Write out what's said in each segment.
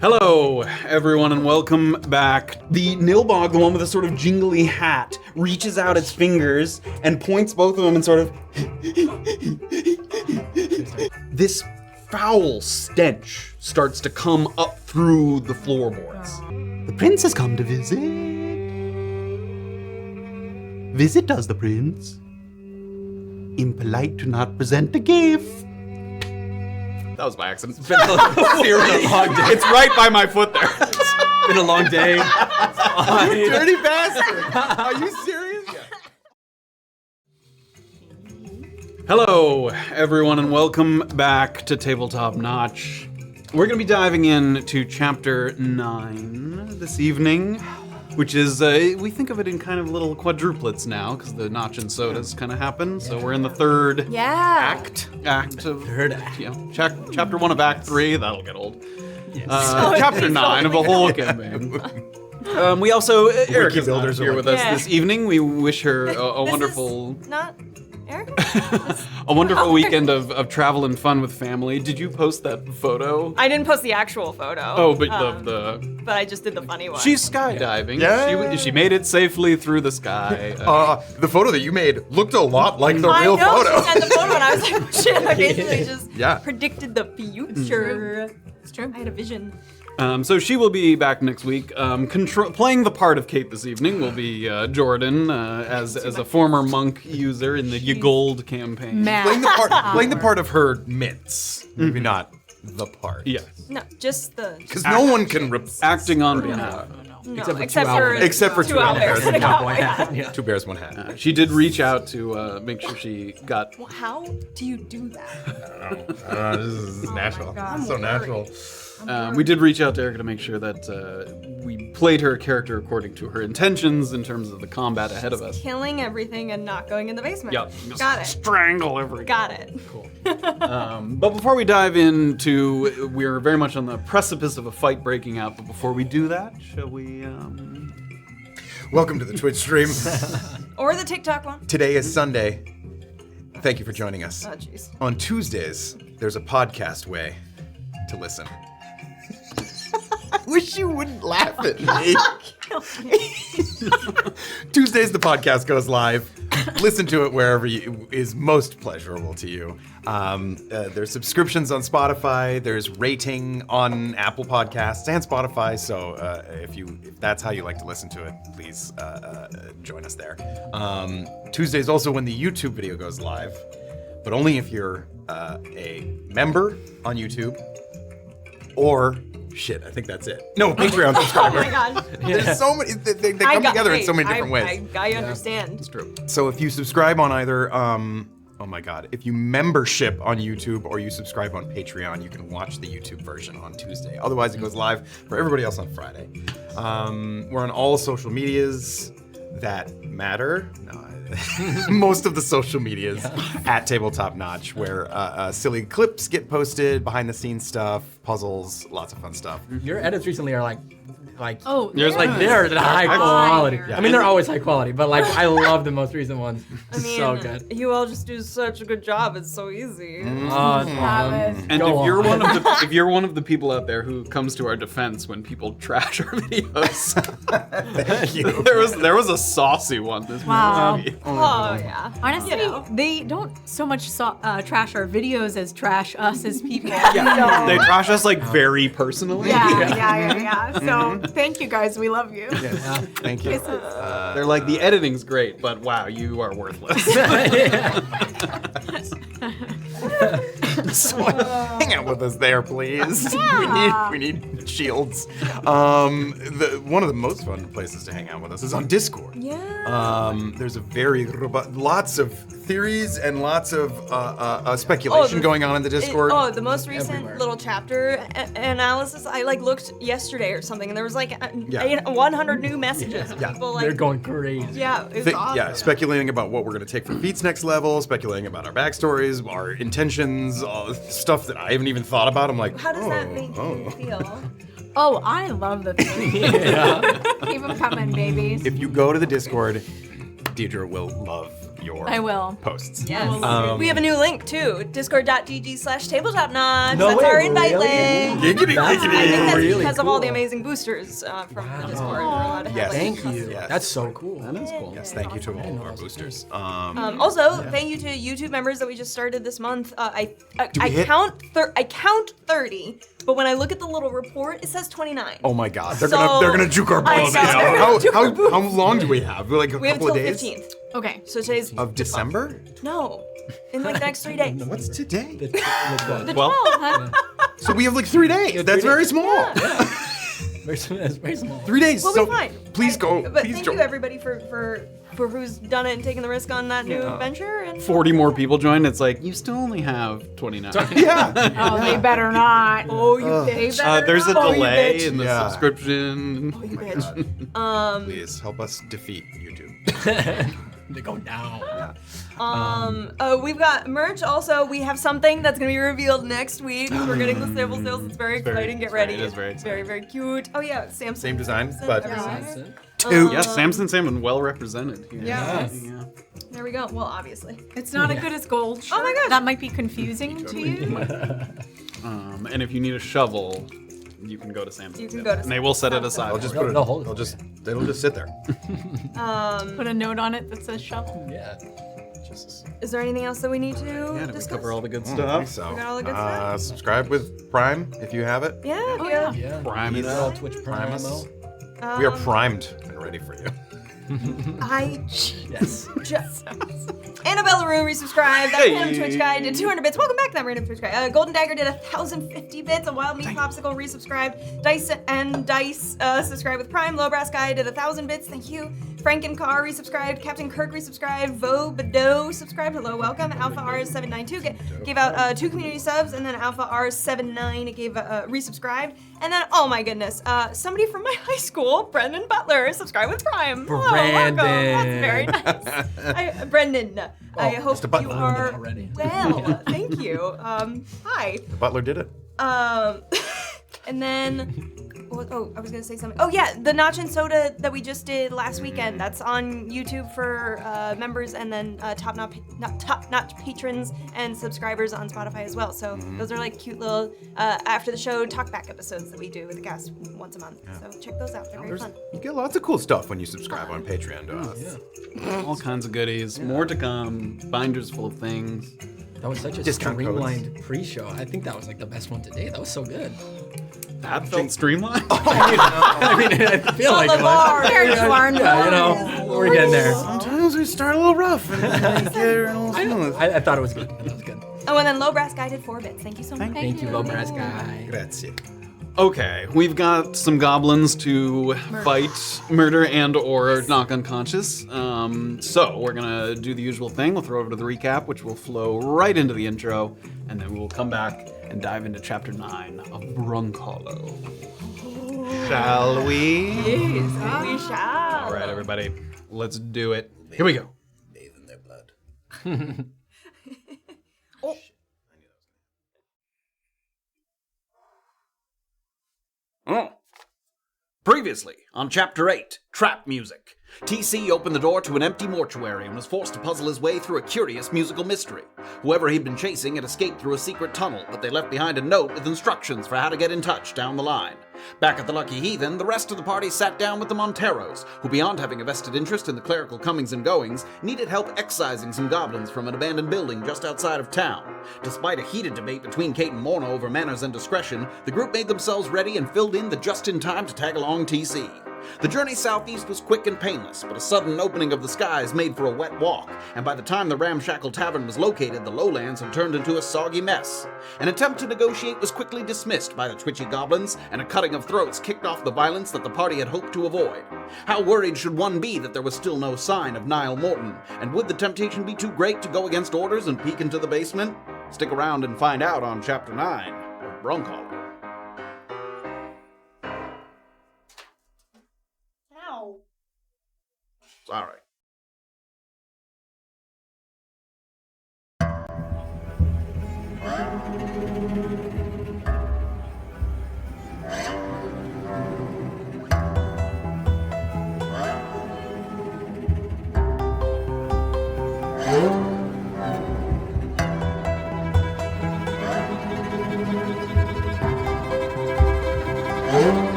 Hello, everyone, and welcome back. The Nilbog, the one with a sort of jingly hat, reaches out its fingers and points both of them and sort of... This foul stench starts to come up through the floorboards. The prince has come to visit. Visit does the prince. Impolite to not present a gift. That was by accident. It's been a long day. It's right by my foot there. It's been a long day. You dirty bastard! Are you serious? Hello, everyone, and welcome back to Tabletop Notch. We're going to be diving into Chapter 9 this evening, which is, we think of it in kind of little quadruplets now, because the Notch and Sodas kind of happen. So we're in the third act of... Third act. Yeah, chapter 1 of Act 3, that'll get old. Yes. Chapter 9 of a whole campaign. We also, Erica's not here with us this evening. We wish her a wonderful... Not Erica? a wonderful weekend of travel and fun with family. Did you post that photo? I didn't post the actual photo. Oh, but the But I just did the funny one. She's skydiving. Yeah. She made it safely through the sky. The photo that you made looked a lot like the I real know, photo. she sent the photo and I was like, shit, I basically just Yeah. predicted the future. It's true. I had a vision. So she will be back next week. Playing the part of Kayt this evening will be Jordan, as a former monk user in the Gold campaign. Playing the part of her mitts, maybe not the part. Yes. No, just the... Because no one can Acting on behalf. No, Except for two owlbears and a cowboy hat. Yeah. Two bears, one hat. She did reach out to make sure she got... How do you do that? I don't know. This is natural. God. It's so natural. We did reach out to Erica to make sure that we played her character according to her intentions in terms of the combat ahead of us. Killing everything and not going in the basement. Yep. Got it. Strangle everything. Got it. Cool. But before we dive into, we're very much on the precipice of a fight breaking out. But before we do that, shall we? Welcome to the Twitch stream. Or the TikTok one. Today is Sunday. Thank you for joining us. Oh, jeez. On Tuesdays, there's a podcast way to listen. I wish you wouldn't laugh at me. Tuesdays, the podcast goes live. Listen to it wherever is most pleasurable to you. There's subscriptions on Spotify. There's rating on Apple Podcasts and Spotify. So if that's how you like to listen to it, please join us there. Tuesdays also when the YouTube video goes live, but only if you're a member on YouTube or... Shit, I think that's it. No, Patreon subscriber. Oh my god. There's so many, they come together in so many different ways. I understand. It's true. So if you subscribe on either, oh my god, if you membership on YouTube or you subscribe on Patreon, you can watch the YouTube version on Tuesday. Otherwise, it goes live for everybody else on Friday. We're on all social medias that matter. No, most of the social medias at Tabletop Notch, where silly clips get posted, behind the scenes stuff, puzzles, lots of fun stuff. Your edits recently are like Oh, There's like they're high quality. Yeah. I mean, they're always high quality, but like I love the most recent ones. I mean, So good. you all just do such a good job. It's so easy. And Go if you're on. if you're one of the people out there who comes to our defense when people trash our videos, Thank you. there was a saucy one this Wow. movie. Oh, yeah. Honestly, You know. they don't so much trash our videos as trash us as people. Yeah. They trash us like very personally. Yeah. So thank you guys. We love you. Thank you. They're like, the editing's great, but wow, you are worthless. So, hang out with us there, please. We need shields. One of the most fun places to hang out with us is on Discord. Yeah. There's a very lots of theories and lots of speculation going on in the Discord. The most recent Everywhere. little chapter analysis, I looked yesterday or something, and there was 100 new messages of people They're going crazy. Yeah, it was awesome. Yeah, speculating about what we're going to take for Feat's next level, speculating about our backstories, our intentions, stuff that I haven't even thought about. I'm like, How does that make you feel? Oh, I love the thing. Keep them coming, babies. if you go to the Discord, Deirdre will love your I will. posts. Yes. We have a new link too. Discord.gg/tabletopnotch. No That's way, our invite really? link. Giggity, That's I think that's really because of all the cool. amazing boosters from the Discord. We're allowed to have, Yes. like, Thank you. Yes. That's so cool. That is cool. Yes, thank you to all of our boosters. Also, thank you to YouTube members that we just started this month. I hit- count 30, but when I look at the little report, it says 29. Oh my God, they're So- gonna juke our I balls know, they're now. gonna juke our boobs. How long do we have? Like a We have couple until of days 15th. Okay. So today's of December? No, in like the next 3 days. What's today? The The 12? 12, huh? So we have like 3 days. That's very small. very small. 3 days. We'll so be fine. please go. But Please thank join. you everybody for who's done it and taken the risk on that new venture. And 40 more people joined. It's like, you still only have 29. Yeah. Oh, they better not. oh, you better There's a not. Oh, you delay bitch. in the Yeah. subscription. Oh, you bitch. Please help us defeat YouTube. They go down. We've got merch also. We have something that's gonna be revealed next week. We're getting the sample sales. It's very exciting. Get ready. It is very It's very, very cute. Oh yeah, Samson. Same design, Samson, but everywhere. Yes, Samson Salmon, well represented here. Yes. Yeah. There we go. Well, obviously. It's not as good as gold. Oh my gosh. That might be confusing to you. And if you need a shovel, you can go to Samson. You can go to And they will set it aside. I'll just No, put it. no, hold it. It'll just sit there. Put a note on it that says shovel. Yeah. Is there anything else that we need to Yeah, did we discuss? cover all the good I think stuff? so. We got all the good stuff? Subscribe with Prime if you have it. Yeah. Oh, yeah. Yeah. Prime it Email, up. Twitch Prime us. Primo. We are primed and ready for you. Yes. Just. Annabella Rue resubscribed. That random Twitch guy did 200 bits. Welcome back to that random Twitch guy. Golden Dagger did 1,050 bits. A Wild Meat Popsicle resubscribed. Dice subscribed with Prime. Lowbrass guy did 1,000 bits. Thank you. Frankencar resubscribed. Captain Kirk resubscribed. Vo Bado subscribed. Hello, welcome. Alpha R792 gave out 2 community subs, and then Alpha R79 gave resubscribed. And then, oh my goodness, somebody from my high school, Brendan Butler, subscribed with Prime. Hello, welcome. That's very nice. Brendan, I hope Mr. Butler. you are Already. well. Thank you. Hi. The butler did it. And then, I was gonna say something. Oh yeah, the Notch and Soda that we just did last weekend. That's on YouTube for members, and then top-notch patrons and subscribers on Spotify as well. So those are like cute little after the show talkback episodes that we do with the cast once a month. So check those out. They're very fun. You get lots of cool stuff when you subscribe on Patreon to us. All kinds of goodies. More to come. Binders full of things. That was such a Discount codes. streamlined pre-show. I think that was like the best one to date. That was so good. That felt streamlined. I mean, I feel like it was. There you are. Yeah, you know, we're getting there. Sometimes we start a little rough and get a little smooth. I thought it was good. That was good. Oh, and then Low Brass Guy did 4 bits. Thank you so much. Thank you, low brass guy. Grazie. Okay, we've got some goblins to fight, murder, and or knock unconscious. So we're gonna do the usual thing. We'll throw over to the recap, which will flow right into the intro, and then we will come back and dive into Chapter 9 of Brunkhollow. Shall we? We shall. All right, everybody, let's do it. Here we go. Bathe in their blood. Oh. Previously, on Chapter 8, Trap Music, TC opened the door to an empty mortuary and was forced to puzzle his way through a curious musical mystery. Whoever he'd been chasing had escaped through a secret tunnel, but they left behind a note with instructions for how to get in touch down the line. Back at the Lucky Heathen, the rest of the party sat down with the Monteros, who beyond having a vested interest in the clerical comings and goings, needed help excising some goblins from an abandoned building just outside of town. Despite a heated debate between Kayt and Morna over manners and discretion, the group made themselves ready and filled in just in time to tag along TC. The journey southeast was quick and painless, but a sudden opening of the skies made for a wet walk, and by the time the ramshackle tavern was located, the lowlands had turned into a soggy mess. An attempt to negotiate was quickly dismissed by the twitchy goblins, and a cutting of throats kicked off the violence that the party had hoped to avoid. How worried should one be that there was still no sign of Niall Morton, and would the temptation be too great to go against orders and peek into the basement? Stick around and find out on Chapter 9 of Brunkhollow. Ow. Sorry.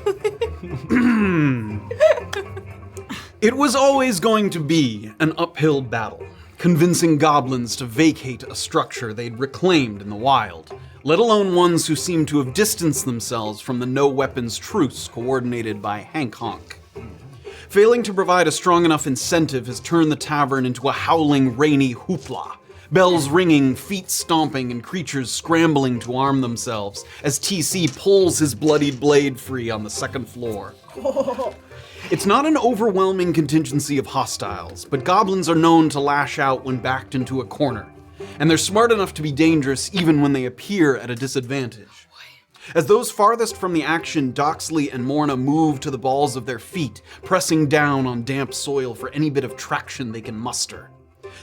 initiative. It was always going to be an uphill battle, convincing goblins to vacate a structure they'd reclaimed in the wild, let alone ones who seemed to have distanced themselves from the no-weapons truce coordinated by Hank Honk. Failing to provide a strong enough incentive has turned the tavern into a howling, rainy hoopla. Bells ringing, feet stomping, and creatures scrambling to arm themselves as TC pulls his bloodied blade free on the second floor. It's not an overwhelming contingency of hostiles, but goblins are known to lash out when backed into a corner, and they're smart enough to be dangerous even when they appear at a disadvantage. As those farthest from the action, Doxley and Morna move to the balls of their feet, pressing down on damp soil for any bit of traction they can muster.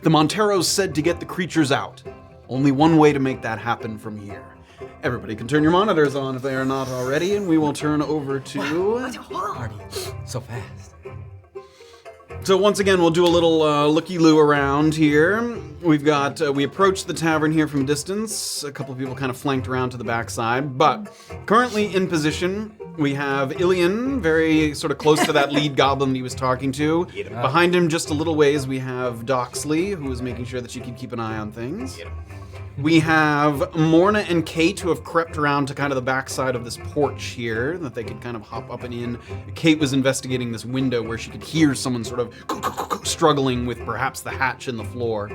The Montero's said to get the creatures out. Only one way to make that happen from here. Everybody can turn your monitors on if they are not already, and we will turn over to... Party. So fast. So once again, we'll do a little looky-loo around here. We've got, we approached the tavern here from a distance. A couple of people kind of flanked around to the backside, but currently in position, we have Illien, very sort of close to that lead goblin that he was talking to. Behind him, just a little ways, we have Doxley, who is making sure that she can keep an eye on things. We have Morna and Kayt, who have crept around to kind of the backside of this porch here, that they could kind of hop up and in. Kayt was investigating this window where she could hear someone sort of struggling with perhaps the hatch in the floor.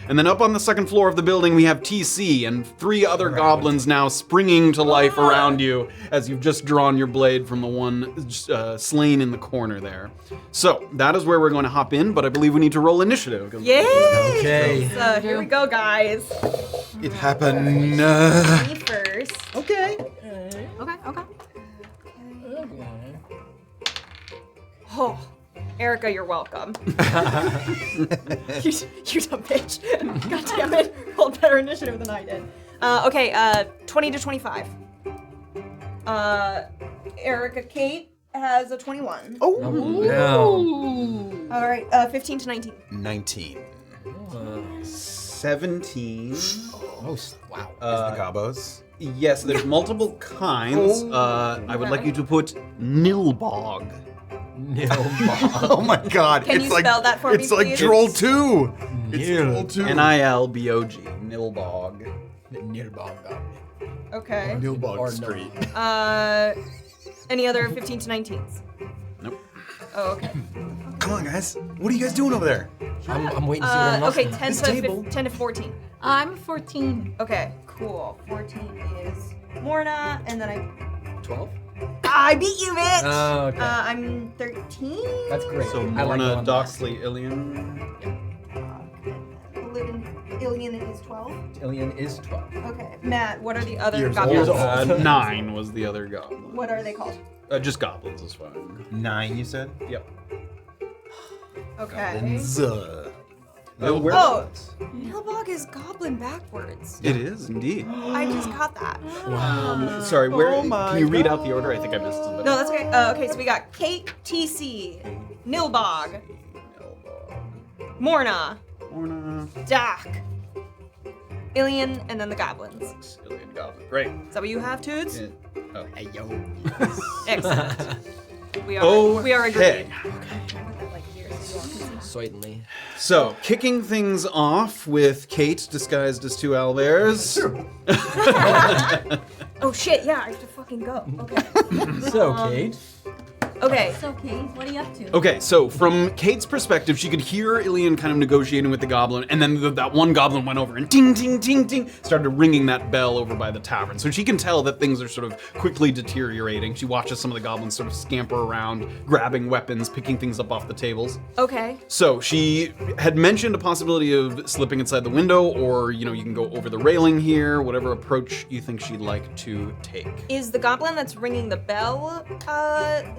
And then up on the second floor of the building, we have TC and 3 other goblins now springing to life around you as you've just drawn your blade from the one slain in the corner there. So that is where we're going to hop in, but I believe we need to roll initiative. Yay! Okay. So here we go, guys. It happened. Me first. Okay. Okay. Oh, Erica, you're welcome. you dumb bitch. God damn it. Rolled better initiative than I did. Okay, 20 to 25. Erica Kayt has a 21. Oh. No. All right, 15 to 19. 19. 17. Oh, wow. The gobos. Yes, there's multiple kinds. I would like you to put Nilbog. Oh my god. Can it's you like, spell that for me, It's like please? Droll 2. It's Droll 2. Nilbog. Nilbog. Okay. Nilbog Street. Any other 15 to 19s? Nope. Oh, okay. Come on, guys. What are you guys doing over there? I'm waiting to see what I'm Okay, listening. 10 to 14. I'm 14. Okay, cool. 14 is Morna, and then 12? I beat you, bitch! Oh, okay. I'm 13. That's great. So I like Morna, going Doxley, Illien. Illien is 12. Illien is 12. Okay, Matt, what are the other Years goblins? old. 9 was the other goblin. What are they called? Just goblins is fine. 9, you said? Yep. Okay. Where- Oh, Nilbog is goblin backwards. It is indeed. I just caught that. Sorry, where? Oh my can you read out the order? I think I missed something. No, that's okay. Okay, so we got Kayt, TC, Nilbog, Morna, Morna, Dak, Illien, and then the goblins. Illien goblin. Great. Is that what you have, Toots? Yeah. Oh. Hey, yo. Excellent. We are Okay. agreed. Certainly. So, kicking things off with Kayt disguised as 2 owlbears. Oh shit, yeah, I have to fucking go. Okay. So, Kayt. Okay. It's okay. What are you up to? Okay, so from Kayt's perspective, she could hear Illien kind of negotiating with the goblin, and then that one goblin went over and ting, ting, ting, ting, started ringing that bell over by the tavern. So she can tell that things are sort of quickly deteriorating. She watches some of the goblins sort of scamper around, grabbing weapons, picking things up off the tables. Okay. So she had mentioned a possibility of slipping inside the window, or, you know, you can go over the railing here, whatever approach you think she'd like to take. Is the goblin that's ringing the bell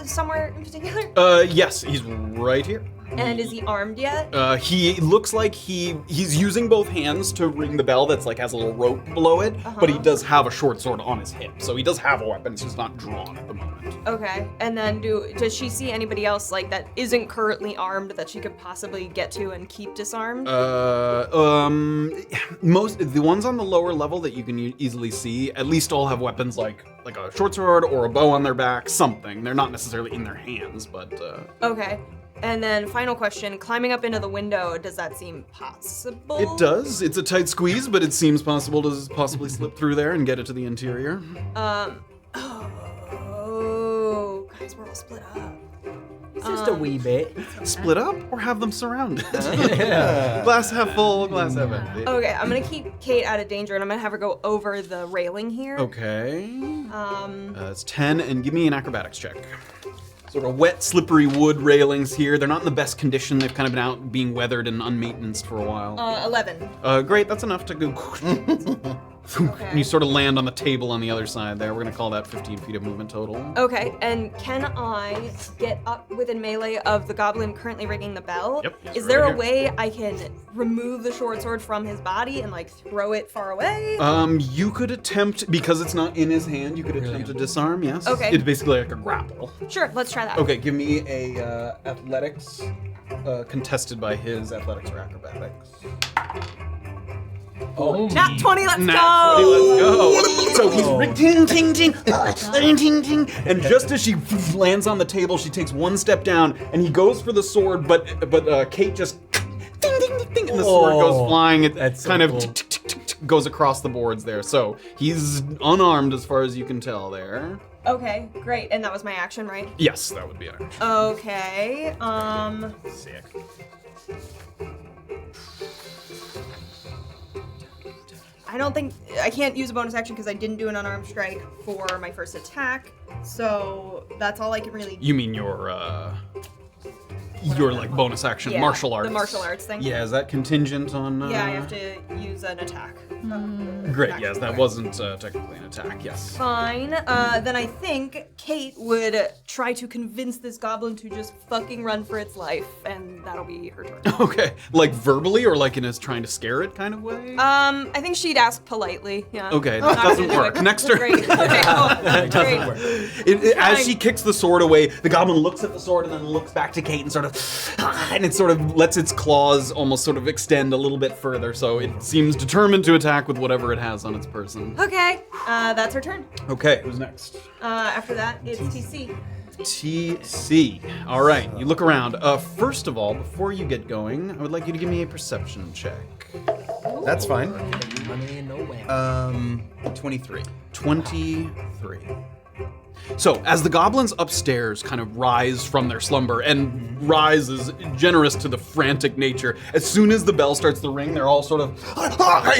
somewhere in particular? Yes, he's right here. And is he armed yet? He looks like he's using both hands to ring the bell that's like has a little rope below it, but he does have a short sword on his hip, so he does have a weapon, it's just not drawn at the moment. movement. Okay, and then does she see anybody else like that isn't currently armed that she could possibly get to and keep disarmed? Most the ones on the lower level that you can easily see at least all have weapons like a short sword or a bow on their back, something. They're not necessarily in their hands, but Okay. And then final question, climbing up into the window, does that seem possible? it does. It's a tight squeeze, but it seems possible to possibly slip through there and get it to the interior. Oh, guys, we're all split up. It's just a wee bit. Split up or have them surrounded? Glass half full, glass half empty. Okay, I'm gonna keep Kayt out of danger and I'm gonna have her go over the railing here. Okay. It's 10, and give me an acrobatics check. Sort of wet, slippery wood railings here. They're not in the best condition. They've kind of been out being weathered and unmaintenanced for a while. 11. Great, that's enough to go. And you sort of land on the table on the other side there. We're gonna call that 15 feet of movement total. Okay, and can I get up within melee of the goblin currently ringing the bell? Yep, yes, Is right there a here. way I can remove the short sword from his body and like throw it far away? You could attempt, because it's not in his hand, you could attempt to disarm, yes. Okay. It's basically like a grapple. Sure, let's try that. Okay, give me a athletics contested by his athletics or acrobatics. Oh, Nat 20, let's Nat go! 20, let's go. So he's ting, ting, ting, ting, ting, ting, and just as she lands on the table, she takes one step down, and he goes for the sword, but Kayt just ding, ding, ding, ding, and the sword goes flying. It that's so kind of cool. tick, tick, tick, tick, tick, goes across the boards there. So he's unarmed as far as you can tell there. Okay, great. And that was my action, right? Yes, that would be an action. Okay, Sick. I can't use a bonus action because I didn't do an unarmed strike for my first attack. So that's all I can really You mean your like bonus action Yeah, martial arts? the martial arts thing. Yeah, is that contingent on? Yeah, I have to use an attack. Great. action Yes, that for it. wasn't technically an attack. Yes. Fine. Then I think Kayt would try to convince this goblin to just fucking run for its life, and that'll be her turn. Okay, like verbally or like in his trying to scare it kind of way? I think she'd ask politely. Yeah. Okay, Not that doesn't gonna do work. it. Next turn. Great. Okay, cool. Great. As she kicks the sword away, the goblin looks at the sword and then looks back to Kayt and sort of, and it sort of lets its claws almost sort of extend a little bit further. So it seems determined to attack with whatever it has on its person. Okay, that's her turn. Okay, who's next? After that, it's TC. TC. All right, you look around. First of all, before you get going, I would like you to give me a perception check. That's fine. Money and no whammy. 23. 23. So, as the goblins upstairs kind of rise from their slumber, and rise is generous to the frantic nature, as soon as the bell starts to ring, they're all sort of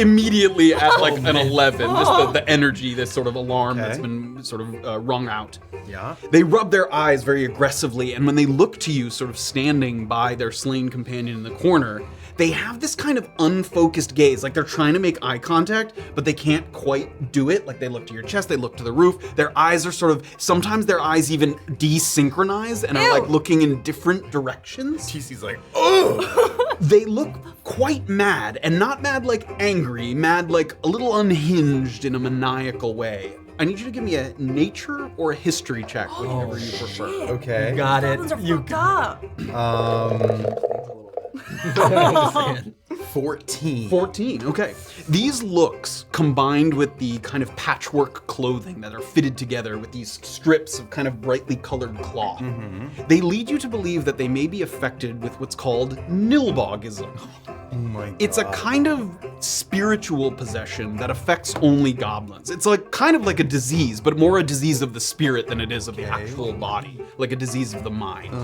immediately at like an 11. Just the energy, this sort of alarm that's been sort of rung out. Yeah. They rub their eyes very aggressively, and when they look to you, sort of standing by their slain companion in the corner, they have this kind of unfocused gaze, like they're trying to make eye contact, but they can't quite do it. Like they look to your chest, they look to the roof. Their eyes are sort of, sometimes their eyes even desynchronize and are like looking in different directions. TC's like, oh! They look quite mad, and not mad like angry, mad like a little unhinged in a maniacal way. I need you to give me a nature or a history check, whichever you prefer. Okay. Got it. Goblins are You fucked up. 14. 14, okay. These looks, combined with the kind of patchwork clothing that are fitted together with these strips of kind of brightly colored cloth, they lead you to believe that they may be affected with what's called nilbogism. Oh my God. It's a kind of spiritual possession that affects only goblins. It's like kind of like a disease, but more a disease of the spirit than it is of the actual body, like a disease of the mind.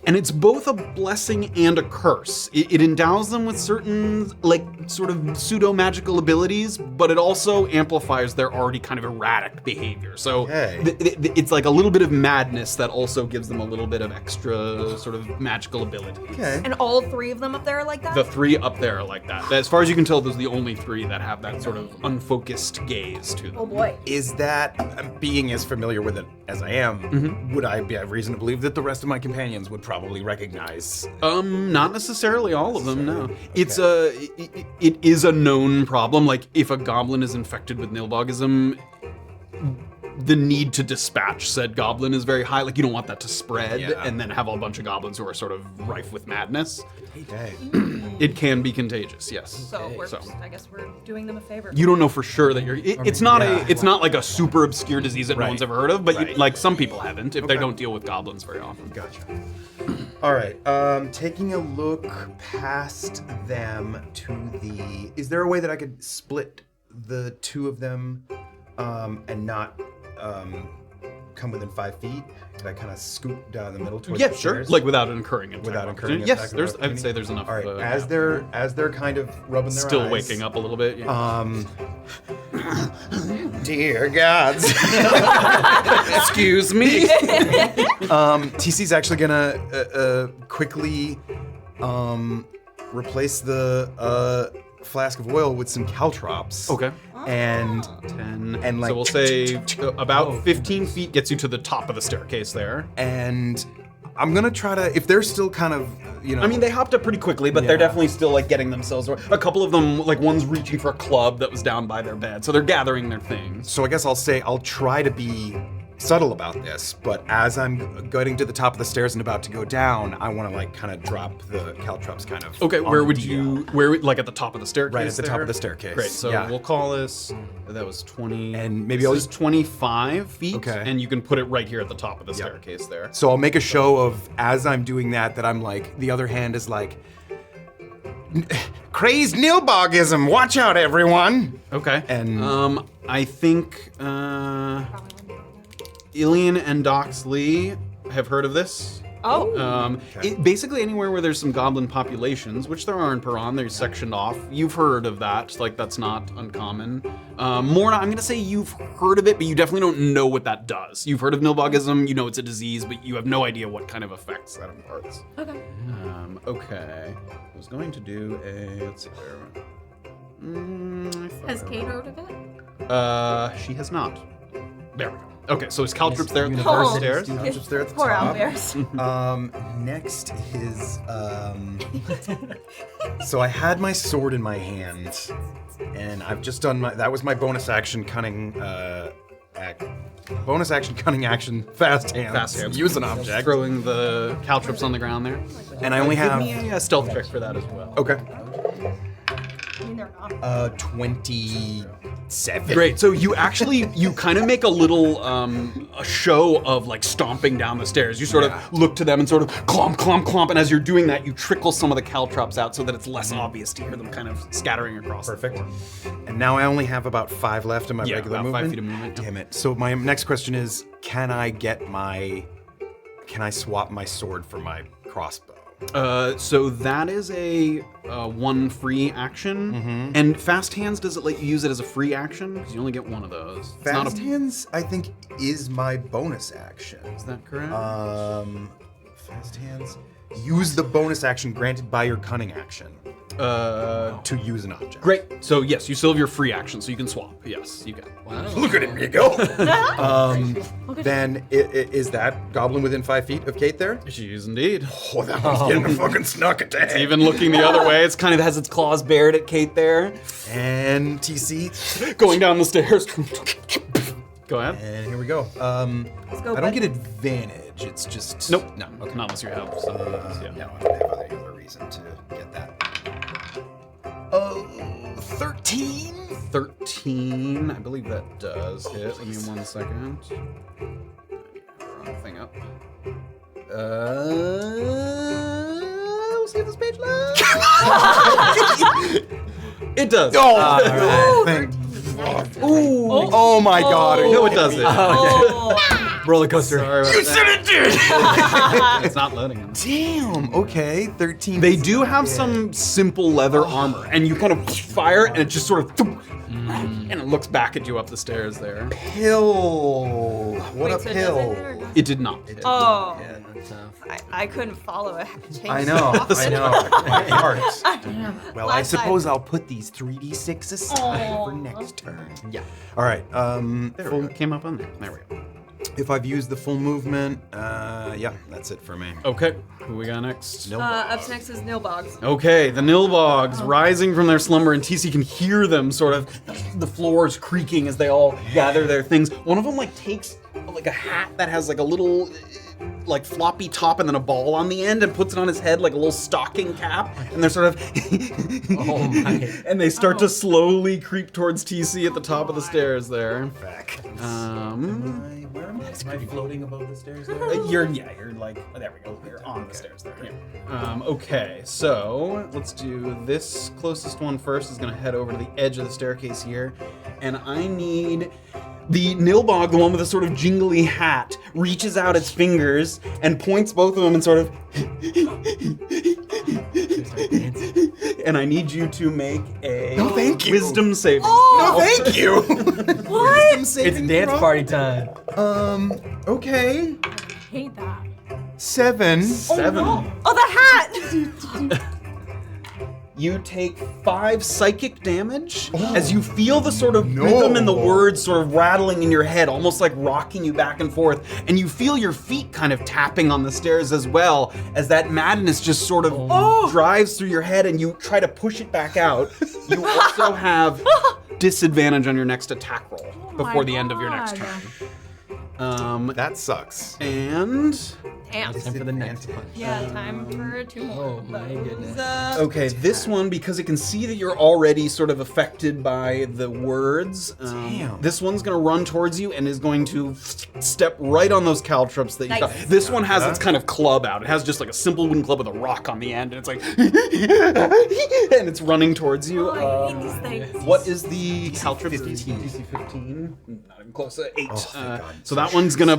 And it's both a blessing and a curse. It endows them with certain, like, sort of pseudo-magical abilities, but it also amplifies their already kind of erratic behavior. So it's like a little bit of madness that also gives them a little bit of extra sort of magical abilities. Okay. And all three of them up there are like that? The three up there are like that. As far as you can tell, those are the only three that have that sort of unfocused gaze to them. Oh boy. Is that, being as familiar with it as I am, would I have reason to believe that the rest of my companions would probably recognize? Not necessarily all of them, no. It's it is a known problem. Like, if a goblin is infected with nilbogism, the need to dispatch said goblin is very high. Like you don't want that to spread Yeah. and then have a bunch of goblins who are sort of rife with madness. Okay. It can be contagious, yes. So I guess we're doing them a favor. You don't know for sure that it's not yeah. it's not like a super obscure disease that no Right. one's ever heard of, but Right. like some people haven't if they Okay. don't deal with goblins very often. Gotcha. All right. Taking a look past them to the. Is there a way that I could split the two of them, and not come within 5 feet? Could I kind of scoop down the middle towards Yeah, the sure. stairs? Like without incurring attack. Without incurring opportunity. attack Yes, I would opportunity? say there's enough. All right. Yeah. As they're kind of rubbing their Still eyes, waking up a little bit. Yeah. Dear gods. Excuse me. TC's actually gonna quickly replace the flask of oil with some caltrops. Okay. And 10. And, like, so we'll say about 15 feet gets you to the top of the staircase there. I'm gonna try to, if they're still kind of, I mean, they hopped up pretty quickly, but they're Yeah. definitely still like getting themselves. A couple of them, like one's reaching for a club that was down by their bed, so they're gathering their things. So I guess I'll try to be subtle about this, but as I'm getting to the top of the stairs and about to go down, I want to like kind of drop the caltrops kind of. Okay, on where the would DL. you? Like at the top of the staircase? Right at the top there? of the staircase. Great. So Yeah. we'll call this. That was 20. And maybe this I'll is 25 feet. Okay. And you can put it right here at the top of the staircase there. So I'll make a show of as I'm doing that I'm like the other hand is like crazed nilbogism. Watch out, everyone. Okay. And- I think Illien and Doxley have heard of this. Oh. Basically anywhere where there's some goblin populations, which there are in Peron, they're sectioned off. You've heard of that, like that's not uncommon. Morna, I'm gonna say you've heard of it, but you definitely don't know what that does. You've heard of nilbogism, you know it's a disease, but you have no idea what kind of effects that imparts. Okay. Okay. I was going to do a, let's see where. Has Kayt heard of it? She has not. There we go. Okay, so is caltrops there at the Oh. first stairs? Caltrops there at the Poor top. owlbears. Next is so I had my sword in my hand, and I've just done that was my bonus action cunning bonus action cunning action fast hands. Fast hands. Use an object. Throwing the caltrops on the ground there. And I only Give have me a stealth check for that as well. okay. I mean, they're not. 27. Great. So you kind of make a little a show of like stomping down the stairs. You sort of look to them and sort of clomp, clomp, clomp. And as you're doing that, you trickle some of the caltrops out so that it's less obvious to hear them kind of scattering across. Perfect. The floor. And now I only have about 5 left in my Yeah, regular about movement. 5 feet of movement. Damn it. So my next question is, can I swap my sword for my crossbow? So that is a one free action. And fast hands, does it let you use it as a free action? Because you only get one of those. It's not Fast hands, I think, is my bonus action. Is that correct? Fast hands. Use the bonus action granted by your cunning action to use an object. Great. So yes, you still have your free action, so you can swap. Yes, you can. Wow. Look at him, you go. Then is that goblin within 5 feet of Kayt there? She is indeed. Oh, that one's getting a fucking snuck attack. Even looking the other way, it's kind of has its claws bared at Kayt there. And TC. Going down the stairs. Go ahead. And here we go. go, I don't bud. get advantage. It's just Nope. No. Okay. Not unless you have some. Yeah. No, I don't have any other reason to get that. 13. 13. I believe that does hit. Let me 1 second. Wrong thing up. We'll see if this page loads. It does. Oh, thank Ooh. Oh my God! Are you No, it doesn't. Roller coaster. Sorry about You that. said it did. It's not loading in. Damn. Okay. 13. They do have some simple leather armor, and you kind of fire, and it just sort of, and it looks back at you up the stairs there. pill. What Wait, a so does pill. it or not? It did not. Oh. Yeah, that's tough. I couldn't follow it. I know. I know. My heart. Well, I Last time. suppose I'll put these 3d6 aside for next turn. Yeah. All right. There we go. Came up on there. There we go. If I've used the full movement, yeah, that's it for me. Okay, who we got next? Up next is Nilbogs. Okay, the Nilbogs rising from their slumber, and TC can hear them sort of, the floors creaking as they all gather their things. One of them like takes like a hat that has like a little like floppy top and then a ball on the end and puts it on his head like a little stocking cap, and they're sort of Oh my. and they start to slowly creep towards TC at the top of the stairs there. Back. Where am I floating above the stairs there? You're like, there we go, you're on the stairs there. Yeah. Okay, so let's do this closest one first. Is gonna head over to the edge of the staircase here, and I need the Nilbog, the one with a sort of jingly hat, reaches out its fingers and points both of them and sort of and I need you to make a thank you. wisdom saving. No, thank you. What? It's dance party time. Okay. I hate that. 7. 7. Oh, the hat! You take 5 psychic damage as you feel the sort of rhythm in the words sort of rattling in your head, almost like rocking you back and forth. And you feel your feet kind of tapping on the stairs as well, as that madness just sort of drives through your head and you try to push it back out. You also have disadvantage on your next attack roll before the end of your next turn. That sucks. And Damn. Time for the next punch. Yeah, time for 2 more. Oh my goodness. okay, this one, because it can see that you're already sort of affected by the words, this one's gonna run towards you and is going to step right on those caltrops that you got. Nice. This one has its kind of club out. It has just like a simple wooden club with a rock on the end, and it's like, and it's running towards you. Oh, I hate these things. What is the caltrop? DC 15? Not even close. 8. God. So that one's gonna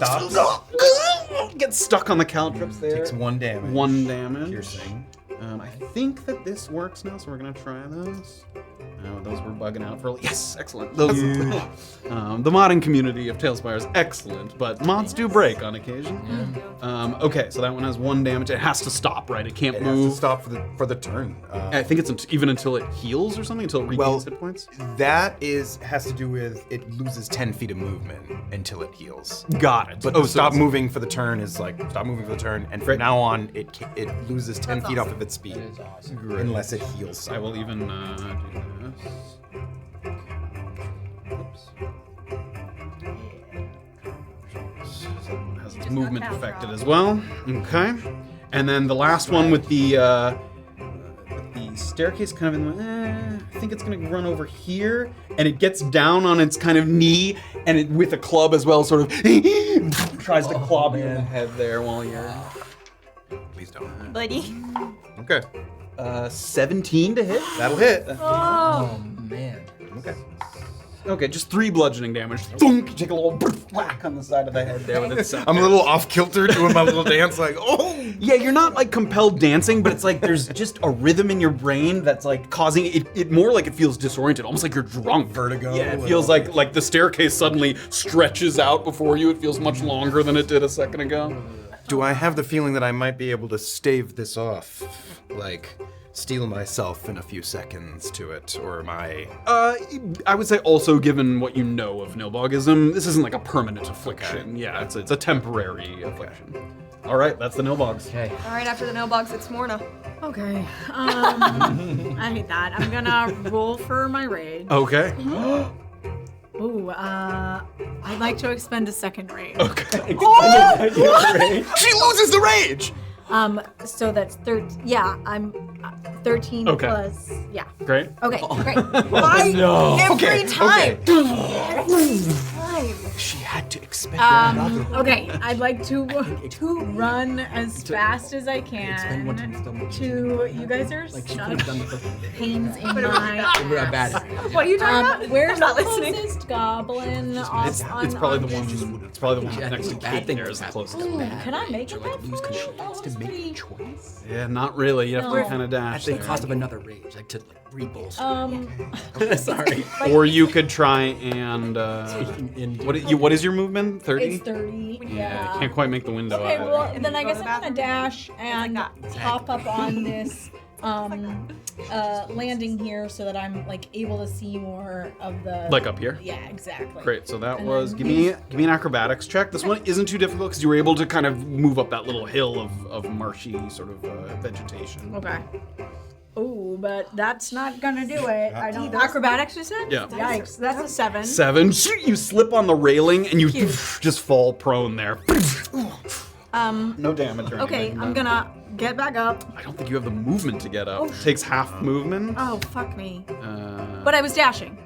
get stuck on the caltrops there. Takes 1 damage. 1 damage. Piercing. I think that this works now, so we're gonna try those. Those were bugging out for yes, excellent. Those, the modding community of TaleSpire is excellent, but mods do break on occasion. Okay, so that one has 1 damage. It has to stop, right? It can't It move. has to stop for the turn. I think it's even until it heals or something, until it regains hit points. That has to do with it loses 10 feet of movement until it heals. Got it. But stop moving for the turn is like stop moving for the turn, and from now on it loses 10 feet off of its speed That is awesome. unless it heals. I will even do this. Oops. So that one has its movement got affected as well. Okay. And then the last one with the staircase kind of in the, I think it's gonna run over here, and it gets down on its kind of knee, and it with a club as well, sort of tries to club you in the head there while you're. Please don't. Buddy. Okay. 17 to hit. That'll hit. Oh man. Okay. Okay, just 3 bludgeoning damage. Thunk, you take a little whack on the side of the head there with its I'm a little off kilter doing my little dance, like, oh! Yeah, you're not like compelled dancing, but it's like there's just a rhythm in your brain that's like causing it more like it feels disoriented, almost like you're drunk. Vertigo. Yeah, it feels like the staircase suddenly stretches out before you. It feels much longer than it did a second ago. Do I have the feeling that I might be able to stave this off? Like, steel myself in a few seconds to it, or am I... I would say also, given what you know of Nilbogism, this isn't like a permanent affliction. Okay. Yeah, it's a temporary affliction. All right, that's the Nilbogs. Okay. All right, after the Nilbogs, it's Morna. Okay. I hate that. I'm gonna roll for my rage. Okay. Ooh, I'd like to expend a second rage. Okay. She loses the rage! So that's 13. Yeah, I'm 13 Okay. plus. Yeah. Great. Okay, great. Why? No. Every time. Every time. She had to expect another. Okay, I'd like to run as fast as I Expend 1 time still can makes to. You guys are Like she such could have done the first one. pains in my. We're bad. What are you talking about? Where's I'm not the listening. closest goblin? It's probably the one. It's probably the one Yeah, next to bad Kayt thing there is the happens. closest. Ooh, can I make it Like that lose far? control. That It's to was make pretty- a choice. Yeah, not really. You have No. to kind of dash. At the there. cost of another rage, like to like rebolster. Sorry. Or you could try and In- what is your movement? 30? It's 30. Yeah, can't quite make the window Okay, out. well And then I go to guess the I'm gonna bathroom? dash and Like hop up on this landing here so that I'm like able to see more of the. Like up here? Yeah, exactly. Great. So that And was then- give me an acrobatics check. This one isn't too difficult because you were able to kind of move up that little hill of marshy sort of vegetation. Okay. Oh, but that's not gonna do it. I don't. Acrobatics, you said? Yeah. Yikes! That's a 7. 7. You slip on the railing and you just fall prone there. No damage or Okay, anything. I'm gonna get back up. I don't think you have the movement to get up. It takes half movement. Oh, fuck me. Uh, But I was dashing.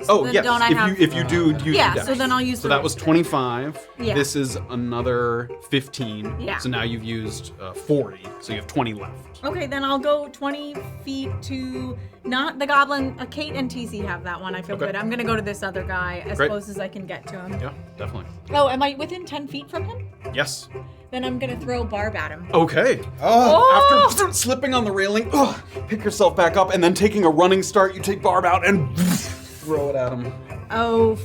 oh yes, don't I have- if you do use Yeah, your so dash. then I'll use So the- that was 25. Yeah. This is another 15. Yeah. So now you've used 40. So you have 20 left. Okay, then I'll go 20 feet to not the goblin. Kayt and TC have that one. I feel Okay. good. I'm gonna go to this other guy as Great. close as I can get to him. Yeah, definitely. Oh, am I within 10 feet from him? Yes. Then I'm gonna throw barb at him. Okay. Oh, After slipping on the railing, pick yourself back up, and then taking a running start, you take Barb out and throw it at him. Oh,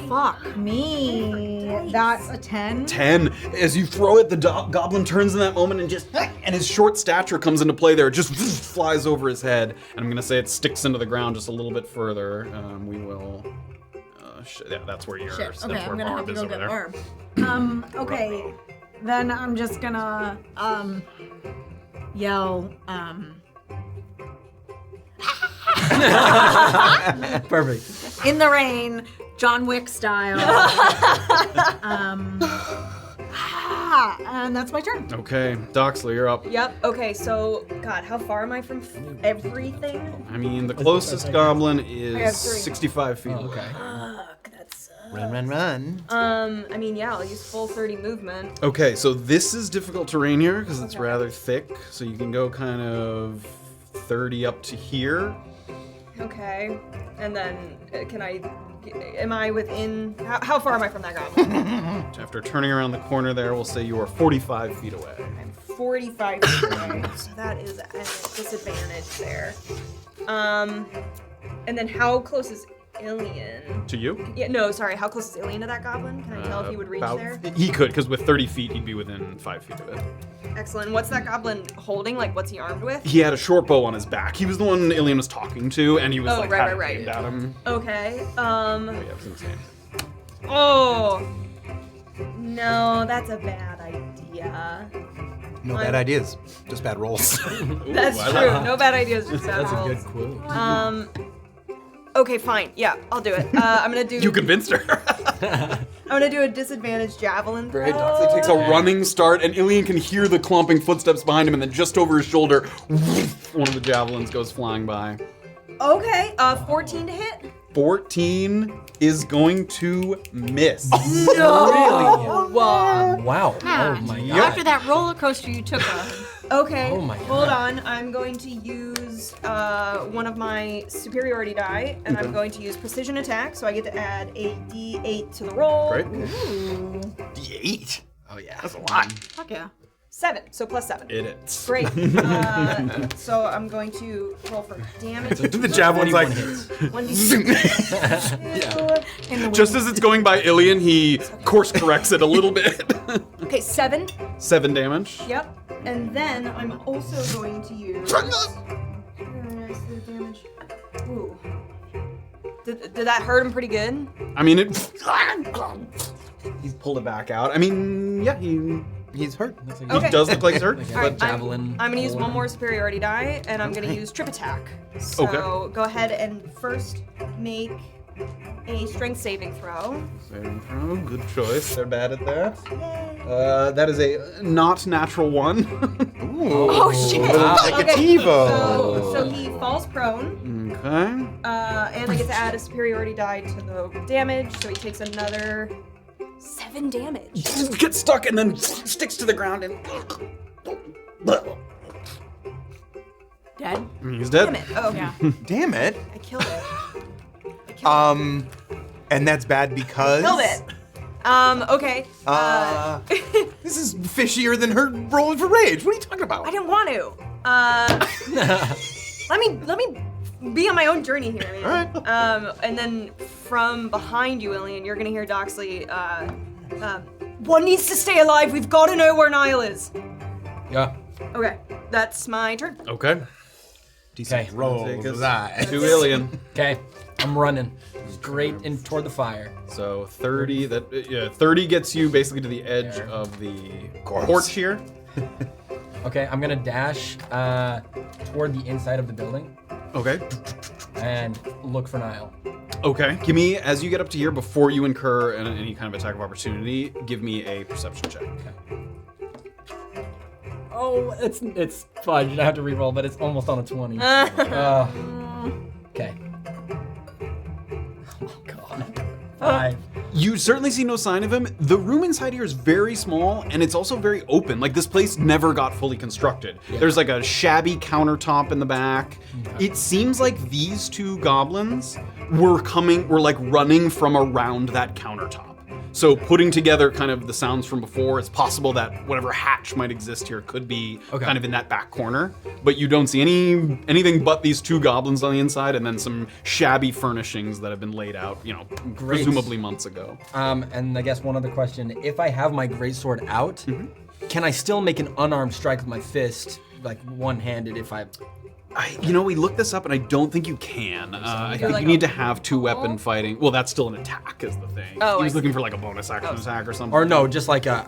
fuck me. That's a 10. 10. As you throw it, the goblin turns in that moment and his short stature comes into play there. It just flies over his head. And I'm going to say it sticks into the ground just a little bit further. We will... yeah, that's where you're. Shit. That's Okay, where I'm gonna have Barb to is go over get there. barb. Okay. Then I'm just gonna, yell, Perfect. in the rain, John Wick style. And that's my turn. Okay, Doxley, you're up. Yep. Okay, so, God, how far am I from everything? I mean, the closest goblin have is 3. 65 feet. Okay. Fuck, that's... run. I mean, yeah, I'll use full 30 movement. Okay, so this is difficult terrain here because it's Okay. rather thick. So you can go kind of 30 up to here. Okay. And then, am I within... How far am I from that goblin? After turning around the corner there, we'll say you are 45 feet away. I'm 45 feet away, so that is a disadvantage there. And then how close is Illien? To you? Yeah, no, sorry. How close is Illien to that goblin? Can I tell if he would reach About- there? He could, because with 30 feet, he'd be within 5 feet of it. Excellent. What's that goblin holding? Like, what's he armed with? He had a short bow on his back. He was the one Illien was talking to, and he was Oh, like, right, had it right, aimed right. at him. Okay. Oh, yeah, it was insane. Oh. No, that's a bad idea. No bad ideas, just bad rolls. That's I true. like No bad ideas, just bad That's a rolls. good quote. Okay, fine. Yeah, I'll do it. I'm gonna do. You convinced her. I'm gonna do a disadvantage javelin throw. Great. Doxley takes a running start, and Illien can hear the clomping footsteps behind him, and then just over his shoulder, one of the javelins goes flying by. Okay. 14 to hit. 14 is going to miss. No. Wow. Ah, Oh my god. After that roller coaster you took Okay. Oh my Hold God. on. I'm going to use one of my superiority die, and I'm going to use precision attack, so I get to add a D8 to the roll. Great. D8. Oh yeah, that's a lot. Fuck yeah. 7, so plus 7. It is. Great. So I'm going to roll for damage. The javelin's like, 1d6. Just as it's going by Illien, he course corrects it a little bit. Okay, 7. 7 damage. Yep. And then I'm also going to use. Damage. Ooh. Did that hurt him pretty good? I mean, he's pulled it back out. I mean, yeah, he's hurt. That's he like Okay. does look like he's hurt. Like a But javelin. I'm gonna use one roller. more superiority die, and I'm gonna use trip attack. So Okay. go ahead and first make a strength saving throw. saving throw, good choice. They're bad at that. That is a not natural 1. Oh shit! Wow. Like a Okay, TiVo. So he falls prone, Okay. and I get to add a superiority die to the damage, so he takes another 7 damage. Gets stuck and then sticks to the ground and. Dead? He's dead. Damn it! Oh, Yeah. Damn it. I killed it. And that's bad because. Killed it. Okay. This is fishier than her rolling for rage. What are you talking about? I didn't want to. Let me be on my own journey here. Man. All right. And then from behind you, Illien, you're gonna hear Doxley. One needs to stay alive. We've got to know where Niall is. Yeah. Okay. That's my turn. Okay. Okay. Roll Take us that. to Illien. Okay. I'm running straight in toward the fire. So 30. 30 gets you basically to the edge of the porch here. Okay, I'm gonna dash toward the inside of the building Okay. and look for Niall. Okay. Give me, as you get up to here, before you incur any kind of attack of opportunity, give me a perception check. Oh, it's fudge. I have to reroll, but it's almost on a 20. Okay. Oh god. 5. You certainly see no sign of him. The room inside here is very small, and it's also very open. Like, this place never got fully constructed. There's like a shabby countertop in the back. It seems like these two goblins were like running from around that countertop. So putting together kind of the sounds from before, it's possible that whatever hatch might exist here could be kind of in that back corner. But you don't see anything but these two goblins on the inside, and then some shabby furnishings that have been laid out, presumably months ago. And I guess one other question. If I have my greatsword out, can I still make an unarmed strike with my fist, like one-handed if I... We looked this up, and I don't think you can. I think you need to have two-weapon fighting. Well, that's still an attack, is the thing. Oh, he was looking for like a bonus action attack or something. Or no, just like I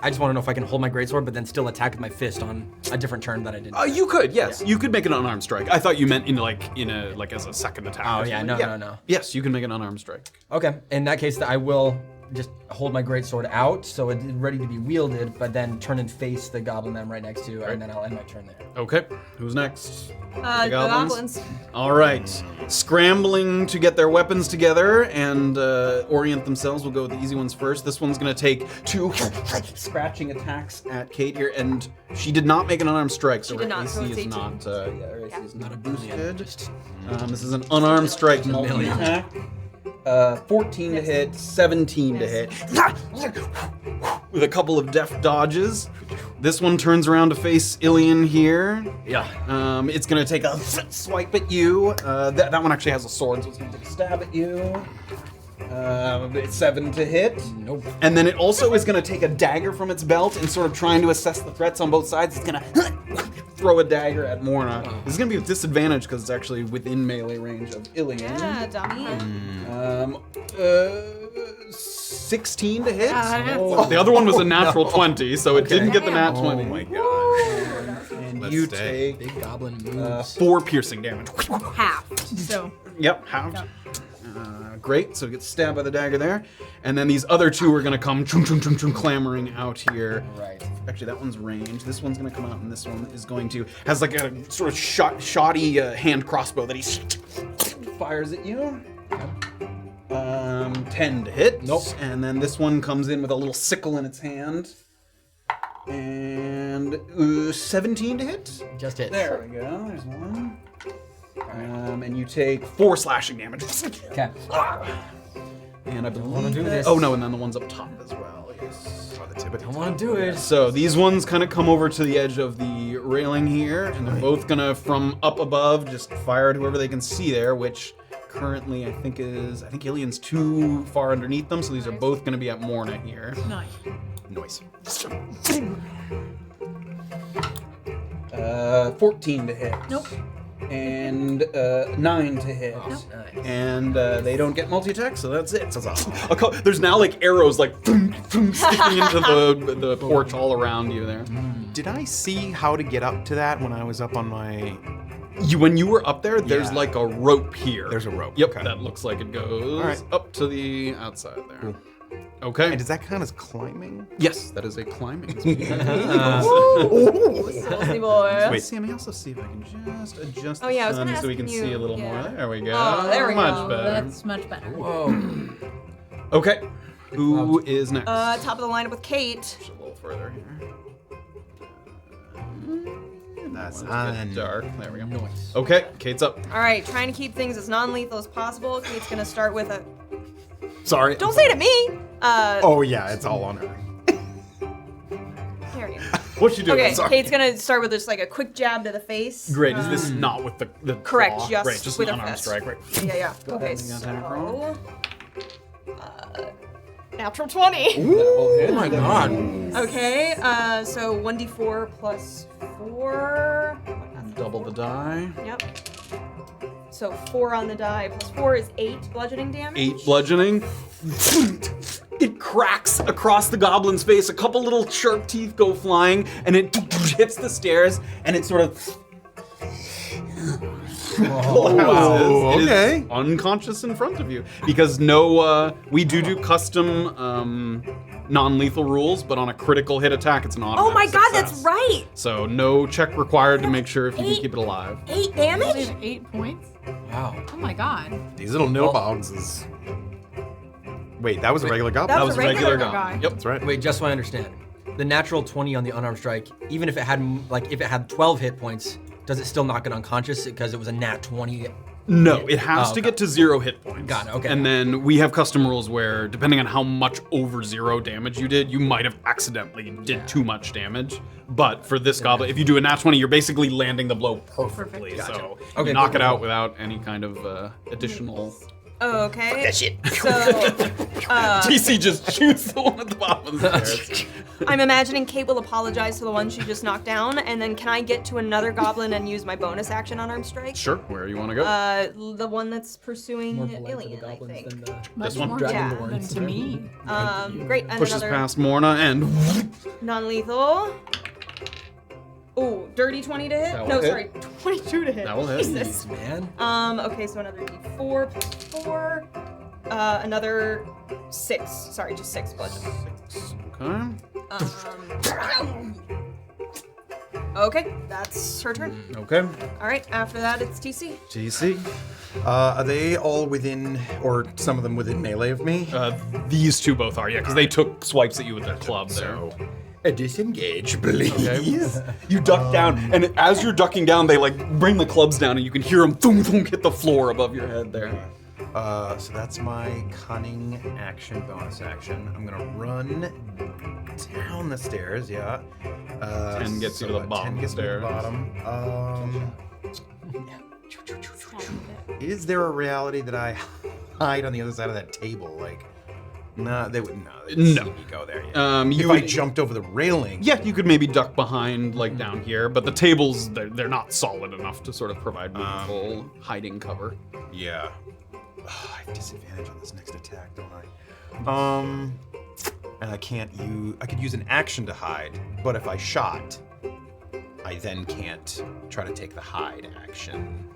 just want to know if I can hold my greatsword, but then still attack with my fist on a different turn that I didn't. You could, yes. You could make an unarmed strike. I thought you meant as a second attack. Oh or yeah, something. no. Yes, you can make an unarmed strike. Okay, in that case, I will just hold my greatsword out, so it's ready to be wielded, but then turn and face the goblin that I'm right next to, and then I'll end my turn there. Okay, who's next? The goblins. All right, scrambling to get their weapons together and orient themselves. We'll go with the easy ones first. This one's gonna take 2 scratching attacks at Kayt here, and she did not make an unarmed strike, so She did her not, so AC it's is 18. not. Her AC is not boosted. This is an unarmed strike multi-attack. 14 to hit, 17 to hit. With a couple of deft dodges. This one turns around to face Illien here. Yeah. It's gonna take a swipe at you. That one actually has a sword, so it's gonna take a stab at you. It's 7 to hit. Nope. And then it also is gonna take a dagger from its belt and sort of trying to assess the threats on both sides. It's gonna throw a dagger at Morna. This is gonna be with disadvantage because it's actually within melee range of Illien. Yeah, dummy. 16 to hit. Oh. The other one was a natural 20, so it didn't get the nat 20. Oh my gosh. And Let's you stay. take Big goblin moves. 4 piercing damage. Half. So. Yep, halved. Great, so it gets stabbed by the dagger there. And then these other two are gonna come clamoring out here. Right. Actually, that one's ranged. This one's gonna come out, and this one is going to, has like a sort of shoddy hand crossbow that he fires at you. 10 to hit. Nope. And then this one comes in with a little sickle in its hand. And 17 to hit. Just hits. There we go. There's one. And you take 4 slashing damage. Okay. And I believe wanna do this. Oh no, and then the ones up top as well. Yes. I want to do it. So these ones kind of come over to the edge of the railing here, and they're both gonna, from up above, just fire at whoever they can see there, which currently I think Illien's too far underneath them, so these are both gonna be at Morna here. Nice. Noise. 14 to hit. Nope. And 9 to hit. Nice. And they don't get multi-attack, so that's it. So there's now like arrows like sticking into the porch all around you there. Did I see how to get up to that when I was up on my... When you were up there, there's Yeah. like a rope here. There's a rope, Yep, okay. that looks like it goes All right. up to the outside there. Okay. And does that count as climbing? Yes, that is a climbing speed. Saucy boy. Let's see, let me also see if I can just adjust Oh, yeah, I was the gonna sun so we ask can you- see a little yeah. more. There we go. Oh, there we Much go. better. That's much better. Whoa. Okay. Who is next? Top of the lineup with Kayt. Just a little further here. That's Let's get dark. There we go. Nice. Okay, Kate's up. All right, trying to keep things as non-lethal as possible. Kayt's gonna start with a. Sorry. Don't say it at me. Oh yeah, it's all on her. There you go. What you doing? Okay, Sorry. Kayt's gonna start with just like a quick jab to the face. Great. Is this not with the Correct, claw? just Great, just with an a unarmed fist. strike, right? Yeah. Okay, ahead and attack roll. so. Natural 20. Oh my god. Okay, so 1d4 plus 4. Double the die. Yep. So 4 on the die plus 4 is 8 bludgeoning damage. 8 bludgeoning. It cracks across the goblin's face. A couple little sharp teeth go flying, and it hits the stairs, and it sort of collapses. It is unconscious in front of you because we do custom non-lethal rules, but on a critical hit attack, it's an automatic Oh my god, success. that's right! So no check required to make sure if you can keep it alive. 8 damage? Only 8 points? Wow. Oh my god. These little nilbogs is. Wait, that was a regular goblin? That was a regular guy. goblin. Yep, That's right. Wait, just so I understand. The natural 20 on the unarmed strike, even if it had 12 hit points, does it still knock it unconscious because it was a nat 20? No, it has Oh, to okay. get to 0 hit points. Got it, okay. And then we have custom rules where, depending on how much over 0 damage you did, you might have accidentally did too much damage. But for this goblin, if you do a nat 20, you're basically landing the blow perfectly. Gotcha. So Okay, you knock cool, it out cool. without any kind of additional. Okay. That shit. So, TC just shoots the one at the bottom of the stairs. I'm imagining Kayt will apologize to the one she just knocked down, and then can I get to another goblin and use my bonus action unarmed strike? Sure, where you want to go? The one that's pursuing More polite to the Illien, I goblins think. than the Much one? more Yeah. than to me. Great, and Pushes another past Morna and non-lethal. Ooh, dirty 20 to hit? That will No, hit. sorry, 22 to hit. That will hit. Jesus. man. Okay, so another D4 plus 4. Another 6. Sorry, just 6 bludgeoning. Okay, that's her turn. Okay. All right, after that, it's TC. TC. Are they all within, or some of them within melee of me? These two both are, yeah, because they took swipes at you with their club there. So, a disengage, please. You duck down, and as you're ducking down, they like bring the clubs down, and you can hear them thump thump hit the floor above your head there. So that's my cunning action, bonus action. I'm gonna run down the stairs, yeah. 10 gets you to the bottom 10 gets me to the stairs. bottom. Is there a reality that I hide on the other side of that table? Like, nah, they'd No. see me go there. Yeah. You if I would- jumped over the railing. Yeah, you could maybe duck behind, like down here, but the tables, they're not solid enough to sort of provide meaningful hiding cover. Yeah. I have disadvantage on this next attack, don't I? And I could use an action to hide, but if I shot, I then can't try to take the hide action.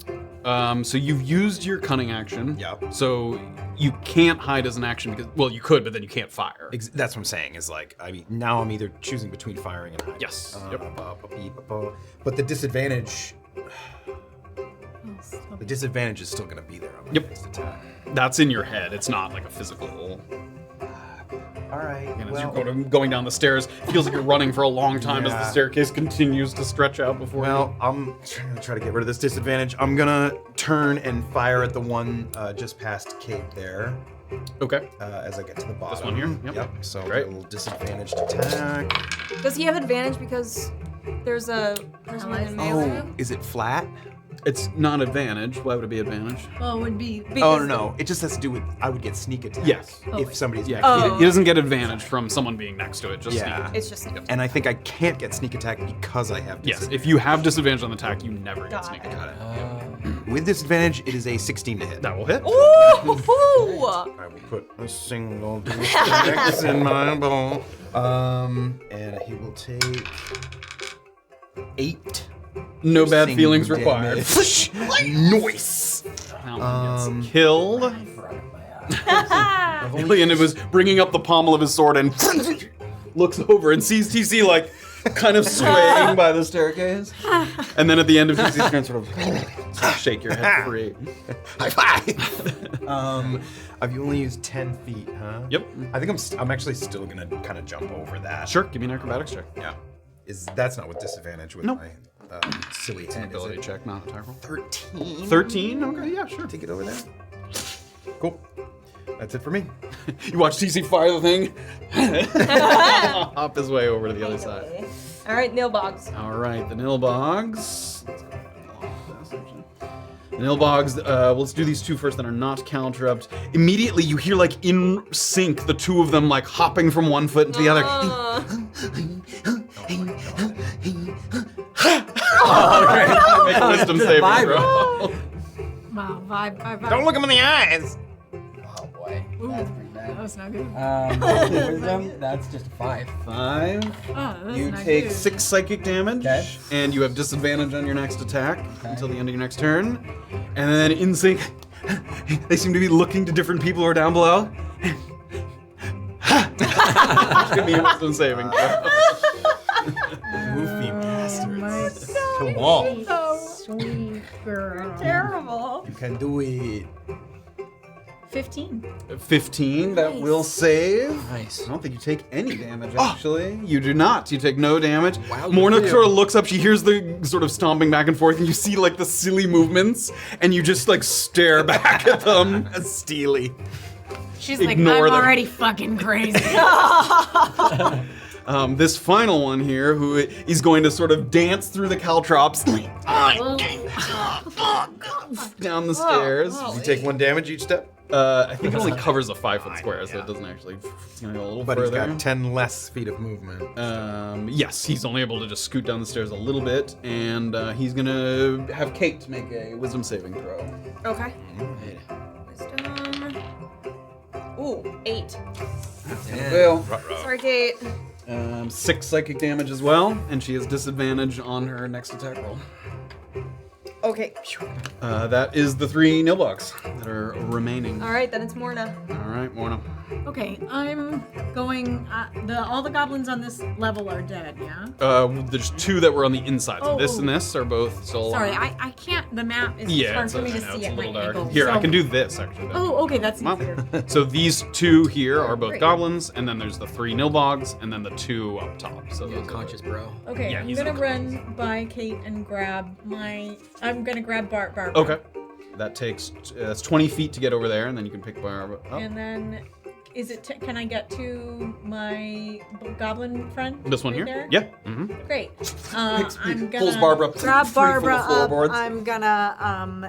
So you've used your cunning action. Yeah. So you can't hide as an action because, well, you could, but then you can't fire. That's what I'm saying, is like, I mean, now I'm either choosing between firing and hiding. Yes. But the disadvantage, is still gonna be there on my Yep. next attack. That's in your head. It's not like a physical. All right. And as you're going down the stairs, it feels like you're running for a long time as the Yeah. staircase continues to stretch out before Well, I'm gonna try to get rid of this disadvantage. I'm gonna turn and fire at the one just past Kayt there. you. Okay. As I get to the bottom. one here? Yep. So Great. a little disadvantaged attack. Does he have advantage because there's a person in melee? Oh, is it flat? It's not advantage. Why would it be advantage? Well, it would be. Oh no, it just has to do with I would get sneak attack. Yes. If somebody's Yeah, next to me. he doesn't get advantage from someone being next to it. Just Yeah. sneak attack. It's just And I think I can't get sneak attack because I have Yes, disadvantage. if you have disadvantage on the attack, you never get Die. sneak attack. With disadvantage, it is a 16 to hit. That will hit. Ooh! I will put a single d6 in my bowl. And he will take 8. No bad Sing feelings damage. required. Nice. That one gets killed. Illien was bringing up the pommel of his sword and looks over and sees TC like kind of swaying by the staircase. And then at the end of TC's turn, sort of shake your head free. High five. I've only used 10 feet, huh? Yep. I think I'm actually still gonna kind of jump over that. Sure, give me an acrobatics check. Yeah. That's not with disadvantage with Nope. my silly It's an hand, is ability it? check, not attack roll. 13. 13? Okay, yeah, sure. Take it over there. Cool. That's it for me. You watch TC fire the thing, hop his way over to the other side. All right, Nilbogs. All right, the Nilbogs. The Nilbogs, well, let's do these two first that are not caltropped. Immediately, you hear, like, in sync, the two of them, like, hopping from one foot into the other. Make a wisdom saving Five. throw. Wow, five. Don't look him in the eyes. Oh boy, that's pretty bad. That was not good. Wisdom, that's just a 5. 5. Oh, that's You not take good. 6 psychic damage, Okay. and you have disadvantage on your next attack until the end of your next turn. And then in sync, they seem to be looking to different people who are down below. Give me a wisdom saving throw. Goofy bastards. My To wall. sweet girl. Terrible. You can do it. 15. 15, that Nice. will save. Nice. I don't think you take any damage, actually. You do not. You take no damage. Wow, Morna good for sort you. of looks up. She hears the sort of stomping back and forth, and you see, like, the silly movements, and you just, like, stare back at them. Steely. She's Ignore like, I'm them. already fucking crazy. This final one here, who is going to sort of dance through the caltrops down the stairs. You take 1 damage each step, I think it only covers a 5-foot square, so it doesn't actually. It's gonna go a little but further. he's got 10 less feet of movement. Yes, he's only able to just scoot down the stairs a little bit, and he's gonna have Kayt make a wisdom saving throw. Okay. Wisdom. Ooh, 8. Well, Sorry, Kate. 6 psychic damage as well, and she has disadvantage on her next attack roll. Okay. That is the 3 nilbogs that are remaining. All right, then it's Morna. All right, Morna. Okay, I'm going. All the goblins on this level are dead. Yeah. There's 2 that were on the inside. So Oh, this oh. and this are both still Sorry, alive. I can't. The map is Yeah, hard it's, for me to I know, see it's a at my little dark. angle. Here, I so- can do this actually. then. Oh, okay, that's Come easier. on. So these 2 here are both Great. goblins, and then there's the 3 nilbogs, and then the 2 up top. So You those are- unconscious, bro. Okay, Yeah, I'm he's gonna unconscious. run by Kate and grab my. I'm gonna grab Barbara. Okay. That takes that's 20 feet to get over there, and then you can pick Barbara up. And then, is it? Can I get to my goblin friend? This one right here? there? Yeah. Mm-hmm. Great. I'm gonna Pulls Barbara up. Grab free from the Barbara up. floorboards. I'm gonna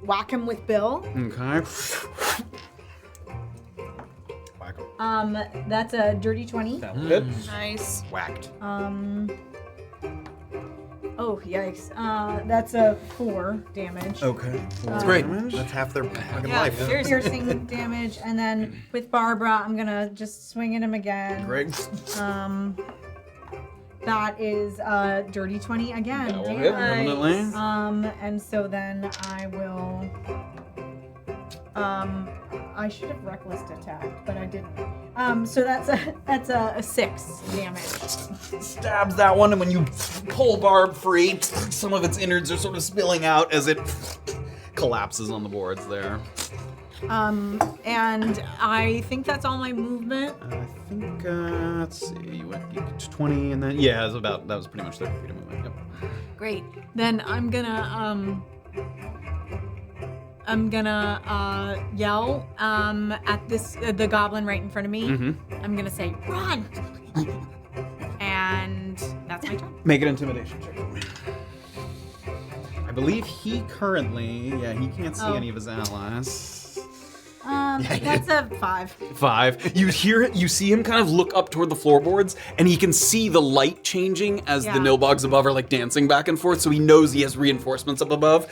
whack him with Bill. Okay. Whack 'em. That's a dirty 20. Good. Nice. Whacked. Oh yikes. That's a 4 damage. Okay. That's great. That's half their fucking Yeah, life. seriously. Piercing damage, and then with Barbara, I'm gonna just swing at him again. Great. That is dirty 20 again. That will Damn. hit permanently. And so then I will. I should have reckless attacked, but I didn't. So that's a 6 damage. Stabs that one, and when you pull Barb free, some of its innards are sort of spilling out as it collapses on the boards there. And I think that's all my movement. I think, let's see, you went 20, and then, yeah, that was pretty much 30 feet of movement, yep. Great. Then I'm gonna yell at the goblin right in front of me. Mm-hmm. I'm gonna say, run! And that's my turn. Make an intimidation check for me. I believe he currently, he can't see any of his allies. That's a 5. 5. You see him kind of look up toward the floorboards, and he can see the light changing as the Yeah. nilbogs above are like dancing back and forth, so he knows he has reinforcements up above,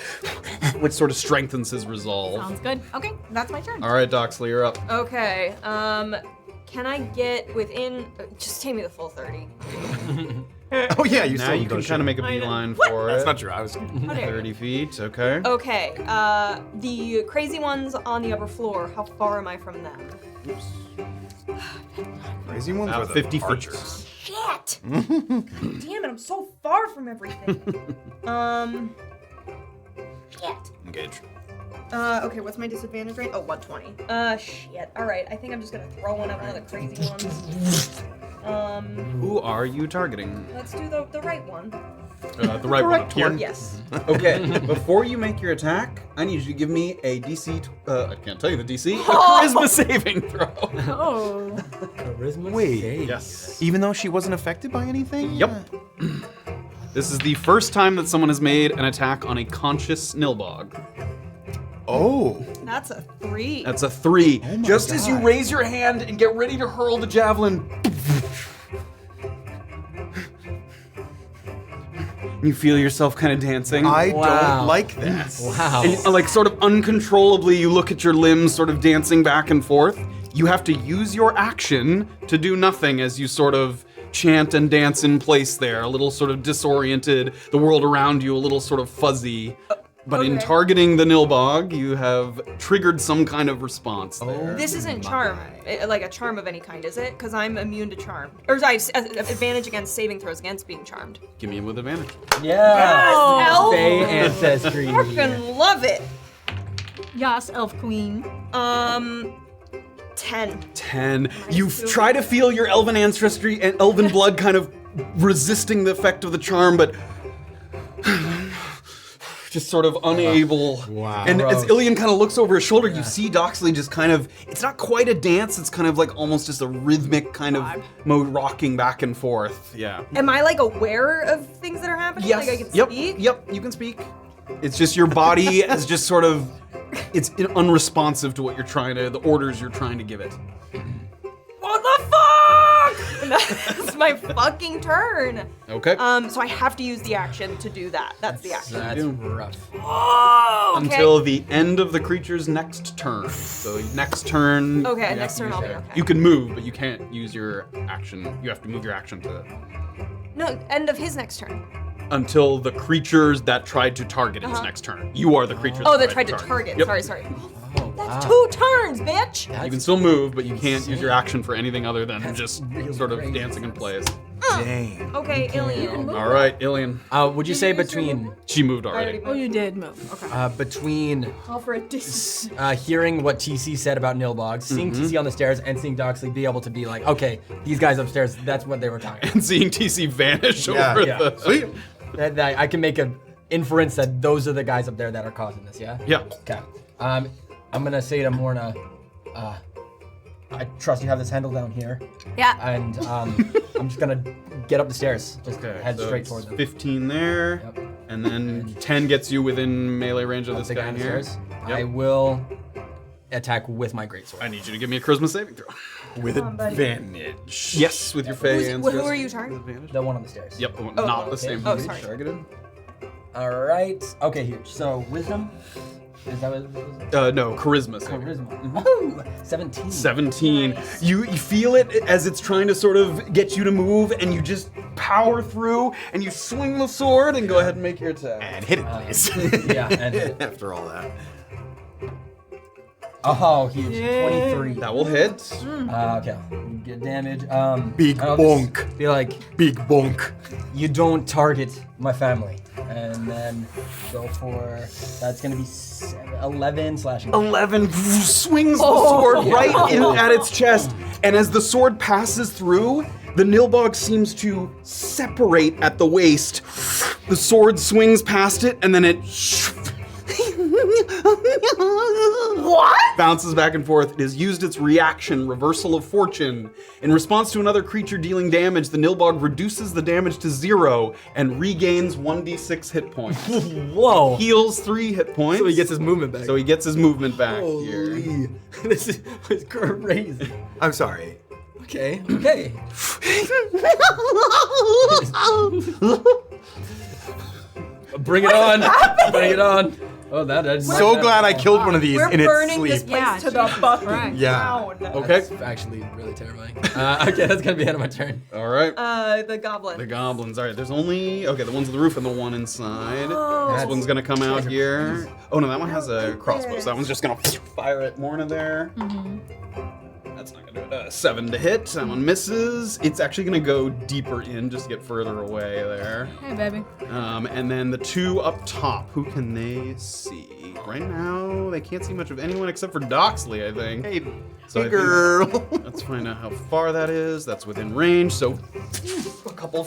which sort of strengthens his resolve. Sounds good. Okay, that's my turn. All right, Doxley, you're up. Okay. Can I get within? Just take me the full 30. Oh yeah, you Now still you can kind of make a I know. beeline for That's it. not true. I was. How dare you. 30 feet, okay. Okay. The crazy ones on the upper floor. How far am I from them? Crazy ones About are the 50 feet. archers. Shit! Damn it! I'm so far from everything. Shit. Engage. Okay, what's my disadvantage rate? Oh, 120. Shit. Alright, I think I'm just gonna throw one at one of the crazy ones. Who are you targeting? Let's do the right one. The right one up here? Yes. Okay, before you make your attack, I need you to give me a DC, I can't tell you the DC, a charisma saving throw. Oh. Charisma. Wait. save. Yes. Even though she wasn't affected by anything? Yep. This is the first time that someone has made an attack on a conscious nilbog. Oh. That's a 3. That's a 3. Oh my Just as you God. raise your hand and get ready to hurl the javelin, You feel yourself kind of dancing. I Wow. don't like that. Wow. And like sort of uncontrollably, you look at your limbs sort of dancing back and forth. You have to use your action to do nothing as you sort of chant and dance in place there, a little sort of disoriented, the world around you a little sort of fuzzy. But in okay. targeting the Nilbog, you have triggered some kind of response there. This isn't charm, like a charm of any kind, is it? Because I'm immune to charm. Or I have advantage against saving throws against being charmed. Give me with advantage. Yeah. Elf! Fey ancestry. Fucking love it. Yes, Elf Queen. 10. 10. You try to feel your elven ancestry and elven blood kind of resisting the effect of the charm, but just sort of unable. Wow. And as Gross. Illien kind of looks over his shoulder, you see Doxley just kind of, it's not quite a dance, it's kind of like almost just a rhythmic kind of rocking back and forth. Yeah. Am I like aware of things that are happening? Yes. Like I can Yep. speak? Yep. You can speak. It's just your body is just sort of, it's unresponsive to what you're trying to, the orders you're trying to give it. What the fuck? That's my fucking turn. Okay. So I have to use the action to do that. That's the action. That's rough. Oh, okay. Until the end of the creature's next turn. So next turn. Okay, you next have to turn I'll use be your- okay. You can move, but you can't use your action. You have to move your action to No, end of his next turn. until the creatures that tried to target its next turn. You are the creature. Oh, that tried to target. Yep. Sorry. Oh, That's wow. 2 turns, bitch. You can still move, but you can't use your action for anything other than just really sort of crazy. dancing in place. Dang. Okay, Illien. All right, Illien. Would you say between She moved I already already. Oh, you did move. Okay. between Call for a distance. hearing what TC said about Nilbog, seeing TC on the stairs, and seeing Doxley be able to be like, okay, these guys upstairs, that's what they were talking about. And seeing TC vanish over yeah. the. Sweet. That I can make an inference that those are the guys up there that are causing this, yeah? Yeah. Okay. I'm gonna say to Morna, I trust you have this handle down here, Yeah. and I'm just gonna get up the stairs, just head so straight it's toward them. 15 there, Yep. and then 10 gets you within melee range of this The guy guy on the here. stairs. Yep. I will attack with my greatsword. I need you to give me a charisma saving throw. With advantage. Yes, with your Fey and Who are you targeting? The one on the stairs. Yep, the one, not the okay. same. Oh, who you sorry. Targeted. All right. Okay, huge. So wisdom. Is that what it was? No, charisma saving. Charisma. Ooh, 17. 17. You feel it as it's trying to sort of get you to move, and you just power through, and you swing the sword, and go ahead and make your attack. And hit it, please. Yeah, and hit it. After all that. Oh, huge. 23. That will hit. Okay. Get damage. Big I'll bonk. just Be like, Big bonk. you don't target my family. And then go for, that's gonna be 11 slashing. 11 swings the sword right in at its chest, and as the sword passes through, the Nilbog seems to separate at the waist. The sword swings past it, and then it What? bounces back and forth. It has used its reaction, Reversal of Fortune. In response to another creature dealing damage, the Nilbog reduces the damage to 0 and regains 1d6 hit points. Whoa. Heals 3 hit points. So he gets his movement back. So he gets his movement back here. Holy. This is crazy. I'm sorry. Okay. Okay. Bring it on. Bring it on. Oh, that is So glad I killed one of these We're in its burning this sleep. place Yeah, to the fucking right. Yeah. ground. Okay. That's actually really terrifying. Okay, that's gonna be the end of my turn. All right. The goblin. The goblins. All right. There's only the ones on the roof and the one inside. Oh. This one's gonna come out here. Oh no, that one has a crossbow. So that one's just gonna fire at Morna there. That's not gonna do it. 7 to hit. That one misses. It's actually gonna go deeper in, just to get further away there. Hey, baby. And then the two up top. Who can they see? Right now, they can't see much of anyone except for Doxley, I think. Hey, So I hey think- girl. Let's find out how far that is. That's within range, so a couple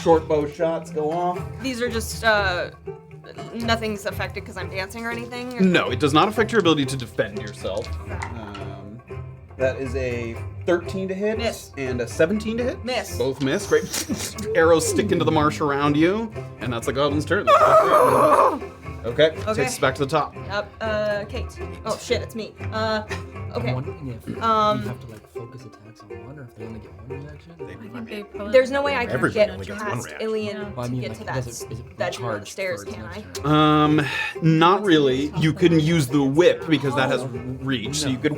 short bow shots go off. These are just nothing's affected because I'm dancing or anything. Or? No, it does not affect your ability to defend yourself. That is a 13 to hit Miss. and a 17 to hit. Miss. Both miss. Great. Arrows stick into the marsh around you, and that's the goblin's turn. Okay. Takes us back to the top. Yep. Kayt. Oh shit, it's me. Okay. You have to like focus focus attacks on one, or if they only get one reaction? I think they probably There's no way I can Everybody get only gets one past reaction. Illien Well, I to mean, get like, to does it that charge stairs, for its can I? next turn? Not really. You can use the whip because that has reach, so you could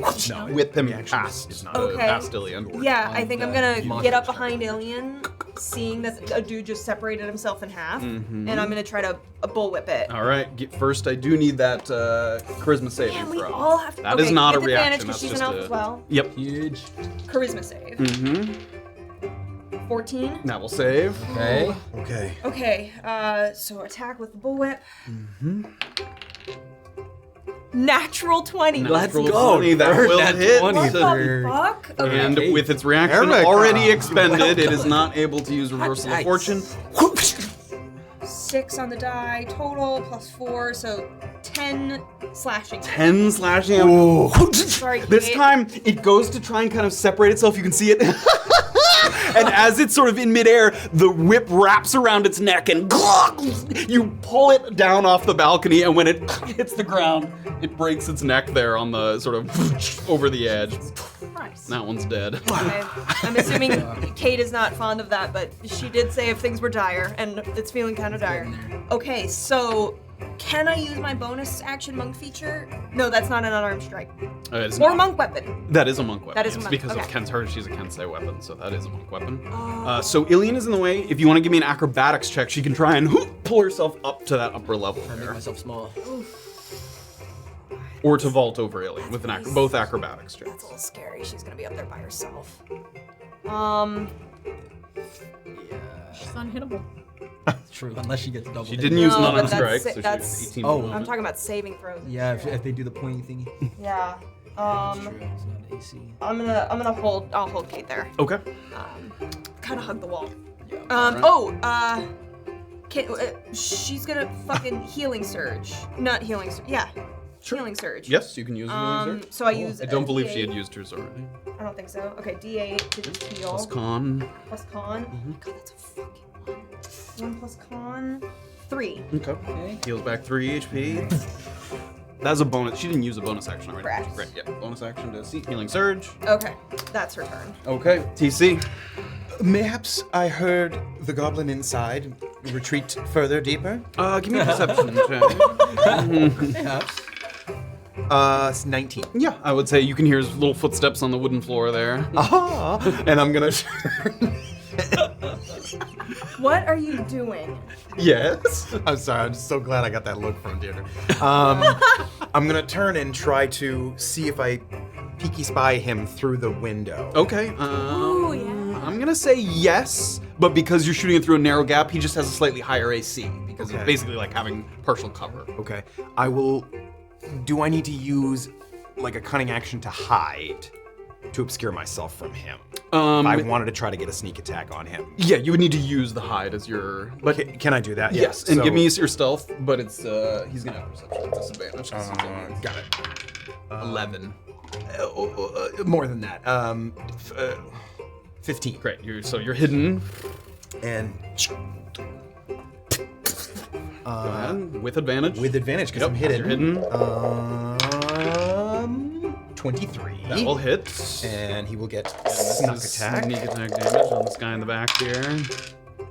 whip him past, is not Okay. past Illien. Yeah, I think I'm gonna monster get up check. behind Illien, seeing that a dude just separated himself in half, and I'm gonna try to bullwhip it. All right. First, I do need that charisma saving Man, we throw. all have to. That is okay, not a with advantage reaction. 'cause That's she's just an elf a. as well. Yep. Huge. Charisma save. Mm-hmm. 14. That will save. Okay. Okay. Okay, so attack with the bullwhip. Natural 20. Natural go. 20, that Third will nat hit. 20. What They're- the fuck? Okay. And Okay. with its reaction Erica. already expended, it is not able to use reversal of Nice. fortune. 6 on the die total plus 4, so 10 slashing. 10 slashing. Sorry, This Kayt. time, it goes to try and kind of separate itself. You can see it. And as it's sort of in midair, the whip wraps around its neck and you pull it down off the balcony, and when it hits the ground, it breaks its neck there on the sort of over the edge. Nice. That one's dead. I'm assuming Kayt is not fond of that, but she did say if things were dire, and it's feeling kind of dire. Okay, so can I use my bonus action monk feature? No, that's not an unarmed strike. It's Or not. monk weapon. That is a monk weapon. That is a yes, monk, because of okay. she's a Kensei weapon, so that is a monk weapon. So Illien is in the way. If you want to give me an acrobatics check, she can try and pull herself up to that upper level I make there. myself small. Or to vault over Illien with both acrobatics checks. That's a little scary. She's gonna be up there by herself. She's unhittable. True, unless she gets double. She didn't use No, none but on strike, that's- so that's- she has 18. Oh. movement. I'm talking about saving throws. and Yeah, shit. if they do the pointy thingy. Yeah. That's true. It's not AC. I'm gonna hold. I'll hold Kayt there. Okay. Kind of hug the wall. Yeah. She's gonna fucking healing surge. Not healing surge. Yeah. Healing surge. Yes, you can use healing surge. So I use. I don't a believe she D8. had used hers already. I don't think so. Okay, D8 to just heal. Plus con. Plus con. God, that's a fucking one. 1 plus con. 3. Okay. Heals back 3 HP. That's a bonus. She didn't use a bonus action already. Correct. Right, yeah. Bonus action to see healing surge. Okay, that's her turn. Okay. TC. Mayhaps I heard the goblin inside retreat further deeper. Give me a perception check. Perhaps. It's 19. Yeah, I would say you can hear his little footsteps on the wooden floor there. Ah, and I'm gonna. What are you doing? Yes. I'm sorry. I'm just so glad I got that look from Deirdre. I'm gonna turn and try to see if I peeky spy him through the window. Okay. Ooh, yeah. I'm gonna say yes, but because you're shooting it through a narrow gap, he just has a slightly higher AC because it's Okay. basically like having partial cover. Okay. I will. Do I need to use like a cunning action to hide to obscure myself from him? I wanted to try to get a sneak attack on him. Yeah, you would need to use the hide as your. But Can I do that? yes, and So- give me your stealth, but it's he's gonna have perception disadvantage. 'cause he's only Got it. 11. More than that. 15. Great. So you're hidden. And Go ahead, with advantage. with advantage because Yep, I'm 'cause hidden. you're hidden. 23. That will hit. And he will get This snuck is attack. Sneak attack damage on this guy in the back here.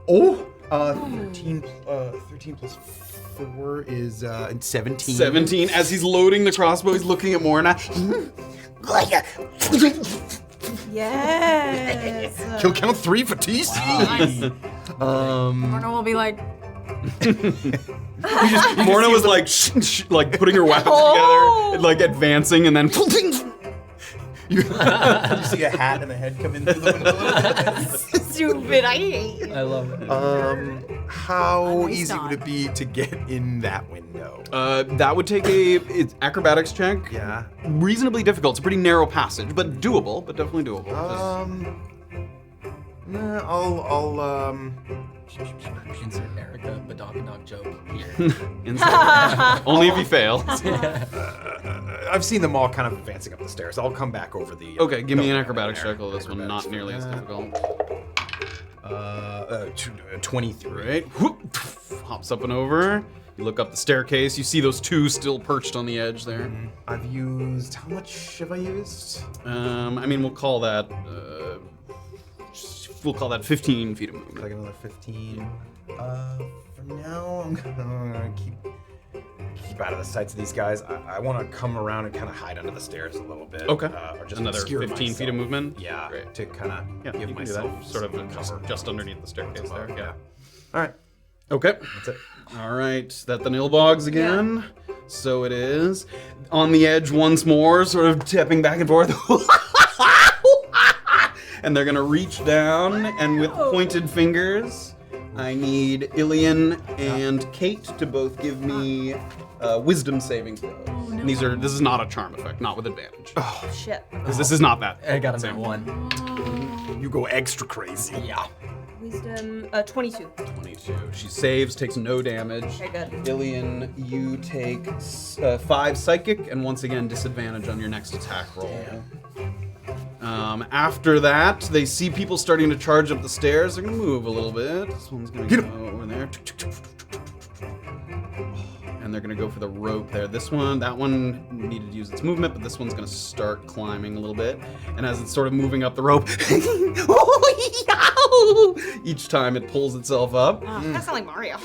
Oh! 13 plus 4 is 17. 17. As he's loading the crossbow, he's looking at Morna. Yes. He'll count 3 for TC. Morna will be like, Morna was like, like putting her weapons together, like advancing, and then. You see a hat and a head come in through the window. Stupid. I hate you. I love it. How Nice easy dog. would it be to get in that window? That would take it's acrobatics check. Yeah. Reasonably difficult. It's a pretty narrow passage, but doable. But definitely doable. I'll Insert Erica Badonkadock joke here. Inside. Only if he fails. I've seen them all kind of advancing up the stairs. I'll come back over the. Okay, give me an no, acrobatics there. check. This one not Acrobatics nearly for as that. difficult. 23. Right? Whoop, hops up and over. You look up the staircase. You see those two still perched on the edge there. I've used, how much have I used? I mean, we'll call that 15 feet of movement. Like another 15. For now, I'm gonna keep out of the sights of these guys. I want to come around and kind of hide under the stairs a little bit. Okay. Or just Another obscure 15 feet myself. of movement? Yeah. Great. To kind of Yeah, give you can do myself that. Sort of some just, cover. just underneath the staircase there. Yeah. All right. Okay. That's it. All right. That the Nilbogs again. So it is. On the edge once more, sort of tapping back and forth. And they're going to reach down, and with pointed fingers, I need Illien and Kayt to both give me wisdom saving throws. And this is not a charm effect, not with advantage. Oh, Shit. Because this is not that. I got a Same. 1. you go extra crazy. Yeah. Wisdom 22. 22. She saves, takes no damage. Okay, good. Illien, you take 5 psychic, and once again disadvantage on your next attack roll. After that, they see people starting to charge up the stairs. They're gonna move a little bit. This one's gonna go over there. And they're gonna go for the rope there. That one needed to use its movement, but this one's gonna start climbing a little bit. And as it's sort of moving up the rope, each time it pulls itself up. That sounds like Mario.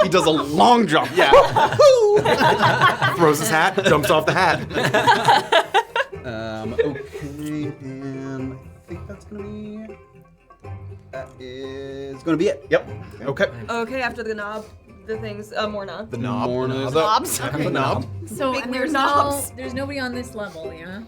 He does a long jump. Yeah. Throws his hat, jumps off the hat. Okay, and I think that is gonna be it. Yep. Okay. Okay, after the things, Morna. The knob. Morna's the Knobs. The knob. So Big and weird there's knobs. there's nobody on this level, yeah.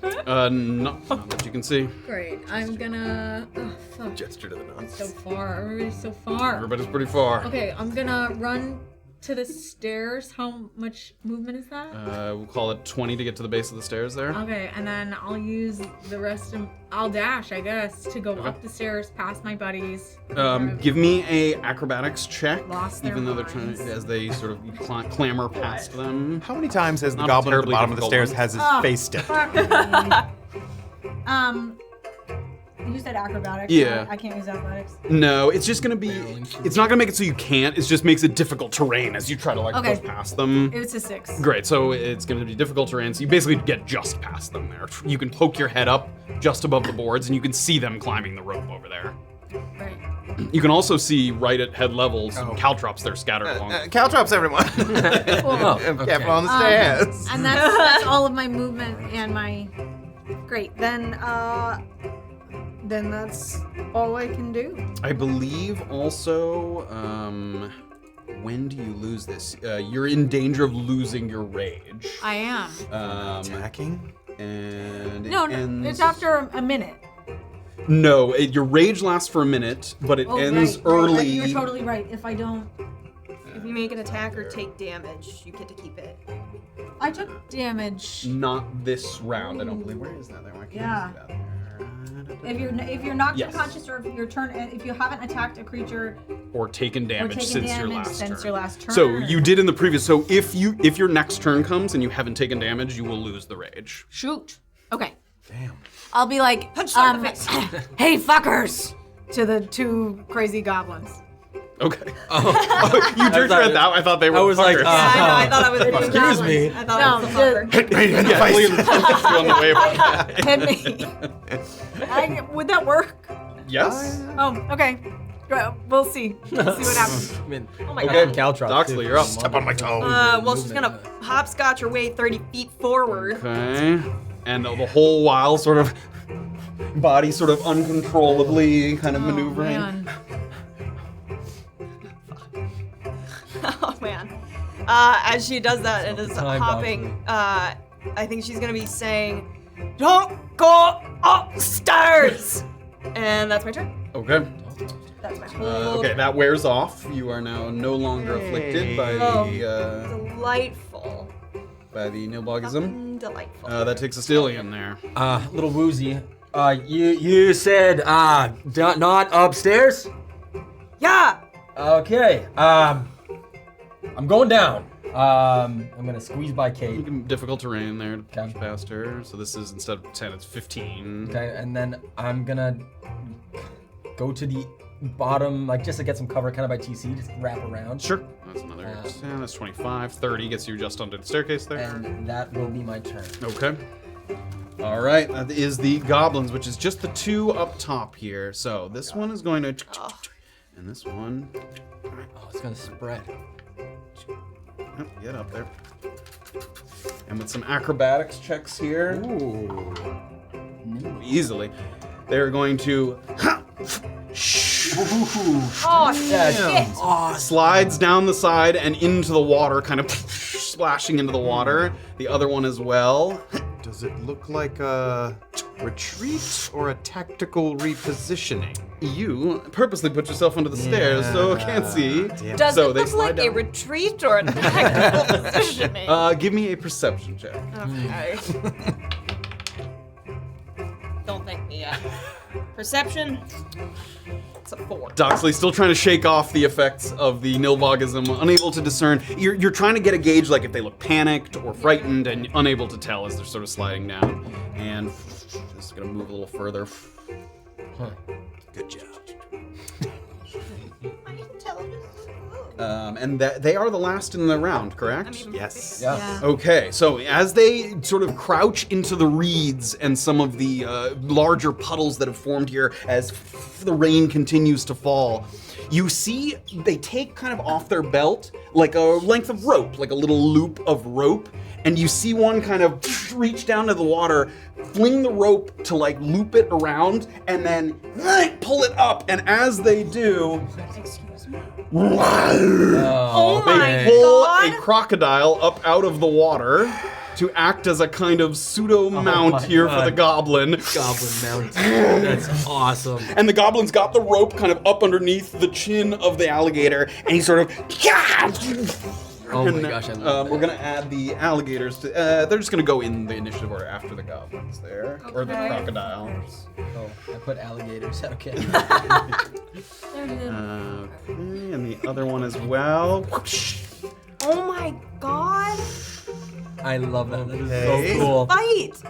Not that you can see. Great. I'm gonna. Oh, fuck. Gesture to the knob. So far. Everybody's so far. Everybody's pretty far. Okay, I'm gonna run to the stairs. How much movement is that? We'll call it 20 to get to the base of the stairs there. Okay, and then I'll use the rest of. I'll dash, I guess, to go up the stairs past my buddies. Give me a acrobatics check, Lost their even though they're trying minds. as they sort of clamber past them. How many times has the Not goblin at the terribly bottom of the difficult stairs one. has his face stepped? Fuck me. You said acrobatics. Yeah. I can't use athletics. No, it's just gonna be. It's not gonna make it so you can't. It just makes it difficult terrain as you try to Okay. push past them. It's a 6. Great, so it's going to be difficult terrain, so you basically get just past them there. You can poke your head up just above the boards, and you can see them climbing the rope over there. Right. You can also see right at head level some caltrops that are scattered along. Caltrops, everyone. Oh, okay. Careful on the stairs. And that's all of my movement and my. Great. Then that's all I can do. I believe also, when do you lose this? You're in danger of losing your rage. I am. Attacking? And No, it ends... it's after a minute. No, your rage lasts for a minute, but it ends right, early. Right. You're totally right. If I don't. If you make an attack or take damage, you get to keep it. I took damage. Not this round, I don't believe. Where is that there? I can't Yeah. see that there. If you're knocked Yes. unconscious or if your turn, if you haven't attacked a creature Or taken damage taken since your damage last since turn. your last turn. So you did in the previous. So if your next turn comes and you haven't taken damage, you will lose the rage. shoot. Okay. Damn. I'll be like, Punch her in the face. hey fuckers, to the 2 crazy goblins. Okay. You Deirdre thought- read that. I thought they were. I was like, fuckers. Yeah, I know. I thought I was the Excuse goblins. me. I thought I was the fucker. Hit me in the Yeah, face. clearly on the way back. Hit me. Would that work? Yes. Oh, okay. We'll see. We'll see what happens. I mean, Oh my Okay. god. Caltrops. Doxley, you're up. Step on my toe. Well, she's gonna hopscotch her way 30 feet forward. Okay. And the whole while, sort of body, sort of uncontrollably, kind of maneuvering. Man. Oh man. As she does that and is Time hopping, I think she's gonna be saying, "Don't go upstairs!" And that's my turn. Okay. That's my whole Okay, that wears off. You are now no longer afflicted by delightful. by the Nilbogism. Delightful. That takes a Illien there. Little woozy. You said not upstairs? Yeah! Okay. I'm going down. I'm gonna squeeze by Kayt. Difficult terrain there to push Okay. past her. So this is instead of 10, it's 15. Okay, and then I'm gonna go to the bottom, like just to get some cover kind of by TC, just wrap around. Sure. That's another 10, that's 25, 30 gets you just under the staircase there. And that will be my turn. Okay. All right, that is the goblins, which is just the 2 up top here. So this one is going to, and this one, Oh, it's gonna spread. get up there. And with some acrobatics checks here, easily, they're going to Oh, shit. slides down the side and into the water, kind of splashing into the water. The other one as well. Does it look like a retreat or a tactical repositioning? You purposely put yourself under the stairs, so can't see. Does So it they look slide like a down. retreat or a tactical positioning? Give me a perception check. Okay. Don't thank me yet. Perception. It's a 4. Doxley still trying to shake off the effects of the Nilbogism, unable to discern. You're trying to get a gauge, like if they look panicked or frightened, and unable to tell as they're sort of sliding down. And this is gonna move a little further. Good job. And they are the last in the round, correct? Yes. Yeah. Okay, so as they sort of crouch into the reeds and some of the larger puddles that have formed here as the rain continues to fall, you see they take kind of off their belt like a length of rope, like a little loop of rope, and you see one kind of reach down to the water, fling the rope to like loop it around, and then pull it up, and as they do, Oh my they pull god! a crocodile up out of the water to act as a kind of pseudo mount my here for God. the goblin. Goblin mount. That's awesome. And the goblin's got the rope kind of up underneath the chin of the alligator, and he's sort of. Oh my And, gosh, I love We're gonna add the alligators to. They're just gonna go in the initiative order after the goblins there, or the Okay. crocodiles. Oh, I put alligators. Okay. Okay, and the other one as well. Oh my god! I love that. That is Okay. so cool. Fight!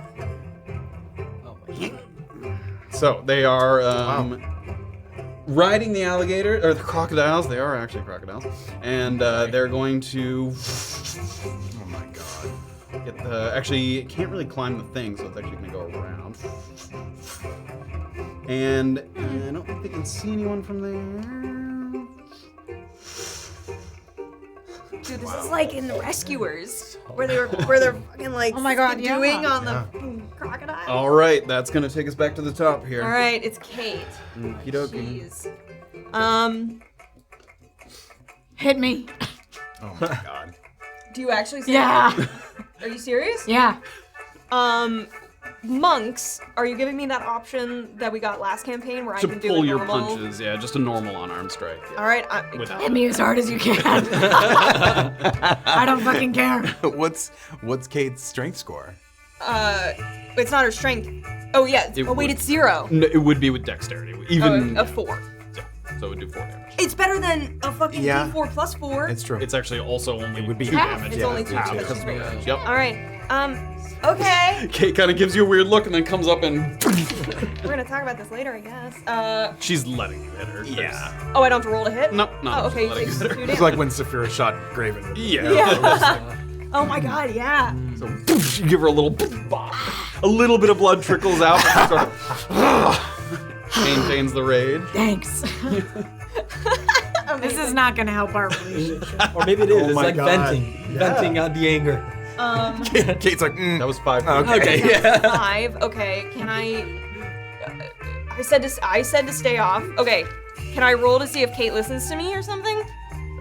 Oh my god. So they are riding the alligator or the crocodiles. They are actually crocodiles, and they're going to. Oh my god. Get the actually it can't really climb the thing, so it's actually gonna go around. And I don't think they can see anyone from there. Dude, this is like in the Rescuers, where they're fucking like Oh my God, yeah. doing on the fucking crocodile. All right, that's gonna take us back to the top here. All right, it's Kayt. Okie dokie. Jeez. Hit me. Oh my god. Do you actually say Yeah. that? Are you serious? Yeah. Monks, are you giving me that option that we got last campaign where I To can do pull a your normal? punches, yeah, just a normal unarmed strike. Yeah. All right, Without Hit me as hard as you can. I don't fucking care. what's Kayt's strength score? it's not her strength. Oh yeah. It Oh wait, would- it's 0. No, it would be with dexterity, even A 4. yeah, so it would do 4 damage. It's better than a fucking Yeah. D4 plus 4. It's true. It's actually also only would be 2 half. damage. It's yeah, only 2 half. damage. Because of the range. Yep. All right. Okay. Kate kind of gives you a weird look and then comes up and We're gonna talk about this later, I guess. she's letting you hit her. Yeah. Oh, I don't have to roll to hit? No, no. Oh, okay. just letting You you take hit her. 2 It's like when Saphira shot Graven. Yeah. Yeah. Oh my god, yeah. So you give her a little bop. A little bit of blood trickles out, but she sort of maintains the rage. Thanks. This is not gonna help our relationship. Or maybe it is. Oh It's my like God. venting out the anger. Kate's like, That was 5. Okay, yeah. 5. Okay, can I? I said to stay off. Okay, can I roll to see if Kayt listens to me or something?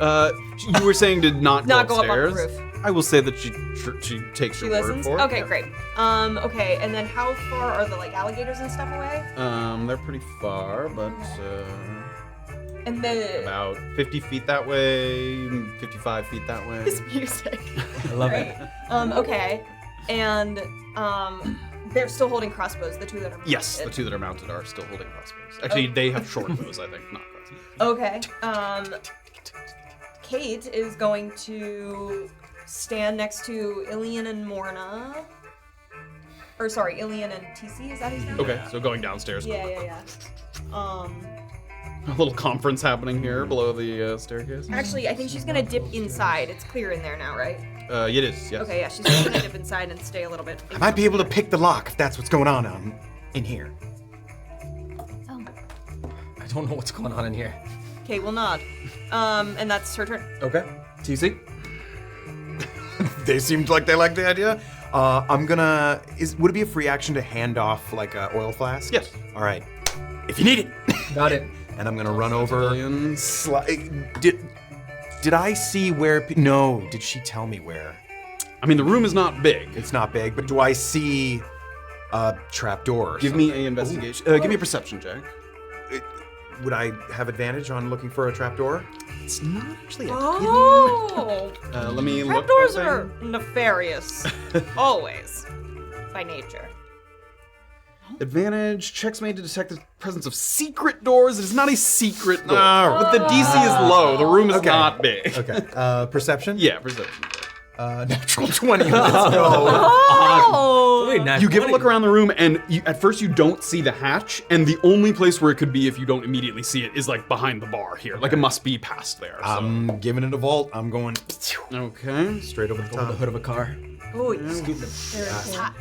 You were saying to not Not go up on the upstairs. roof. I will say that she takes She your word listens. for it. Okay, Yeah. great. Okay, and then how far are the like alligators and stuff away? They're pretty far, but And then about 50 feet that way, 55 feet that way. this music. I love Right. it. Okay, and they're still holding crossbows. The 2 that are Yes, the mounted. 2 that are mounted are still holding crossbows. Actually, they have short bows, I think, not crossbows. Okay. Kayt is going to stand next to Illien and Morna. Or sorry, Illien and TC, is that his name? Okay, so going downstairs. Yeah. A little conference happening here below the staircase. Actually, I think she's gonna dip inside. It's clear in there now, right? It is, yes. Okay, yeah, she's just gonna dip inside and stay a little bit. I might be able to pick the lock if that's what's going on in here. I don't know what's going on in here. Okay, we'll nod. And that's her turn. Okay. TC? They seemed like they liked the idea. I'm gonna. Would it be a free action to hand off like a oil flask? Yes. All right. If you need it. Got it. And I'm gonna run over. Civilians. Did I see where? No. Did she tell me where? I mean, the room is not big. It's not big, but do I see a trapdoor? Give me a investigation. Give me a perception check. Would I have advantage on looking for a trapdoor? It's not actually a Oh! let me look. Trapdoors are nefarious. Always. By nature. Advantage. Checks made to detect the presence of secret doors. It is not a secret door. No. But the DC is low. The room is Okay. not big. Okay. Perception? Yeah, perception. Natural 20. Let's go. Oh! Wait, nat You give a 20. look around the room, and at first you don't see the hatch, and the only place where it could be if you don't immediately see it is like behind the bar here. Like it must be past there. So. I'm giving it a vault. I'm going Okay. straight over the Over top. the hood of a car. Oh,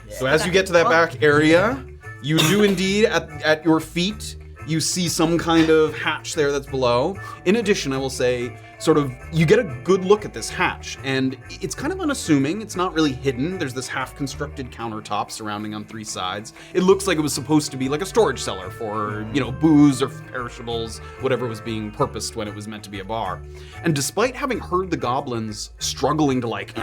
So as you get to that back area, you do indeed, at your feet, you see some kind of hatch there that's below. In addition, I will say, sort of, you get a good look at this hatch, and it's kind of unassuming. It's not really hidden. There's this half-constructed countertop surrounding on three sides. It looks like it was supposed to be like a storage cellar for, booze or perishables, whatever was being purposed when it was meant to be a bar. And despite having heard the goblins struggling to like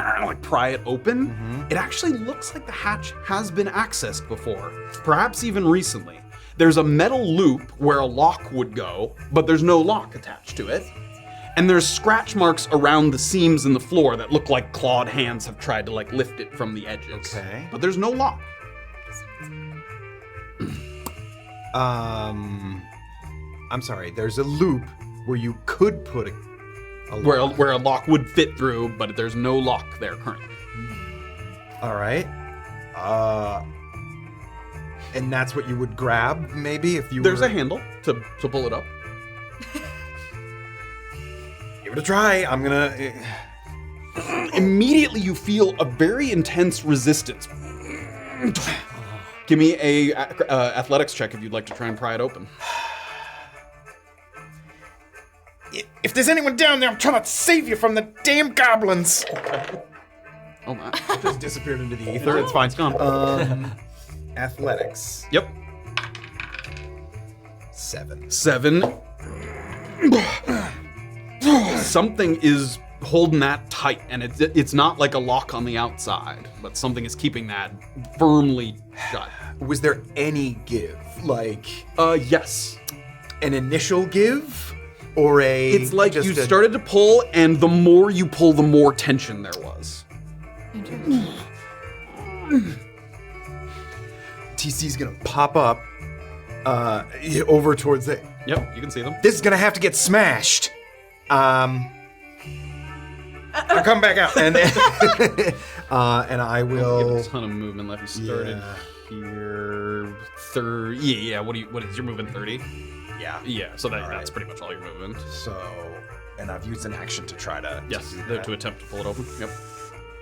pry it open, it actually looks like the hatch has been accessed before, perhaps even recently. There's a metal loop where a lock would go, but there's no lock attached to it. And there's scratch marks around the seams in the floor that look like clawed hands have tried to like lift it from the edges. Okay. But there's no lock. I'm sorry. There's a loop where you could put a lock. Where a lock would fit through, but there's no lock there currently. All right. And that's what you would grab, maybe, if you There's were... a handle to pull it up. Give it a try. I'm gonna... Immediately you feel a very intense resistance. Give me a athletics check if you'd like to try and pry it open. If there's anyone down there, I'm trying to save you from the damn goblins. Oh my. Just disappeared into the ether. It's fine. It's gone. Athletics. Yep. 7. 7. Something is holding that tight, and it's not like a lock on the outside, but something is keeping that firmly shut. Was there any give? Like, Yes. an initial give? Or a... It's like just you a- started to pull, and the more you pull, the more tension there was. TC's gonna pop up over towards the... Yep, you can see them. This is gonna have to get smashed. I'll come back out and and I You will. have a ton of movement left. You started here 30. Yeah. What is your movement? 30. Yeah. Yeah. So that's right. pretty much all your movement. So, and I've used an action to try to. Yes. do that. To attempt to pull it open. Yep.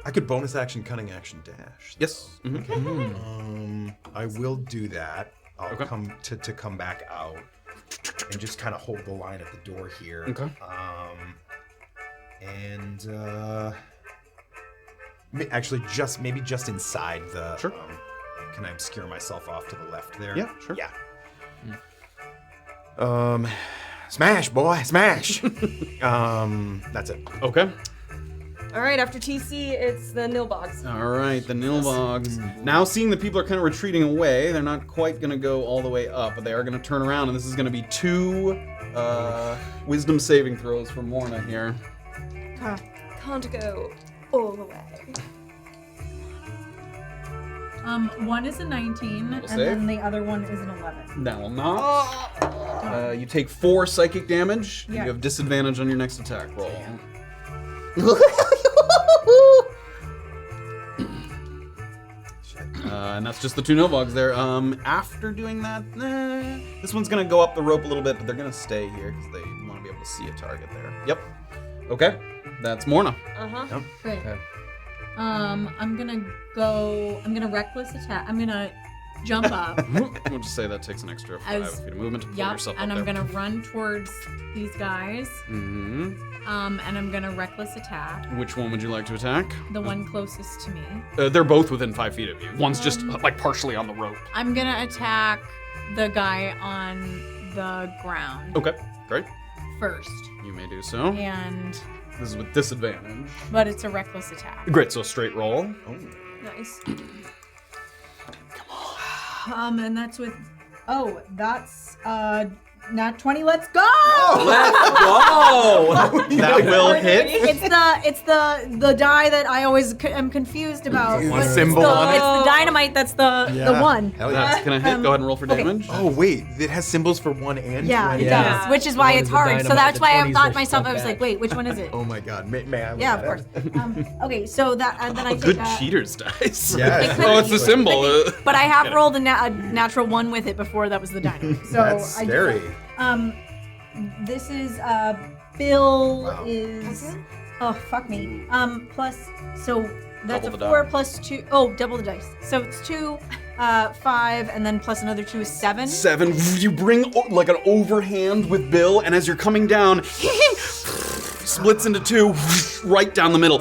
I could bonus action, cunning action, dash. Yes. Mm-hmm. I will do that. I'll Okay. come to come back out and just kind of hold the line at the door here. Okay. Actually, maybe just inside the. Sure. Can I obscure myself off to the left there? Yeah, sure. Yeah. Smash, boy, smash. That's it. Okay. All right, after TC, it's the Nilbogs. All right, the Nilbogs. Now seeing that people are kind of retreating away, they're not quite going to go all the way up, but they are going to turn around, and this is going to be 2 wisdom saving throws for Morna here. Can't go all the way. One is a 19, and save. then the other one is an 11. That will not. You take 4 psychic damage. Yeah. You have disadvantage on your next attack roll. And that's just the 2 Nilvogs there. After doing that, this one's gonna go up the rope a little bit, but they're gonna stay here because they want to be able to see a target there. Yep. Okay, that's Morna. Uh-huh. Great. I'm gonna reckless attack. I'm gonna jump up. We'll just say that takes an extra 5 feet of movement to pull yourself and up I'm there. gonna run towards these guys. Mm-hmm. And I'm gonna reckless attack Which one would you like to attack? the one closest to me. They're both within 5 feet of you. One's just like partially on the rope. I'm gonna attack the guy on the ground Okay, great. first, You may do so. and This is with disadvantage. but it's a reckless attack. Great, so a straight roll. Nice. And that's with That's nat 20. Let's go! Let's go! That will hit. It's the die that I always am confused about. Is the But symbol it's the, on it? It's the dynamite that's the one. Hell yeah. That's gonna hit. Go ahead and roll for damage. Oh wait, it has symbols for 1 and 2. Yeah, it Yeah. does. Which is why One it's is the hard. So dynamite, that's the why I 20s thought are myself, I stuck was back. like, wait, which one is it? Oh my god, may I look Yeah, at of course. it? Okay, so that, and then I take Good that. cheaters dice. Yeah. Oh, it's the symbol. But I have rolled a natural 1 with it before that was the dynamite. So That's I scary. This is Bill Wow. is oh fuck me. Plus so that's Double a the 4 die. plus 2. Oh, double the dice. So it's 2, 5, and then plus another 2 is 7. 7. You bring like an overhand with Bill, and as you're coming down, splits into 2, right down the middle.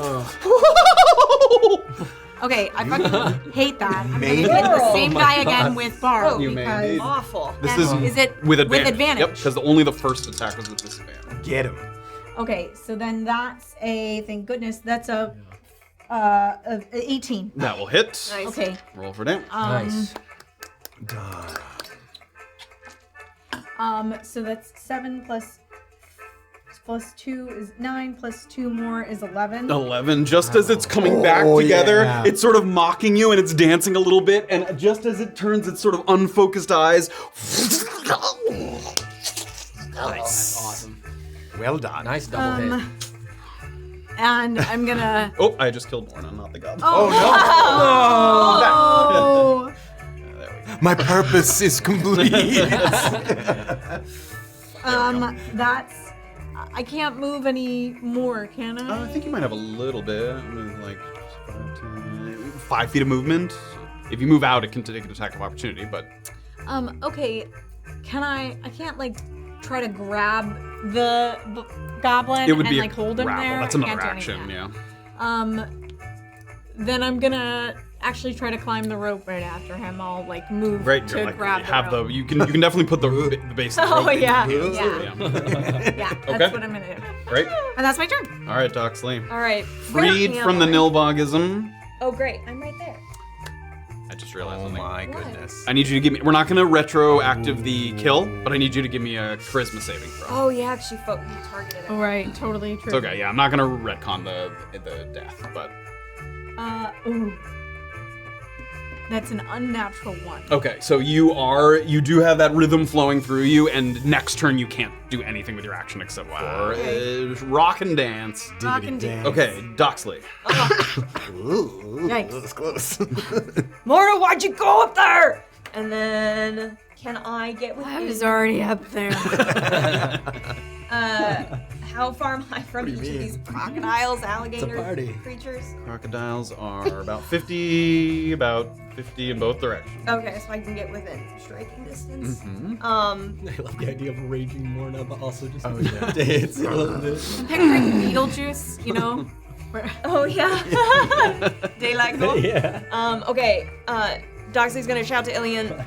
Okay, I fucking hate that. I'm Maybe. gonna hit the Oh same guy again with Bar. Oh, You may because- indeed. Awful. This And is it with advantage. With advantage. Yep, because only the first attack was with disadvantage. Get him. Okay, so then that's a thank goodness that's a 18. That will hit. Nice. Okay. Roll for damage. Nice. So that's 7 plus 2 is 9 plus 2 more is 11. 11. Just as it's coming back Oh, together, yeah. it's sort of mocking you and it's dancing a little bit. And just as it turns its sort of unfocused eyes, That's awesome. Well done. Nice double hit. And I'm gonna. oh, I just killed Morna, not the goblin. Oh Oh! There we go. no! My purpose is complete. That's. I can't move any more, can I? I think you might have a little bit, like 5 feet of movement. If you move out, it can take an attack of opportunity, but Okay. Can I can't like try to grab the goblin it would and be like a hold him grapple. there. That's I another can't do any of action, that. yeah. Then I'm gonna actually try to climb the rope right after him. I'll like move Great, to you're like grab have the rope. you can definitely put the base of the Oh rope in. yeah, Yeah. yeah, that's Okay. what I'm gonna do. Great. And that's my turn. All right, Doxley. All right. Freed Where from the am I? Nilvogism. Oh, great. I'm right there. I just realized Oh something. my goodness. I need you to give me. We're not going to retroactive the kill, but I need you to give me a charisma saving throw. Oh, yeah, actually, you targeted Oh it. right, totally true. It's okay. Yeah, I'm not going to retcon the death, but Ooh. That's an unnatural 1. okay. So you do have that rhythm flowing through you, and next turn you can't do anything with your action except for rock and dance. Rock and dance. Okay, Doxley. Ooh, Yikes. that's close. Morna, why'd you go up there? And then, can I get with I you? was already up there. How far am I from each of these crocodiles, alligator party. creatures? Crocodiles are about 50 in both directions. Okay, so I can get within striking distance. Mhm. I love the idea of a raging Morna, but also just yeah. dance a little bit. I'm picturing Beetlejuice, you know. Oh yeah, daylight goal. Yeah. Okay. Doxley's gonna shout to Illien.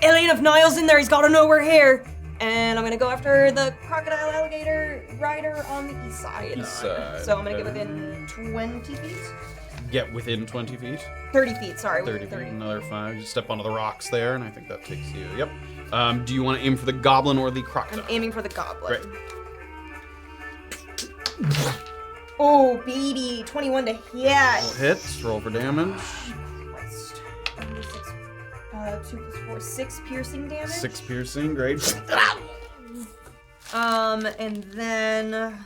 Illien, if Niall's in there, he's gotta know we're here. And I'm gonna go after the crocodile alligator rider on the east side. East side. So I'm gonna get within 20 feet. Get within 20 feet. 30 feet. Sorry. 30 within feet, another 5. You step onto the rocks there, and I think that takes you. Yep. Do you want to aim for the goblin or the crocodile? I'm aiming for the goblin. Great. Oh, baby, 21 to hit. Hits. Roll for damage. Christ. 2 plus 4, 6 piercing damage. 6 piercing. Great. And then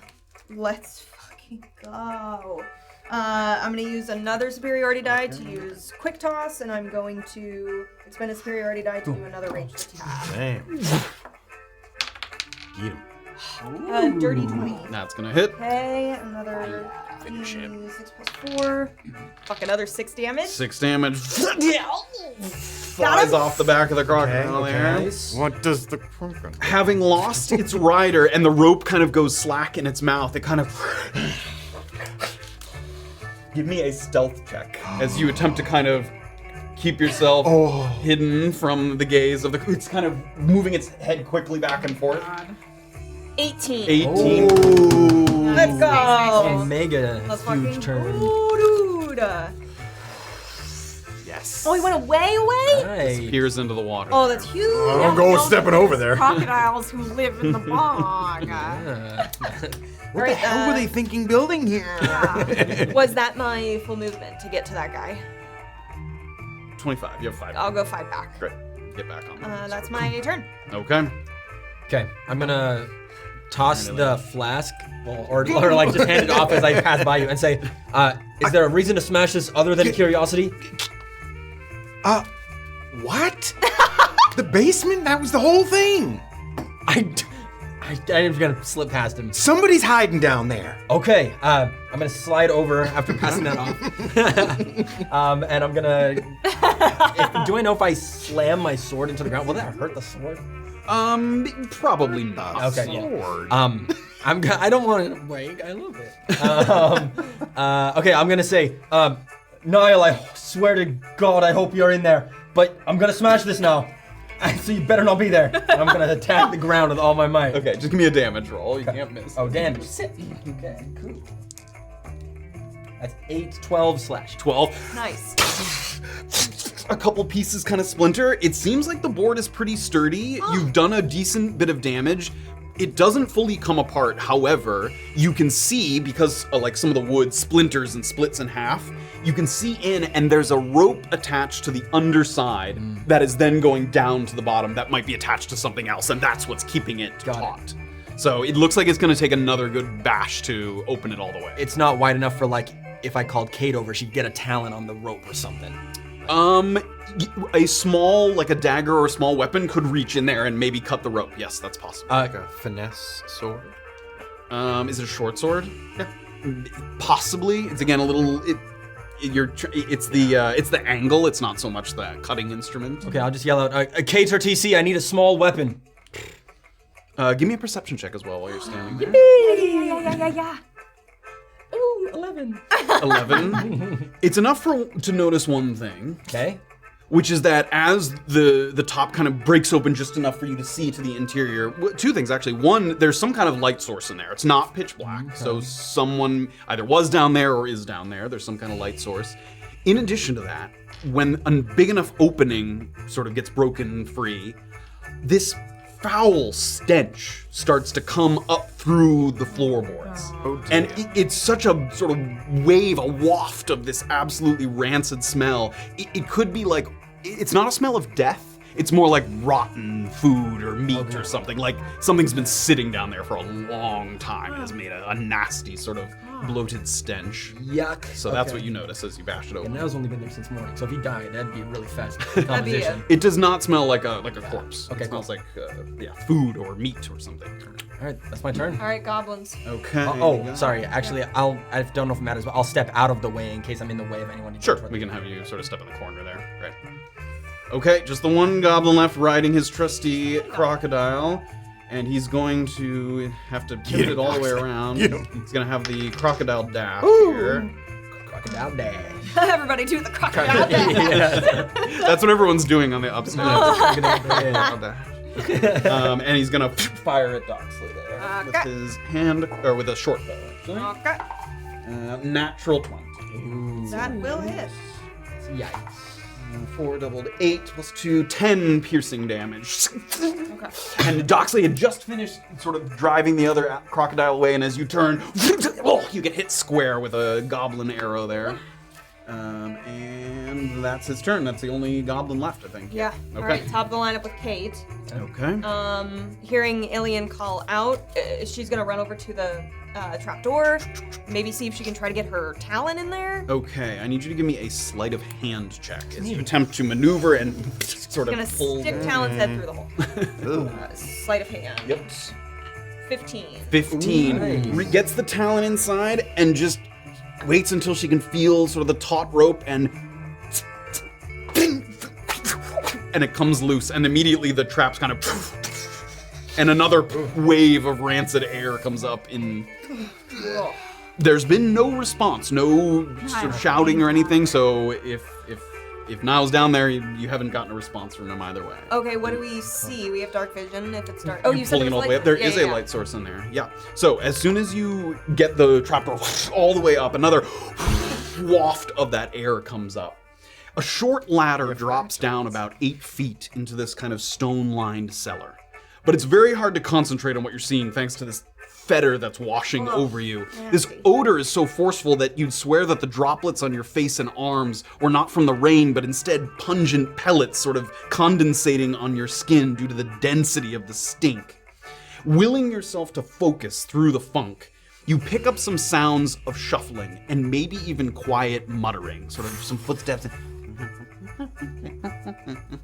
let's fucking go. I'm going to use another superiority die to use quick toss, and I'm going to expend a superiority die to do another ranged attack. Damn. Get him. Dirty 20. That's gonna hit. Okay, another Finish him. 6 plus 4. Fuck, another 6 damage. 6 damage. Flies off the back of the crocodile there. What does the crocodile? Having lost its rider and the rope kind of goes slack in its mouth, it kind of... Give me a stealth check as you attempt to kind of keep yourself hidden from the gaze of the... It's kind of moving its head quickly back and forth. 18. 18. Let's go. Mega Let's huge fucking turn. dude. Yes. Oh, he went away? Nice. Peers into the water. Oh, that's huge. Don't go stepping over there. Crocodiles who live in the bog. What the hell were they thinking building here? Was that my full movement to get to that guy? 25. You have 5. I'll go 5 back. Great. Get back on that. That's my turn. Okay. Okay, I'm gonna toss the flask, or like just hand it off as I pass by you and say, is there a reason to smash this other than curiosity? What? The basement? That was the whole thing. I'm gonna slip past him. Somebody's hiding down there. Okay, I'm gonna slide over after passing that off. And I'm gonna... do I know if I slam my sword into the ground, will that hurt the sword? Probably not. Okay, Sword. yeah. I don't want to wake. I love it. Okay, I'm gonna say, Niall, I swear to God, I hope you're in there. But I'm gonna smash this now. So you better not be there. I'm gonna attack the ground with all my might. Okay, just give me a damage roll. You can't miss. Oh, damage. Okay, cool. That's 8, 12 slash. 12. Nice. A couple pieces kind of splinter. It seems like the board is pretty sturdy. You've done a decent bit of damage. It doesn't fully come apart. However, you can see, because like some of the wood splinters and splits in half, you can see in, and there's a rope attached to the underside that is then going down to the bottom that might be attached to something else, and that's what's keeping it taut. So it looks like it's going to take another good bash to open it all the way. It's not wide enough for, like, if I called Kayt over, she'd get a Talon on the rope or something. A small, like a dagger or a small weapon could reach in there and maybe cut the rope. Yes, that's possible. Like a finesse sword. Is it a short sword? Yeah. Possibly. It's again a little. It's the angle. It's not so much the cutting instrument. Okay, I'll just yell out, Kayt or TC, I need a small weapon. Give me a perception check as well while you're standing there. Yeah. Ooh, 11. 11. It's enough to notice one thing. Okay. Which is that as the top kind of breaks open just enough for you to see to the interior, two things actually. One, there's some kind of light source in there. It's not pitch black, so someone either was down there or is down there. There's some kind of light source. In addition to that, when a big enough opening sort of gets broken free, this foul stench starts to come up through the floorboards. And it's such a sort of wave, a waft of this absolutely rancid smell. It could be like, it's not a smell of death. It's more like rotten food or meat or something. Like something's been sitting down there for a long time and has made a nasty sort of bloated stench. Yuck. So that's what you notice as you bash it open. And Now's only been there since morning, so if he died, that'd be a really fast That'd be composition. It does not smell like a corpse. Okay, It smells like food or meat or something. All right, that's my turn. All right, goblins. Okay. Sorry. Actually, I don't know if it matters, but I'll step out of the way in case I'm in the way of anyone. Sure, we can have you sort of step in the corner there. Right. Okay, just the one goblin left riding his trusty crocodile. And he's going to have to tip it all the way around. He's going to have the crocodile dash here. Crocodile dash. Everybody do the crocodile. That's what everyone's doing on the upstairs. Crocodile dash. And he's going to fire at Doxley there with his hand, or with a short bow, actually. Okay. Natural 20. That will hit. Yikes. 4 doubled 8 plus 2, 10 piercing damage. Okay. And Doxley had just finished sort of driving the other crocodile away, and as you turn, you get hit square with a goblin arrow there. And And that's his turn. That's the only goblin left, I think. Yeah. Okay. All right, top of the lineup with Kayt. Okay. Hearing Illien call out, she's gonna run over to the trapdoor, maybe see if she can try to get her Talon in there. Okay, I need you to give me a sleight of hand check as you attempt to maneuver and sort of Gonna pull. stick Talon's head through the hole. Sleight of hand. Yep. 15. 15. Gets the Talon inside and just waits until she can feel sort of the taut rope and it comes loose, and immediately the trap's kind of and another wave of rancid air comes up in. There's been no response, no sort of shouting or anything, so if Niall's down there, you haven't gotten a response from him either way. Okay, what do we see? We have dark vision if it's dark. Oh, you said Pulling it there's all the way light? up. There Yeah, is yeah, a yeah. light source in there. Yeah. So as soon as you get the trapdoor all the way up, another waft of that air comes up. A short ladder drops down about 8 feet into this kind of stone-lined cellar. But it's very hard to concentrate on what you're seeing thanks to this fetor that's washing over you. This odor is so forceful that you'd swear that the droplets on your face and arms were not from the rain, but instead pungent pellets sort of condensating on your skin due to the density of the stink. Willing yourself to focus through the funk, you pick up some sounds of shuffling and maybe even quiet muttering, sort of some footsteps.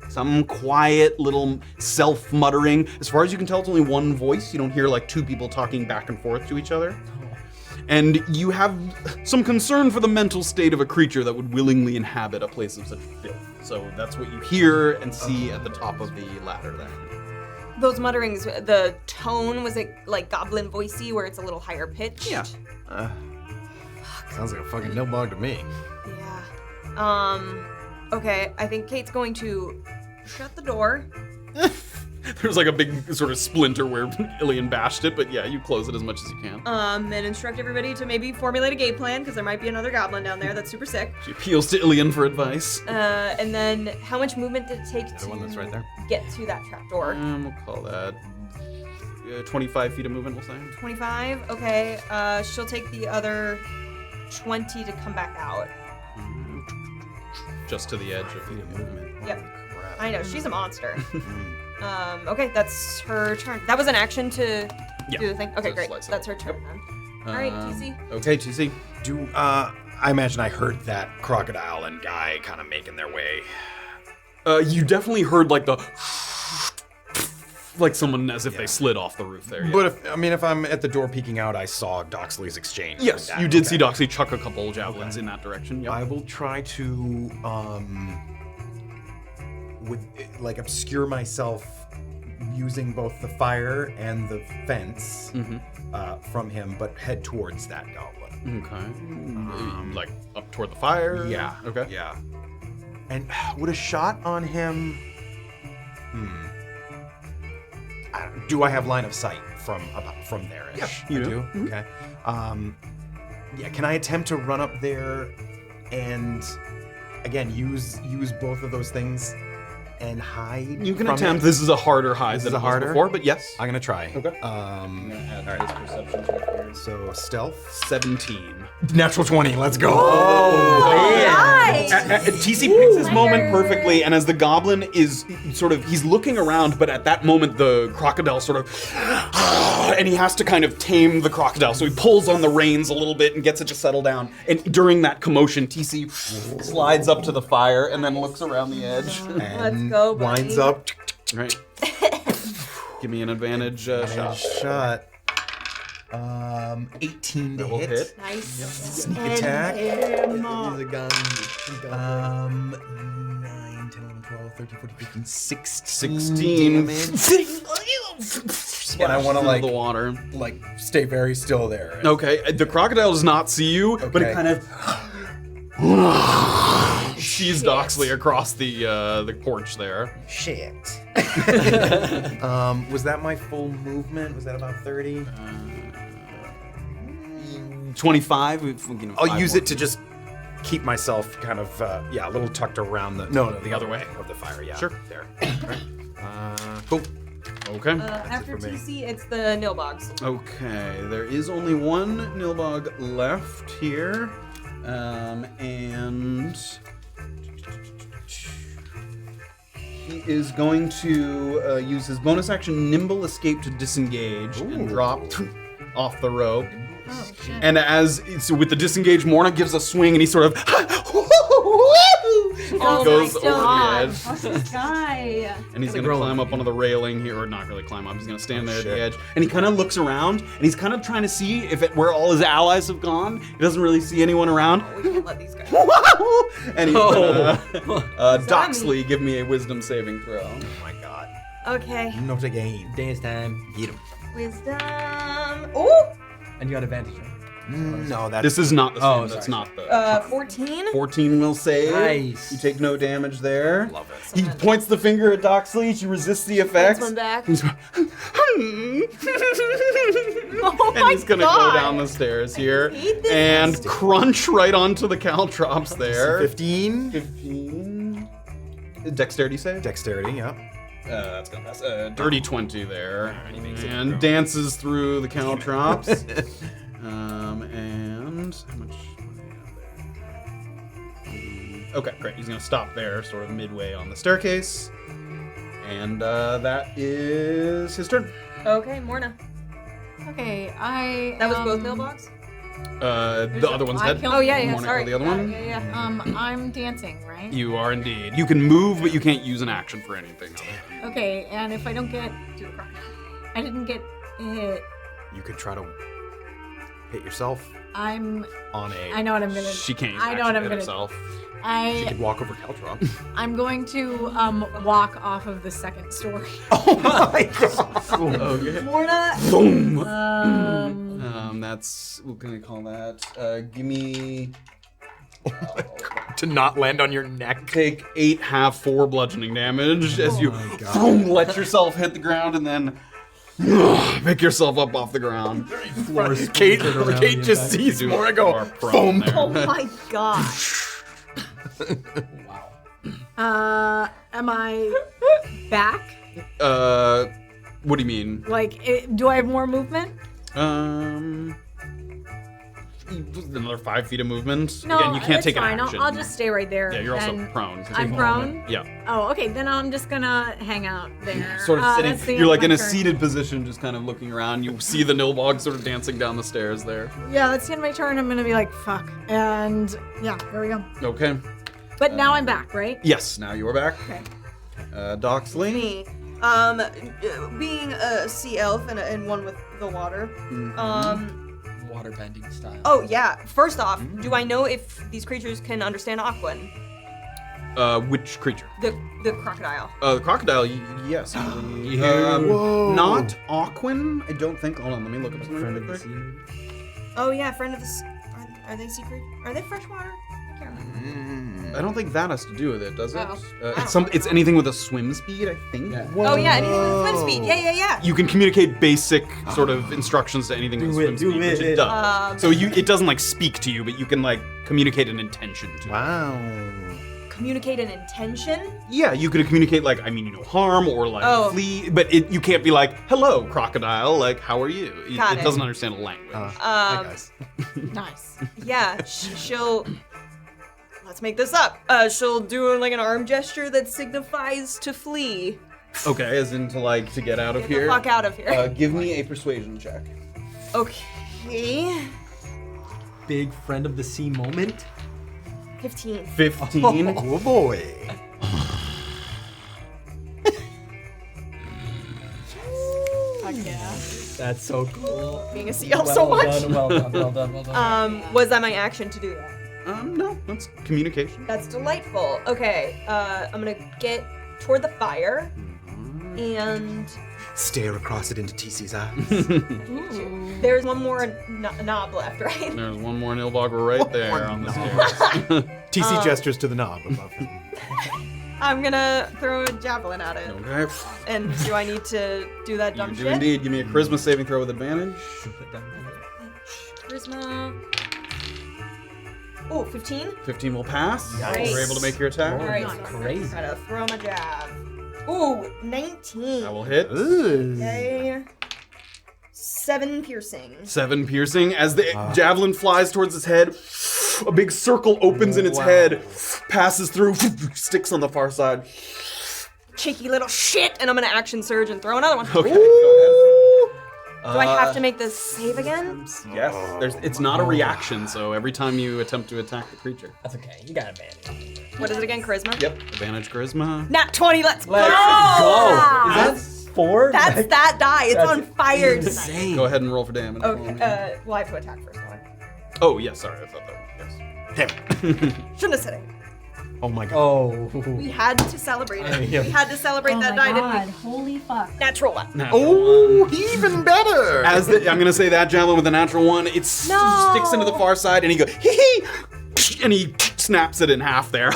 Some quiet little self-muttering. As far as you can tell, it's only one voice. You don't hear like two people talking back and forth to each other. And you have some concern for the mental state of a creature that would willingly inhabit a place of such filth. So that's what you hear and see at the top of the ladder there. Those mutterings, the tone, was it like goblin voicey where it's a little higher pitched? Yeah. Sounds like a fucking nilbog to me. Yeah. Okay, I think Kayt's going to shut the door. There's like a big sort of splinter where Illien bashed it, but yeah, you close it as much as you can. And instruct everybody to maybe formulate a game plan, because there might be another goblin down there that's super sick. She appeals to Illien for advice. And then how much movement did it take The one that's right there. get to that trapdoor? We'll call that 25 feet of movement, we'll say. 25? Okay, she'll take the other 20 to come back out. Just to the edge of the movement. Yep. I know, she's a monster. Okay, that's her turn. That was an action to do the thing? Okay, So great. slice it. That's her turn then. Alright, TC. Okay, TC. I imagine I heard that crocodile and guy kind of making their way. You definitely heard like the like someone as if they slid off the roof there. Yeah. But if I'm at the door peeking out, I saw Doxley's exchange. yes, with that. you did Okay. see Doxley chuck a couple javelins in that direction. Yep. I will try to obscure myself using both the fire and the fence from him, but head towards that goblin. Okay. Like up toward the fire. Yeah. Okay. Yeah. And would a shot on him? Do I have line of sight from there? Yeah, you do. Okay. Yeah. Can I attempt to run up there and again use both of those things and hide? You can from attempt. him? This is a harder hide This than is it a was harder? before, but yes. I'm gonna try. Okay. Add this perception check here. So stealth. 17. Natural 20. Let's go. Nice! TC picks his moment perfectly, and as the goblin is he's looking around, but at that moment the crocodile sort of, and he has to kind of tame the crocodile, so he pulls on the reins a little bit and gets it to settle down. And during that commotion, TC slides up to the fire and then looks around the edge. Let's go, buddy. Winds up. Right. Give me an advantage shot. Shot. 18 to Double hit. Nice. Sneak attack. He's a gun. 9, 10, 11, 12, 13, 14, 15, 16 16. damage. And I want to Through the water. stay very still there. Okay, the crocodile does not see you, but it Okay. kind of sees Doxley across the porch there. Shit. Was that my full movement? Was that about 30? 25. I'll use it to just keep myself kind of, a little tucked around the other way of the fire. Yeah. Sure. There. Cool. Okay. After for me. TC, it's the Nilbogs. Okay, there is only one Nilbog left here, and he is going to use his bonus action Nimble Escape to disengage and drop off the rope. Oh, shit. And with the disengage, Morna gives a swing and he sort of goes over the edge. What's this guy? And he's gonna climb up onto the railing here, or not really climb up, he's gonna stand there at the edge. And he kind of looks around, and he's kind of trying to see where all his allies have gone. He doesn't really see anyone around. We can't let these guys. And he's gonna, Doxley, give me a wisdom saving throw. Oh my god. Okay. Not again. Dance time. Get him. Wisdom. Ooh! And you got advantage, right? No, that's... This is not the Oh, same, that's sorry. not the... 14? 14 will save. Nice. You take no damage there. Love it. He points the finger at Doxley, she resists the effects. One back. He's going, Oh and my he's gonna God. go down the stairs here hate this. and crunch right onto the caltrops there. 15. 15. Dexterity save? Dexterity, yeah. That's gonna pass. Dirty 20 there. And dances through the caltrops. And how much money there? Okay, great. He's gonna stop there, sort of midway on the staircase. And that is his turn. Okay, Morna. Okay, That was both mailbox? The other one's I dead. killed- Oh, yeah, yeah, Morna sorry. killed the other one. Yeah. I'm dancing, right? You are indeed. You can move, but you can't use an action for anything. Okay, and if I don't get... I didn't get hit. You could try to hit yourself I'm... on a... I know what I'm gonna... She can't use I know what action I'm to hit gonna... herself. She could I... walk over Caltrop. I'm going to walk off of the second story. Oh my god! Okay. Morna. Boom. That's... What can I call that? Give me... To not land on your neck. Take 8 half 4 bludgeoning damage as you my God. boom, let yourself hit the ground and then pick yourself up off the ground. Kayt just sees You Mora go, are prone boom. there. Oh my gosh. Am I back? What do you mean? Like, do I have more movement? Another 5 feet of movement. No, Again, you can't that's take an fine. action. I'll just stay right there. Yeah, you're also and- prone. so I'm take prone? Yeah. Oh, okay. Then I'm just gonna hang out there. Sort of that's the sitting. end You're of like my in a turn. seated position, just kind of looking around. You see the Nilbog sort of dancing down the stairs there. Yeah, that's the end of my turn. I'm gonna be like, fuck. And yeah, there we go. Okay. But now I'm back, right? Yes, now you are back. Okay. Doxley. Me. Being a sea elf and one with the water. Water bending style. Oh yeah. First off, do I know if these creatures can understand Aquan? Which creature? The crocodile. The crocodile, yes. I believe. Not Aquan, I don't think. Hold on, let me look up something Friend real of the quick. sea. Oh yeah, friend of the. Are they sea creatures? Are they freshwater? I can't remember. I don't think that has to do with it, does it? Oh. It's anything with a swim speed, I think. Yeah. Oh yeah, anything with swim speed. Yeah. You can communicate basic sort of instructions to anything with swim speed, which it does. So it doesn't like speak to you, but you can like communicate an intention to it. Wow. Communicate an intention. Yeah, you could communicate like, I mean you no harm, or like Oh. flee, but you can't be like, hello, crocodile, like, how are you? Got It it. doesn't understand a language. Hi guys. Nice. Yeah, she'll. Let's make this up. She'll do like an arm gesture that signifies to flee. Okay, as in to get out of Get here. the fuck out of here. Give me a persuasion check. Okay. Big friend of the sea moment. 15. 15. Oh boy. Fuck yeah. That's so cool. Being a sea elf so much. Well done. Was that my action to do that? No, that's communication. That's delightful. Okay, I'm gonna get toward the fire and Stare across it into TC's eyes. there's one more knob left, right? There's one more Nilbog right there on the stairs. TC gestures to the knob above him. I'm gonna throw a javelin at it. Okay. And do I need to do that dumb You do shit? indeed. Give me a charisma saving throw with advantage. Charisma. Oh, 15? 15 will pass. Nice. You're able to make your attack. All right, Nice. so I'm Crazy. gonna try to throw my jab. Ooh, 19. That will hit. Okay. 7 piercing. 7 piercing. As the javelin flies towards its head, a big circle opens in its head, passes through, sticks on the far side, cheeky little shit, and I'm gonna action surge and throw another one. Okay, go Do I have to make this save again? ahead. Yes. It's not a reaction, so every time you attempt to attack the creature. That's okay. You got advantage. What is it again? Charisma? Yep. Advantage charisma. Nat 20, let's go! Go. Is that 4? That's that die. It's That's on fire tonight. insane. Go ahead and roll for damage. Okay, well, I have to attack first, don't I? Oh, yes, sorry. I thought that was, yes. Damn it. Shouldn't have said it. Oh my god. Oh. We had to celebrate it. Yeah. We had to celebrate Oh that my die, god, didn't holy fuck. we? Natural one. Oh, even better. I'm gonna say that javelin with a natural one. It No. sticks into the far side, and he goes hee hee, and he snaps it in half there.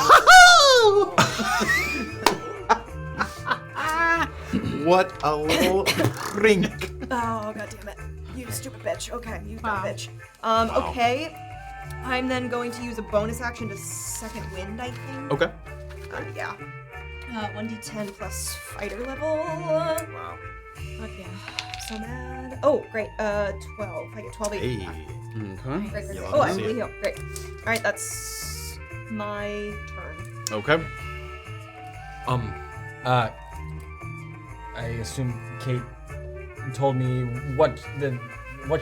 What a little rink. Oh, god damn it. You stupid bitch. Okay, you dumb bitch. Okay. I'm then going to use a bonus action to second wind, I think. Okay. Yeah. 1d10 plus fighter level. Wow. Fuck yeah. So mad. Oh, great. 12. I get 12 Hey. Okay. Great. Yeah, Oh, I let's see really it. heal. Great. All right, that's my turn. Okay. I assume Kayt told me what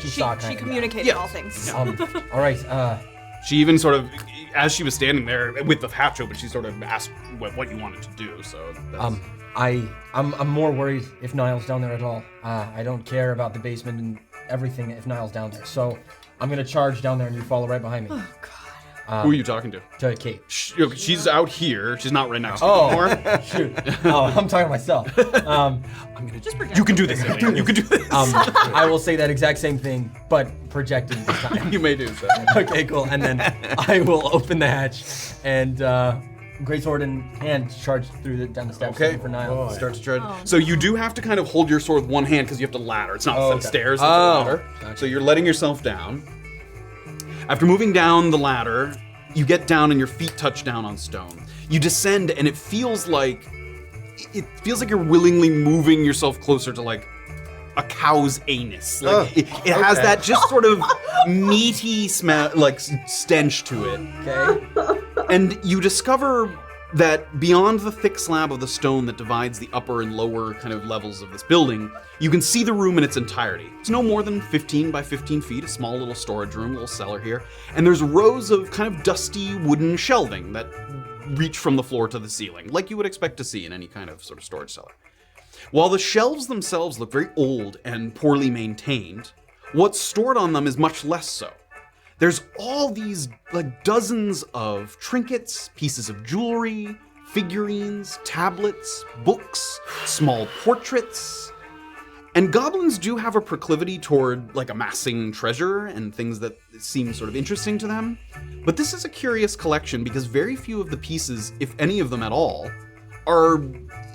she saw. She kind of. communicated Yes. all things. All right. She even sort of, as she was standing there with the hatch open, she sort of asked what you wanted to do. So. That's... I'm more worried if Niall's down there at all. I don't care about the basement and everything if Niall's down there. So I'm gonna charge down there and you follow right behind me. Oh god. Who are you talking to? To Kayt. She's out here. She's not right next to you Oh, anymore. shoot. Oh, I'm talking to myself. You can do this. Illien. You can do this. I will say that exact same thing, but projected this time. You may do so. Okay, cool. And then I will open the hatch and greatsword in hand charge down the steps Okay. for Niall. Start to tread. So you do have to kind of hold your sword with one hand because you have to ladder. It's not Oh, set okay. stairs, it's a Oh. ladder. So you're letting yourself down. After moving down the ladder, you get down and your feet touch down on stone. You descend and it feels like you're willingly moving yourself closer to like a cow's anus. Like it has that just sort of meaty smell, like stench to it. Okay. And you discover that beyond the thick slab of the stone that divides the upper and lower kind of levels of this building, you can see the room in its entirety. It's no more than 15 by 15 feet, a small little storage room, little cellar here. And there's rows of kind of dusty wooden shelving that reach from the floor to the ceiling, like you would expect to see in any kind of sort of storage cellar. While the shelves themselves look very old and poorly maintained, what's stored on them is much less so. There's all these like dozens of trinkets, pieces of jewelry, figurines, tablets, books, small portraits. And goblins do have a proclivity toward like amassing treasure and things that seem sort of interesting to them. But this is a curious collection because very few of the pieces, if any of them at all,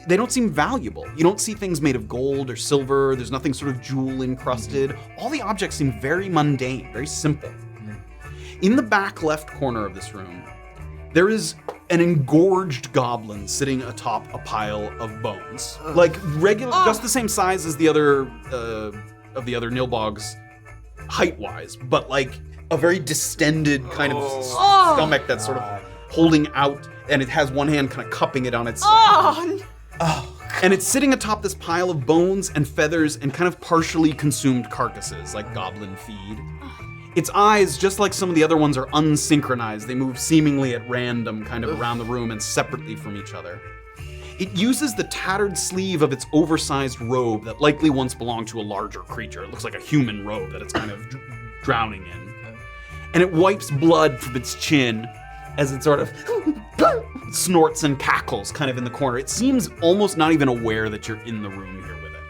they don't seem valuable. You don't see things made of gold or silver. There's nothing sort of jewel encrusted. All the objects seem very mundane, very simple. In the back left corner of this room, there is an engorged goblin sitting atop a pile of bones. Like regular, just the same size as the other of the other nilbogs, height-wise, but like a very distended kind of stomach that's sort of holding out, and it has one hand kind of cupping it on its side. And it's sitting atop this pile of bones and feathers and kind of partially consumed carcasses, like goblin feed. Its eyes, just like some of the other ones, are unsynchronized. They move seemingly at random, kind of around the room and separately from each other. It uses the tattered sleeve of its oversized robe that likely once belonged to a larger creature. It looks like a human robe that it's kind of drowning in. And it wipes blood from its chin as it sort of snorts and cackles kind of in the corner. It seems almost not even aware that you're in the room here with it.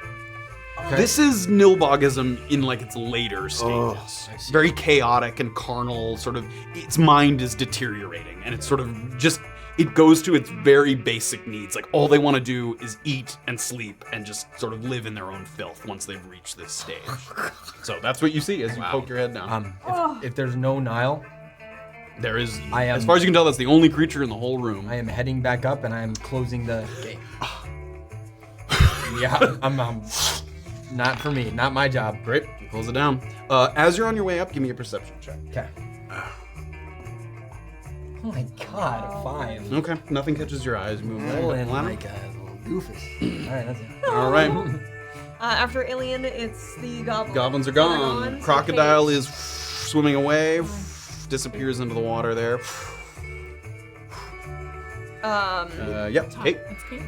Okay. This is Nilbogism in like its later stages. Very chaotic and carnal, sort of, its mind is deteriorating and it's sort of just, it goes to its very basic needs. Like all they want to do is eat and sleep and just sort of live in their own filth once they've reached this stage. So that's what you see as you poke your head down. If there's no Niall, there is, as far as you can tell, that's the only creature in the whole room. I am heading back up and I am closing the gate. Yeah, I'm not for me, not my job. Great, you close it down. As you're on your way up, give me a perception check. Okay. Oh my god, a 5. Okay, nothing catches your eyes. You move Oh, right and up. like a Doofus. All right, that's it. All right. After Illien, it's the goblins. Goblins are gone. Gone, so Crocodile Kayt. is swimming away, disappears into the water there. Yep. Kayt. It's Kate.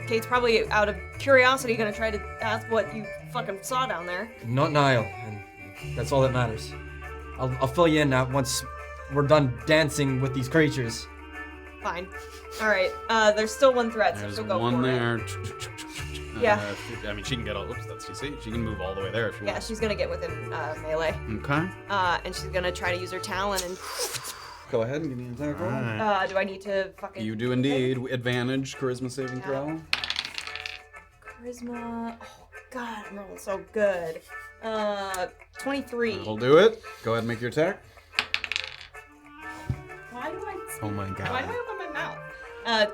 Kayt's probably out of curiosity gonna try to ask what you fucking saw down there. Not Niall, and that's all that matters. I'll fill you in now once we're done dancing with these creatures. Fine. All right. There's still one threat, so There's she'll go one for there. it. Yeah. I mean, she can get all. Oops, that's TC. She can move all the way there if she Yeah, wants. she's gonna get within melee. Okay. And she's gonna try to use her Talon and. Go ahead and give me an attack roll. Do I need to fucking? You do indeed. Advantage, charisma saving throw. Charisma. Oh God, I'm rolling so good. 23. We'll do it. Go ahead and make your attack. Why do I? Oh my Why god. do I open my mouth?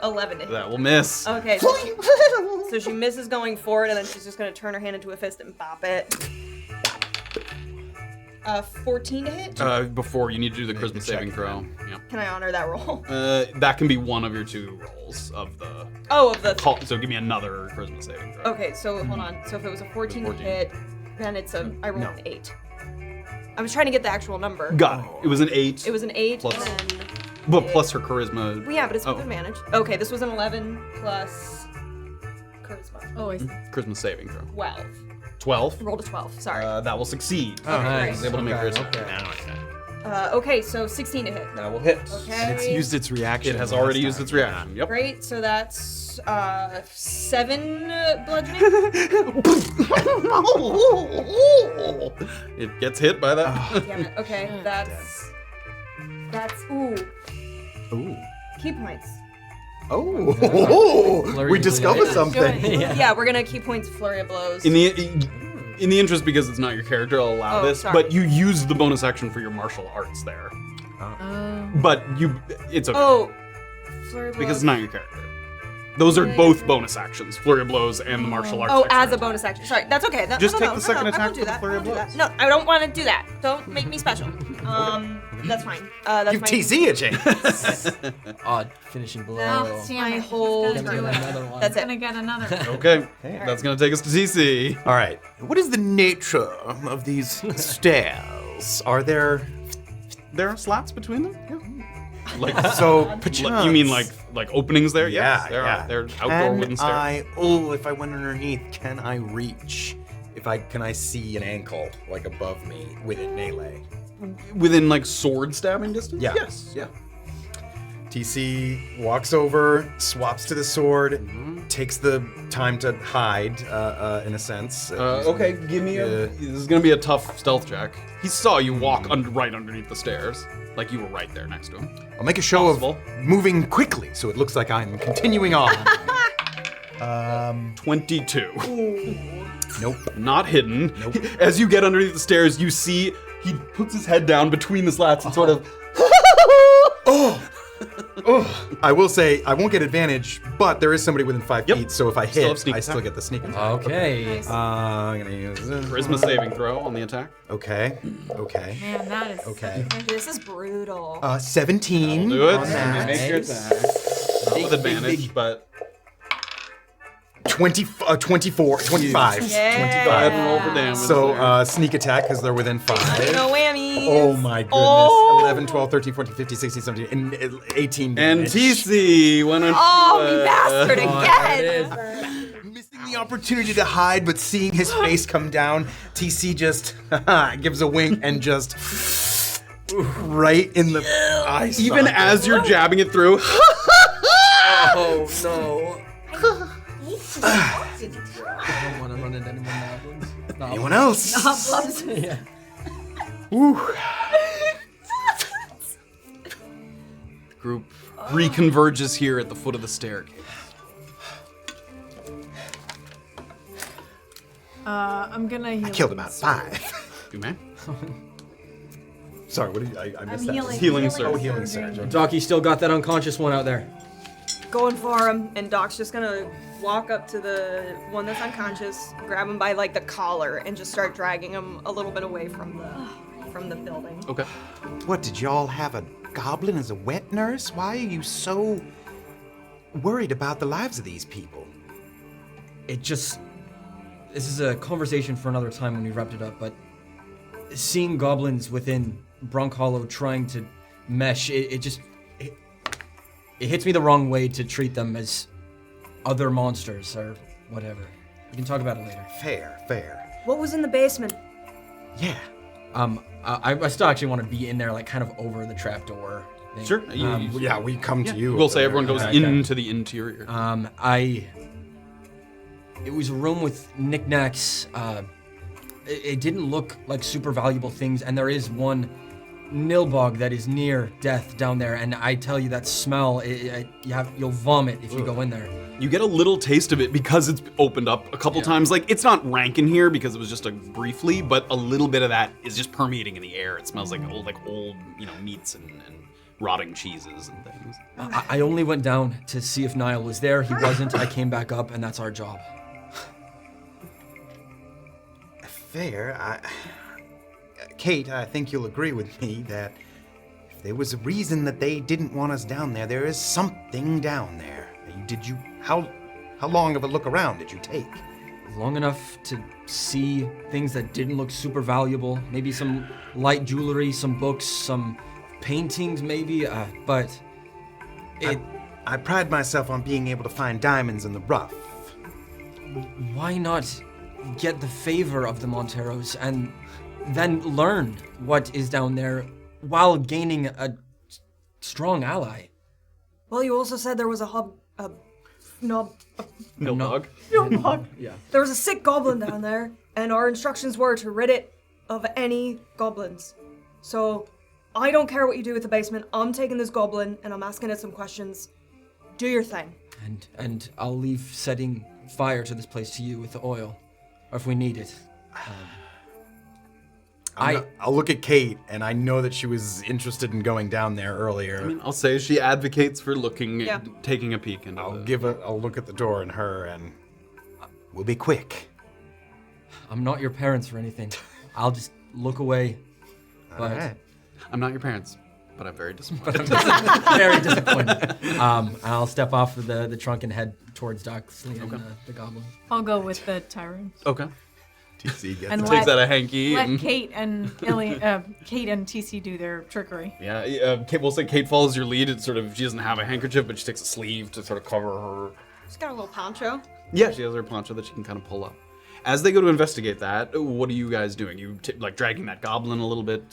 11 to hit. That will miss. Okay. So she misses going forward, and then she's just gonna turn her hand into a fist and bop it. 14 to hit. Before you need to do the charisma check saving for throw. Yeah. Can I honor that roll? That can be one of your 2 rolls of the. Oh, of the. So give me another charisma saving throw. Okay, so hold on. So if it was a 14 to 14. hit, then it's a. I rolled an 8. I was trying to get the actual number. Got it. It was an 8. It was an 8, Plus- and then. But plus her charisma. Well, yeah, but it's with Oh. advantage. Okay, this was an 11 plus charisma. Oh, I see. Charisma saving throw. 12. 12. Rolled a 12. Sorry. That will succeed. Oh, nice. She's able to make her attack. Okay, so 16 to hit. That will hit. Okay. It's used its reaction. It has last already used time. its reaction. Yep. Great, so that's 7 bludgeoning. It gets hit by that. Damn it. Okay, that's ooh, Ooh. key points. Oh. Flurry We of discovered blows. something. Yeah, we're gonna key points flurry of blows. In the interest, because it's not your character, I'll allow Oh, this. sorry. But you use the bonus action for your martial arts there. But it's okay Oh, flurry of blows. because it's not your character. Those are both bonus actions: flurry of blows and the martial arts. Oh, extra as a attack. bonus action. Sorry, that's okay. Just no, take no, the no, second no, attack I won't do with the that. flurry I of won't do blows. that. No, I don't want to do that. Don't make me special. That's fine. That's Give my, TC a chance. Odd finishing blow. Oh, damn my it. whole He's gonna turn. do it. Another one. That's it. Gonna get another. Okay, that's gonna take us to TC. All right. What is the nature of these stairs? Are there There are slats between them. Yeah. Like so you mean like openings there? Yeah, Yes, there yeah. are. They're outdoor wooden stairs. If I went underneath, can I reach? Can I see an ankle like above me within melee? Within like sword stabbing distance? Yeah. Yes. Yeah. TC walks over, swaps to the sword, takes the time to hide, in a sense. Okay, give me this is gonna be a tough stealth check. He saw you walk right underneath the stairs, like you were right there next to him. I'll make a show Possible. of moving quickly, so it looks like I'm continuing on. 22. Nope. Not hidden. Nope. As you get underneath the stairs, you see he puts his head down between the slats and sort of. I will say I won't get advantage, but there is somebody within 5 Yep. feet, so if I Still have hit, sneak I still attack. get the sneak attack. Okay. I'm gonna use this. Charisma saving throw on the attack. Okay. Man, that is. Okay. This is brutal. 17. Do it. on that. Make your attack. Not with advantage, but 24, 25. Yeah. go ahead and roll for damage. So, there. sneak attack, because they're within 5. No whammies. Oh my goodness. Oh. 11, 12, 13, 14, 15, 16, 17, and 18 and damage. TC, why don't Oh, you, me bastard again. Missing the opportunity to hide, but seeing his face come down, TC just gives a wink and just right in the eye Even socket. as you're jabbing it through. Oh no. I don't want to run into any more goblins. No. Anyone else? Yeah. Group reconverges here at the foot of the staircase. I'm gonna heal. I killed about 5. You may. Sorry, what did you, I missed that. healing. Healing surge. Oh, healing surge. Doc, you still got that unconscious one out there. Going for him, and Doc's just gonna walk up to the one that's unconscious, grab him by like the collar, and just start dragging him a little bit away from the building. Okay. What, did y'all have a goblin as a wet nurse? Why are you so worried about the lives of these people? This is a conversation for another time when we wrapped it up, but seeing goblins within Brunkhollow trying to mesh, it hits me the wrong way to treat them as other monsters or whatever. We can talk about it later. Fair. What was in the basement? Yeah. I still actually want to be in there, like kind of over the trapdoor. thing. Sure. Yeah, we come to you. We'll say everyone goes Okay. into the interior. It was a room with knickknacks. It didn't look like super valuable things, and there is one nilbog that is near death down there, and I tell you that smell, you'll vomit if you go in there. You get a little taste of it because it's opened up a couple times. Like, it's not rank in here because it was just briefly, but a little bit of that is just permeating in the air. It smells like old, meats and rotting cheeses and things. I only went down to see if Niall was there. He wasn't. I came back up, and that's our job. Fair. Kayt, I think you'll agree with me that if there was a reason that they didn't want us down there, there is something down there. How long of a look around did you take? Long enough to see things that didn't look super valuable. Maybe some light jewelry, some books, some paintings maybe, but I pride myself on being able to find diamonds in the rough. why not get the favor of the Monteros and then learn what is down there while gaining a strong ally? Well, you also said there was Nilbog. Yeah. there was a sick goblin down there, and our instructions were to rid it of any goblins. So, I don't care what you do with the basement. I'm taking this goblin, and I'm asking it some questions. Do your thing. And I'll leave setting fire to this place to you with the oil, or if we need it. I'll look at Kayt, and I know that she was interested in going down there earlier. I mean, I'll say she advocates for looking, Yeah. taking a peek into I'll look at the door and her, and we'll be quick. I'm not your parents or anything. I'll just look away. But Alright. I'm not your parents, but I'm very disappointed. very disappointed. I'll step off of the trunk and head towards Doxley and the goblin. I'll go with the Tyrun. Okay. TC gets And Takes out a hanky. let and, Kayt and Kayt and TC do their trickery. Yeah, we'll say Kayt follows your lead. It's sort of, she doesn't have a handkerchief, but she takes a sleeve to sort of cover her. She's got a little poncho. Yeah, she has her poncho that she can kind of pull up. As they go to investigate that, what are you guys doing? You dragging that goblin a little bit?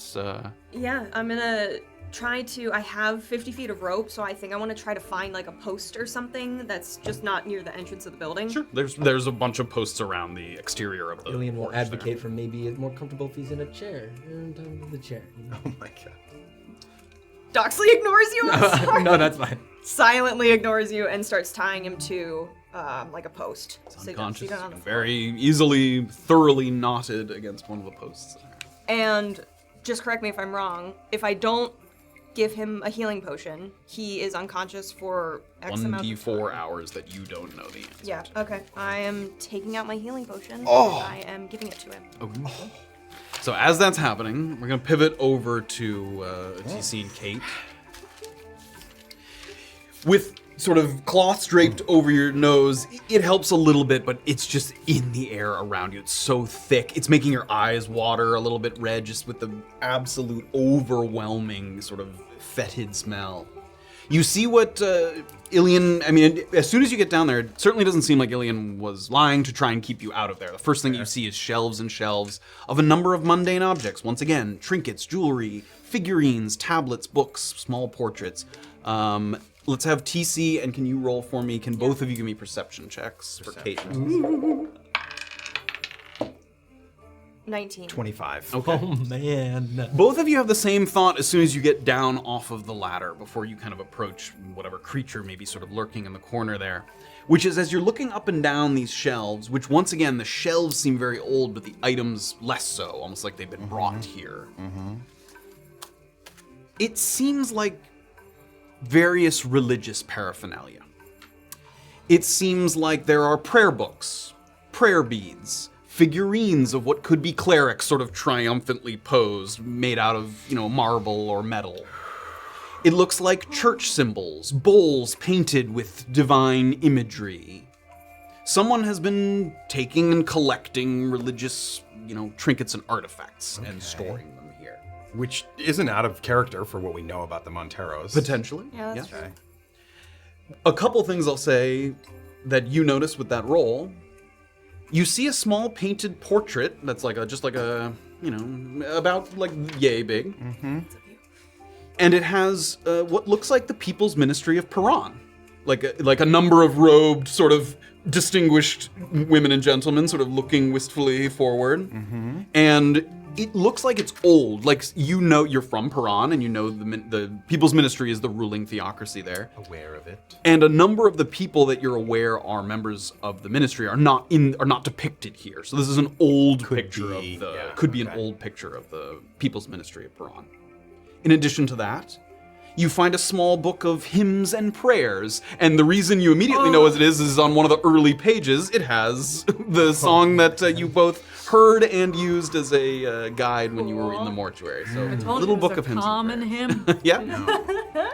Yeah, I'm gonna try to. I have 50 feet of rope, so I think I want to try to find like a post or something that's just not near the entrance of the building. Sure. There's a bunch of posts around the exterior of the. Illien will porch advocate for maybe it's more comfortable if he's in a chair. On top of the chair. You know? Oh my god. Doxley ignores you. I'm sorry. No, that's fine. Silently ignores you and starts tying him to like a post. It's So he doesn't unconscious, sit on the and floor. very easily, thoroughly knotted against one of the posts. And just correct me if I'm wrong. If I don't give him a healing potion, he is unconscious for X amount of 1d4 time. hours that you don't know the answer. Yeah. Okay. I am taking out my healing potion. Oh. And I am giving it to him. Okay. So as that's happening, we're gonna pivot over to TC and Kayt. With sort of cloths draped over your nose, it helps a little bit, but it's just in the air around you. It's so thick. It's making your eyes water a little bit red just with the absolute overwhelming sort of fetid smell. You see what Illien, I mean, as soon as you get down there, it certainly doesn't seem like Illien was lying to try and keep you out of there. The first thing you see is shelves and shelves of a number of mundane objects. Once again, trinkets, jewelry, figurines, tablets, books, small portraits. Let's have TC, and can you roll for me? Can both of you give me perception checks for Kayt? 19. 25. Okay. Oh man. Both of you have the same thought as soon as you get down off of the ladder before you kind of approach whatever creature may be sort of lurking in the corner there. Which is, as you're looking up and down these shelves, which once again, the shelves seem very old, but the items less so, almost like they've been brought here. It seems like various religious paraphernalia. It seems like there are prayer books, prayer beads, figurines of what could be clerics sort of triumphantly posed, made out of, marble or metal. It looks like church symbols, bowls painted with divine imagery. someone has been taking and collecting religious, trinkets and artifacts and storing them here. Which isn't out of character for what we know about the Monteros. Potentially. Yeah, that's Okay. A couple things I'll say that you notice with that roll. You see a small painted portrait that's about yay big. Mm-hmm. And it has what looks like the People's Ministry of Piran. Like a number of robed, sort of distinguished women and gentlemen sort of looking wistfully forward. Mm-hmm. And it looks like it's old. You're from Piran, and the People's Ministry is the ruling theocracy there. Aware of it. And a number of the people that you're aware are members of the ministry are not depicted here. So this is an old picture of an old picture of the People's Ministry of Piran. In addition to that, you find a small book of hymns and prayers, and the reason you immediately know what it is on one of the early pages. It has the song that you both heard and used as a guide when you were in the mortuary. So a little book of hymns. Common and hymn. prayers. Yeah.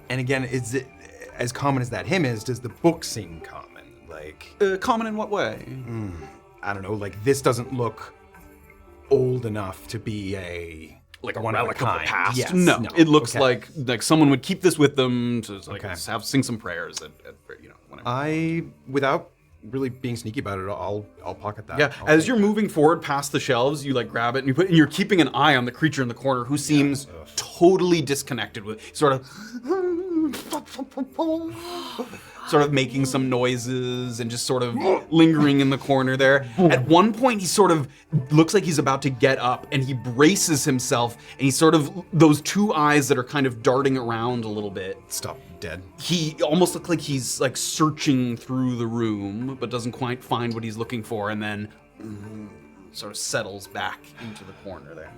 And again, is it as common as that hymn is? Does the book seem common? Common in what way? I don't know. This doesn't look old enough to be Like a one relic of the kind. past? Yes. No. It looks Okay. like someone would keep this with them to sing some prayers at whenever. Without really being sneaky about it, I'll pocket that. Yeah, as you're moving forward past the shelves, you grab it and and you're keeping an eye on the creature in the corner who seems totally disconnected with sort of making some noises and just sort of lingering in the corner there. At one point, he sort of looks like he's about to get up and he braces himself and he's sort of those two eyes that are kind of darting around a little bit. Stop dead. He almost looks like he's searching through the room, but doesn't quite find what he's looking for, and then sort of settles back into the corner there.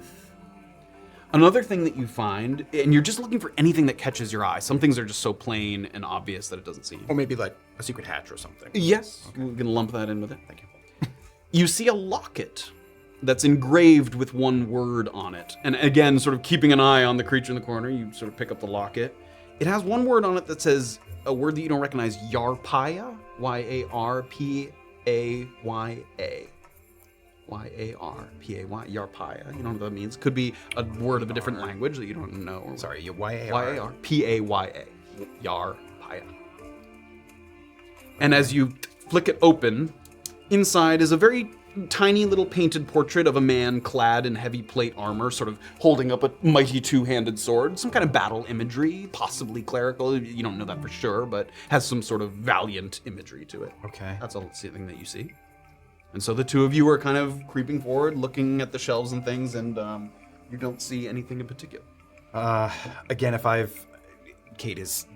Another thing that you find, and you're just looking for anything that catches your eye. Some things are just so plain and obvious that it doesn't seem. Or maybe a secret hatch or something. Yes, okay. We're gonna lump that in with it. Thank you. You see a locket that's engraved with one word on it. And again, sort of keeping an eye on the creature in the corner, you sort of pick up the locket. It has one word on it that says a word that you don't recognize, Yarpaya, Y-A-R-P-A-Y-A. Y-A-R-P-A-Y, Yarpaya. You don't know what that means. Could be a word of a different language that you don't know. Sorry, Y-A-R. Y-A-R-P-A-Y-A. Yarpaya. And as you flick it open, inside is a very tiny little painted portrait of a man clad in heavy plate armor, sort of holding up a mighty two-handed sword. Some kind of battle imagery, possibly clerical. You don't know that for sure, but has some sort of valiant imagery to it. Okay. That's the thing that you see. And so the two of you are kind of creeping forward, looking at the shelves and things, and you don't see anything in particular. Again,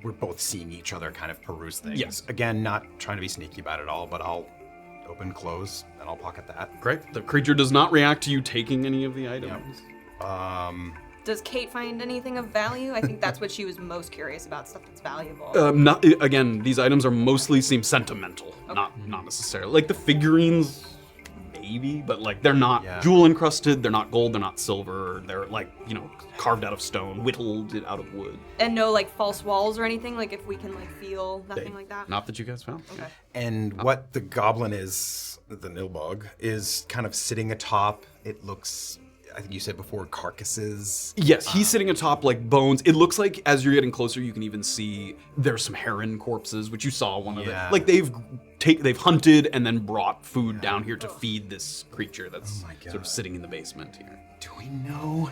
we're both seeing each other kind of peruse things. Yes. Again, not trying to be sneaky about it all, but I'll open, close, and I'll pocket that. Great. The creature does not react to you taking any of the items. Does Kayt find anything of value? I think that's what she was most curious about, stuff that's valuable. Again, these items are seem sentimental, not necessarily. Like the figurines, maybe, but they're not jewel encrusted, they're not gold, they're not silver, they're carved out of stone, whittled out of wood. And no false walls or anything, if we can feel nothing like that? Not that you guys found. Okay. And what the goblin is, the Nilbog, is kind of sitting atop, it looks, I think you said before, carcasses. Yes, he's sitting atop bones. It looks like as you're getting closer, you can even see there's some heron corpses, which you saw one of them. They've hunted and then brought food down here to feed this creature that's sort of sitting in the basement here. Do we know?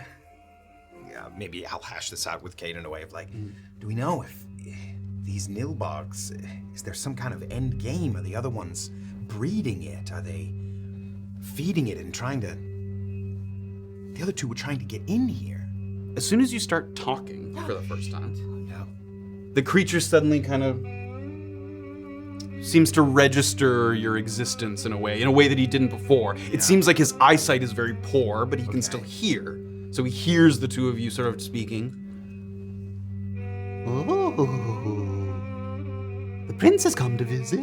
Yeah, maybe I'll hash this out with Kayt in a way of do we know if these Nilbogs, is there some kind of end game? Are the other ones breeding it? Are they feeding it and trying to... The other two were trying to get in here. As soon as you start talking for the first time, the creature suddenly kind of seems to register your existence in a way that he didn't before. It seems like his eyesight is very poor, but he can still hear. So he hears the two of you sort of speaking. Oh, the prince has come to visit.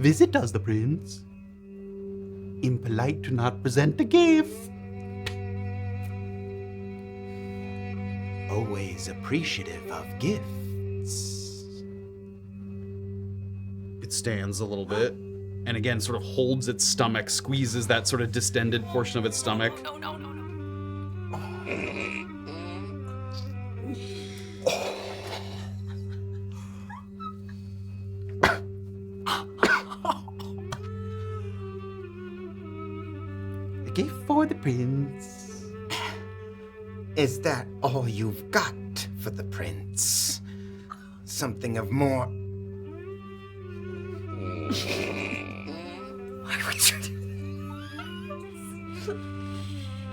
Visit does the prince. Impolite to not present a gift. Always appreciative of gifts. It stands a little bit, and again sort of holds its stomach, squeezes that sort of distended portion of its stomach. No. A gift for the prince. Is that all you've got for the prince? Something of more...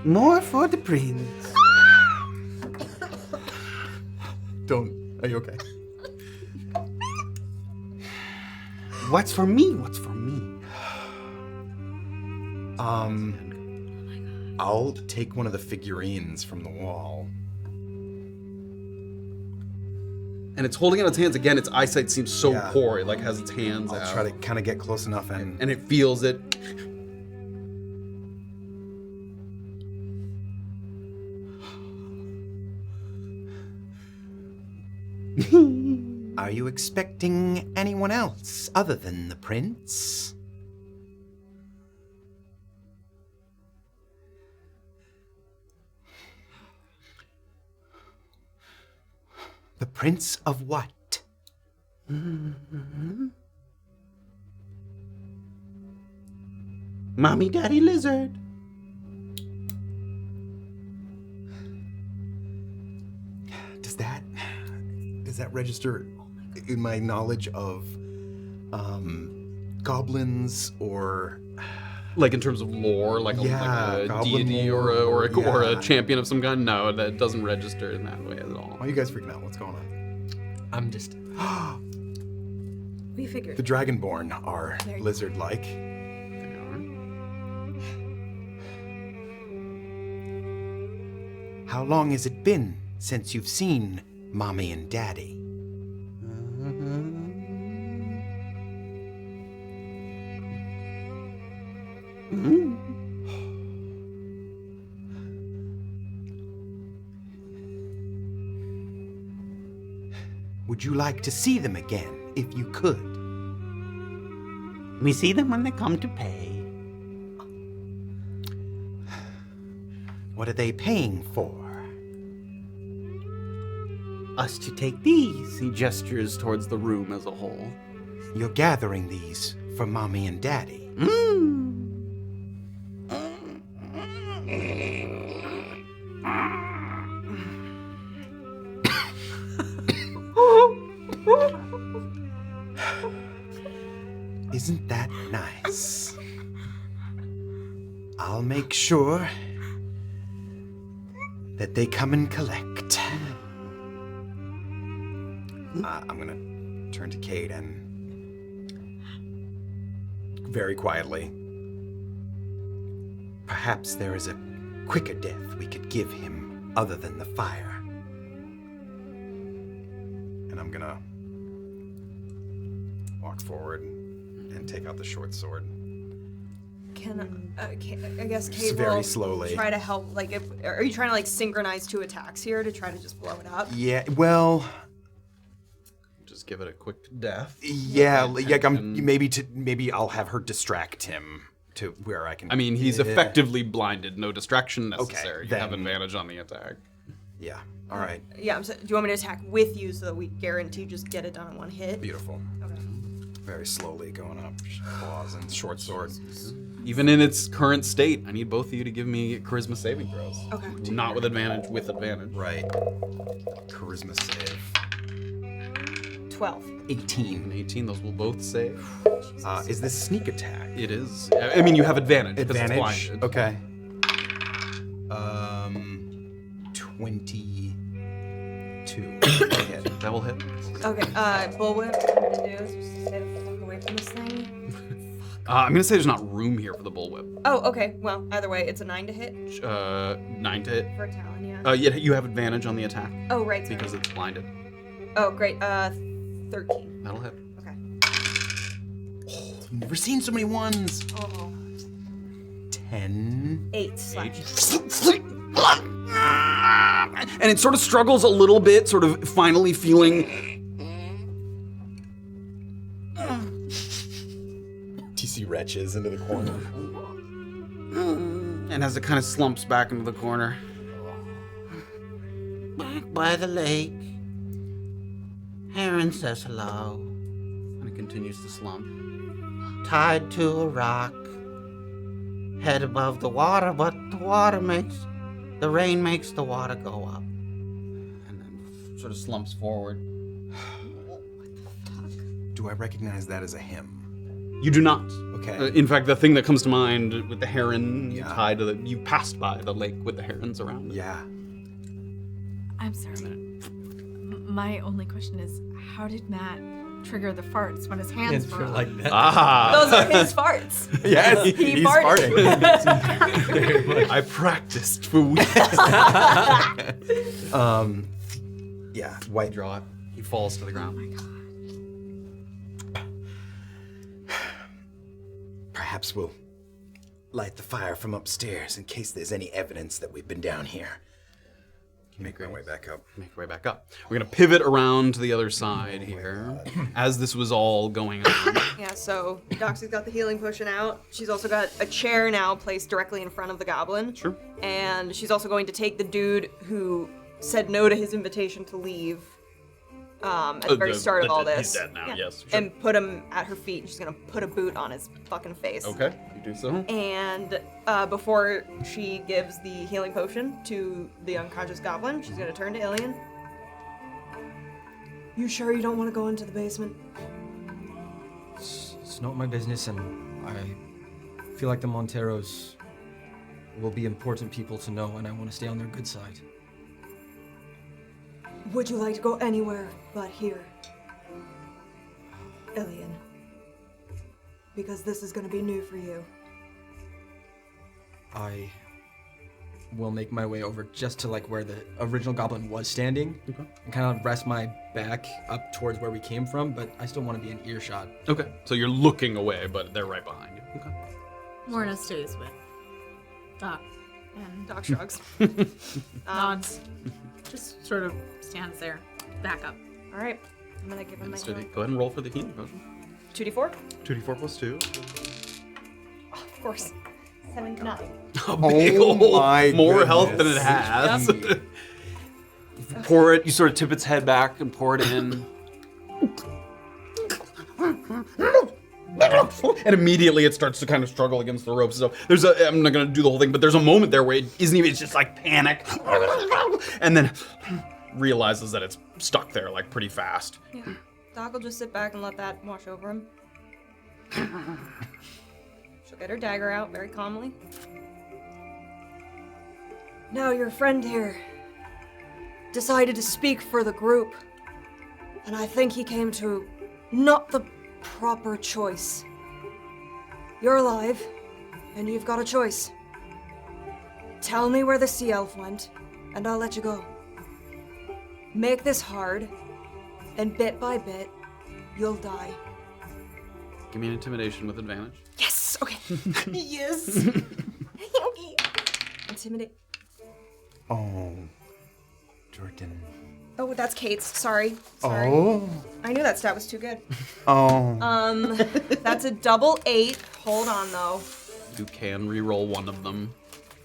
More for the prince. Are you okay? What's for me? What's for me? I'll take one of the figurines from the wall. And it's holding out its hands again. Its eyesight seems so Yeah. poor. It like has its hands I'll out. try to kind of get close enough and and it feels it. Are you expecting anyone else other than the prince? The prince of what? Mommy, Daddy Lizard. Does that register in my knowledge of goblins or Like in terms of lore, like Yeah, a goblin deity lore, or a yeah. champion of some kind? No, that doesn't register in that way at all. Why are you guys freaking out? What's going on? I'm just. We figured. The Dragonborn are There you go. lizard-like. They are. How long has it been since you've seen Mommy and Daddy? Would you like to see them again, if you could? We see them when they come to pay. What are they paying for? Us to take these. He gestures towards the room as a whole. You're gathering these for Mommy and Daddy. Isn't that nice? I'll make sure that they come and collect. I'm gonna turn to Kayt and very quietly. Perhaps there is a quicker death we could give him other than the fire. And I'm gonna walk forward and take out the short sword. I guess Just Kayt very will slowly. try to help. Like, are you trying to like synchronize two attacks here to try to just blow it up? Yeah, well, Just give it a quick death. yeah, like And- maybe I'll have her distract him to where I can. I mean, he's effectively blinded. No distraction Okay, necessary. You have then- advantage on the attack. Yeah. All right. Yeah. Do you want me to attack with you so that we guarantee just get it done in one hit? Beautiful. Okay. Very slowly going up. Claws and short sword. Even in its current state, I need both of you to give me charisma saving throws. Okay. Not with advantage, with advantage. Right. Charisma save. 12. 18. An 18, those will both save. Is this sneak attack? It is. I mean, you have advantage. because it's Advantage. blinded. Okay. 22. Hit. That will hit. Okay. Bullwhip. What I'm gonna do is just stay the fuck away from this thing. I'm gonna say there's not room here for the bullwhip. Oh, okay. Well, either way, it's a 9 to hit 9 to hit. for a Talon. Yeah. Yeah, you have advantage on the attack Oh, right. Sorry. because it's blinded. Oh, great. 13. That'll hit. Okay. Never seen so many ones. Oh. 10. 8 slash. And it sort of struggles a little bit, sort of finally feeling retches into the corner. And as it kind of slumps back into the corner. Back by the lake. Heron says hello. And it continues to slump. Tied to a rock. Head above the water, but the rain makes the water go up. And then sort of slumps forward. Do I recognize that as a hymn? You do not. Okay. In fact, the thing that comes to mind with the heron Yeah. tied to you passed by the lake with the herons around it. Yeah. I'm sorry. My only question is, how did Matt trigger the farts when his hands were up? like that. Ah! Those are his farts. Yes, He he's farted. farting. I practiced for weeks. Yeah, white Draw it. He falls to the ground. Perhaps we'll light the fire from upstairs in case there's any evidence that we've been down here. Make our way back up. Make our way back up. We're gonna pivot around to the other side here, as this was all going on. Yeah, so Doxley's got the healing potion out. She's also got a chair now placed directly in front of the goblin. Sure. And she's also going to take the dude who said no to his invitation to leave at the very start of all this. He's dead now, yes, sure. And put him at her feet. She's gonna put a boot on his fucking face. Okay, you do so. And before she gives the healing potion to the unconscious goblin, she's gonna turn to Illien. You sure you don't want to go into the basement? It's not my business, and I feel like the Monteros will be important people to know, and I want to stay on their good side. Would you like to go anywhere but here? Illien. Because this is gonna be new for you. I will make my way over just to like where the original goblin was standing, and kind of rest my back up towards where we came from, but I still want to be in earshot. Okay, so you're looking away, but they're right behind you. Okay. Morna stays with Doc and Doc shrugs. nods. Just sort of stands there. Back up. All right, I'm gonna give him my So healing. go ahead and roll for the healing potion. 2d4? 2d4 plus 2. Of course. 7, 9. A big old my more health than it goodness. has. Pour it, you sort of tip its head back and pour it in. And immediately it starts to kind of struggle against the ropes. So I'm not gonna do the whole thing, but there's a moment there where it isn't even, it's just like panic. And then realizes that it's stuck there like pretty fast. Yeah. Doc will just sit back and let that wash over him. She'll get her dagger out very calmly. Now your friend here decided to speak for the group. And I think he came to not the proper choice. You're alive, and you've got a choice. Tell me where the sea elf went, and I'll let you go. Make this hard, and bit by bit, you'll die. Give me an intimidation with advantage. Yes! Okay. Yes! Okay. Intimidate. Oh, Jordan. Oh, that's Kayt's. Sorry. Sorry. Oh. I knew that stat was too good. Oh. That's a double 8. Hold on, though. You can re-roll one of them.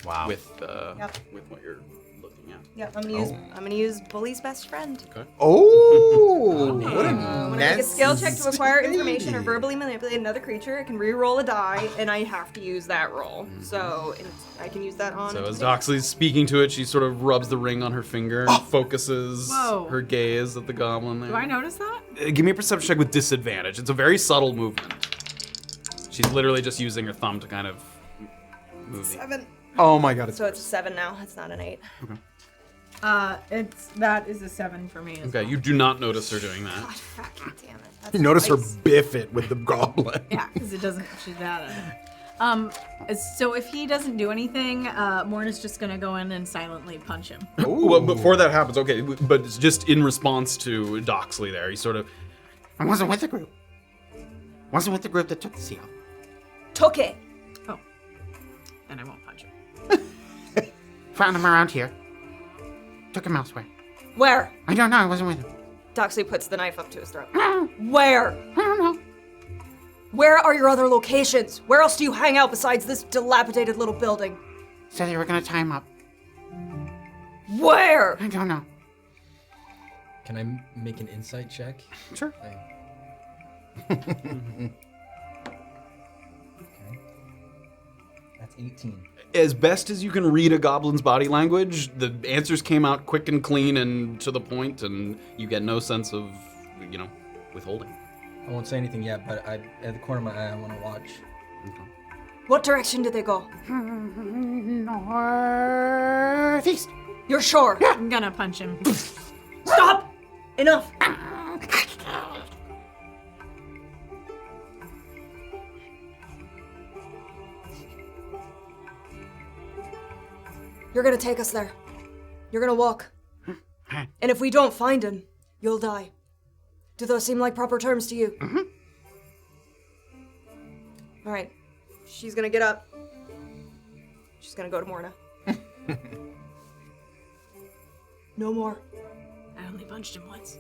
Wow. With what you're looking at. Yep, I'm gonna use Bully's best friend. Okay. Oh. What a When I make a skill check to acquire information or verbally manipulate another creature, it can re-roll a die, and I have to use that roll. So I can use that on. So as Doxley's speaking to it, she sort of rubs the ring on her finger, focuses Whoa. her gaze at the goblin there. Do I notice that? Give me a perception check with disadvantage. It's a very subtle movement. She's literally just using her thumb to kind of move the... 7. Oh my god, it's So it's a 7 now. It's not an 8. That is a 7 for me. Okay, you do not notice her doing that. God, fucking damn it. That's You notice her twice. biff it with the goblin. Yeah, because it doesn't. She's bad at it. So if he doesn't do anything, Morna's just gonna go in and silently punch him. Well, before that happens, okay, but it's just in response to Doxley there. He sort of... I wasn't with the group. Wasn't with the group that took the seal. Took it. Oh, then I won't punch him. Found him around here. Took him elsewhere. Where? I don't know. I wasn't with him. Doxley puts the knife up to his throat. I Where? don't know. Where are your other locations? Where else do you hang out besides this dilapidated little building? Said you were gonna tie him up. Where? I don't know. Can I make an insight check? Sure. Okay. That's 18. As best as you can read a goblin's body language, the answers came out quick and clean and to the point, and you get no sense of, withholding. I won't say anything yet, but at the corner of my eye, I want to watch. Okay. What direction did they go? Northeast. You're sure? I'm gonna punch him. Stop! Enough! You're gonna take us there. You're gonna walk. And if we don't find him, you'll die. Do those seem like proper terms to you? Mm-hmm. All right. She's gonna get up. She's gonna go to Morna. No more. I only punched him once.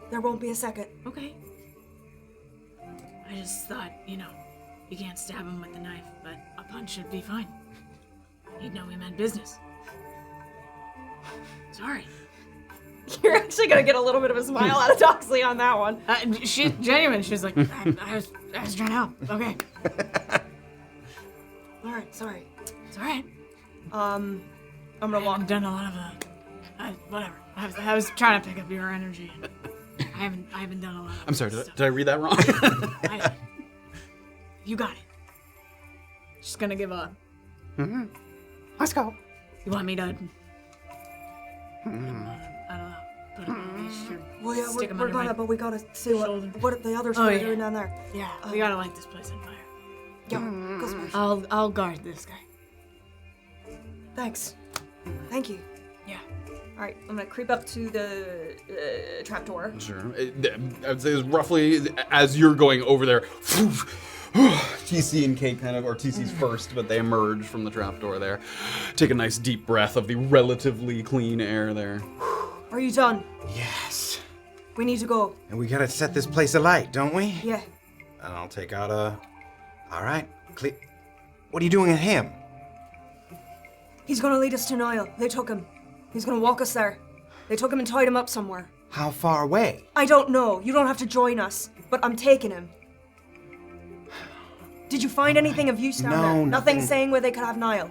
There won't be a second. Okay. I just thought, you can't stab him with the knife, but a punch should be fine. He'd know we meant business. Sorry. You're actually gonna get a little bit of a smile out of Doxley on that one. She genuine. She was like, I was trying to help. Okay. All right, sorry. It's all right. I'm gonna walk. I've done a lot of whatever. I was trying to pick up your energy. I haven't done a lot. I'm sorry, did I read that wrong? You got it. Just gonna give a. Mm-hmm. Let's go. You want me to? I don't know. Put him on leash or Well, yeah, stick him we're under my gonna, but we gotta see shoulder. what the others Oh, are yeah. doing down there. Yeah, we gotta light this place on fire. Yeah, go smash. I'll guard this guy. Thanks. Thank you. Yeah. All right, I'm gonna creep up to the trapdoor. Sure. I'd say it's roughly as you're going over there. TC and Kayt or TC's first, but they emerge from the trapdoor there. Take a nice deep breath of the relatively clean air there. Are you done? Yes. We need to go. And we gotta set this place alight, don't we? Yeah. And I'll take out a... All right. What are you doing at him? He's gonna lead us to Niall. They took him. He's gonna walk us there. They took him and tied him up somewhere. How far away? I don't know. You don't have to join us, but I'm taking him. Did you find anything of use down No, there? nothing. Nothing saying where they could have Niall.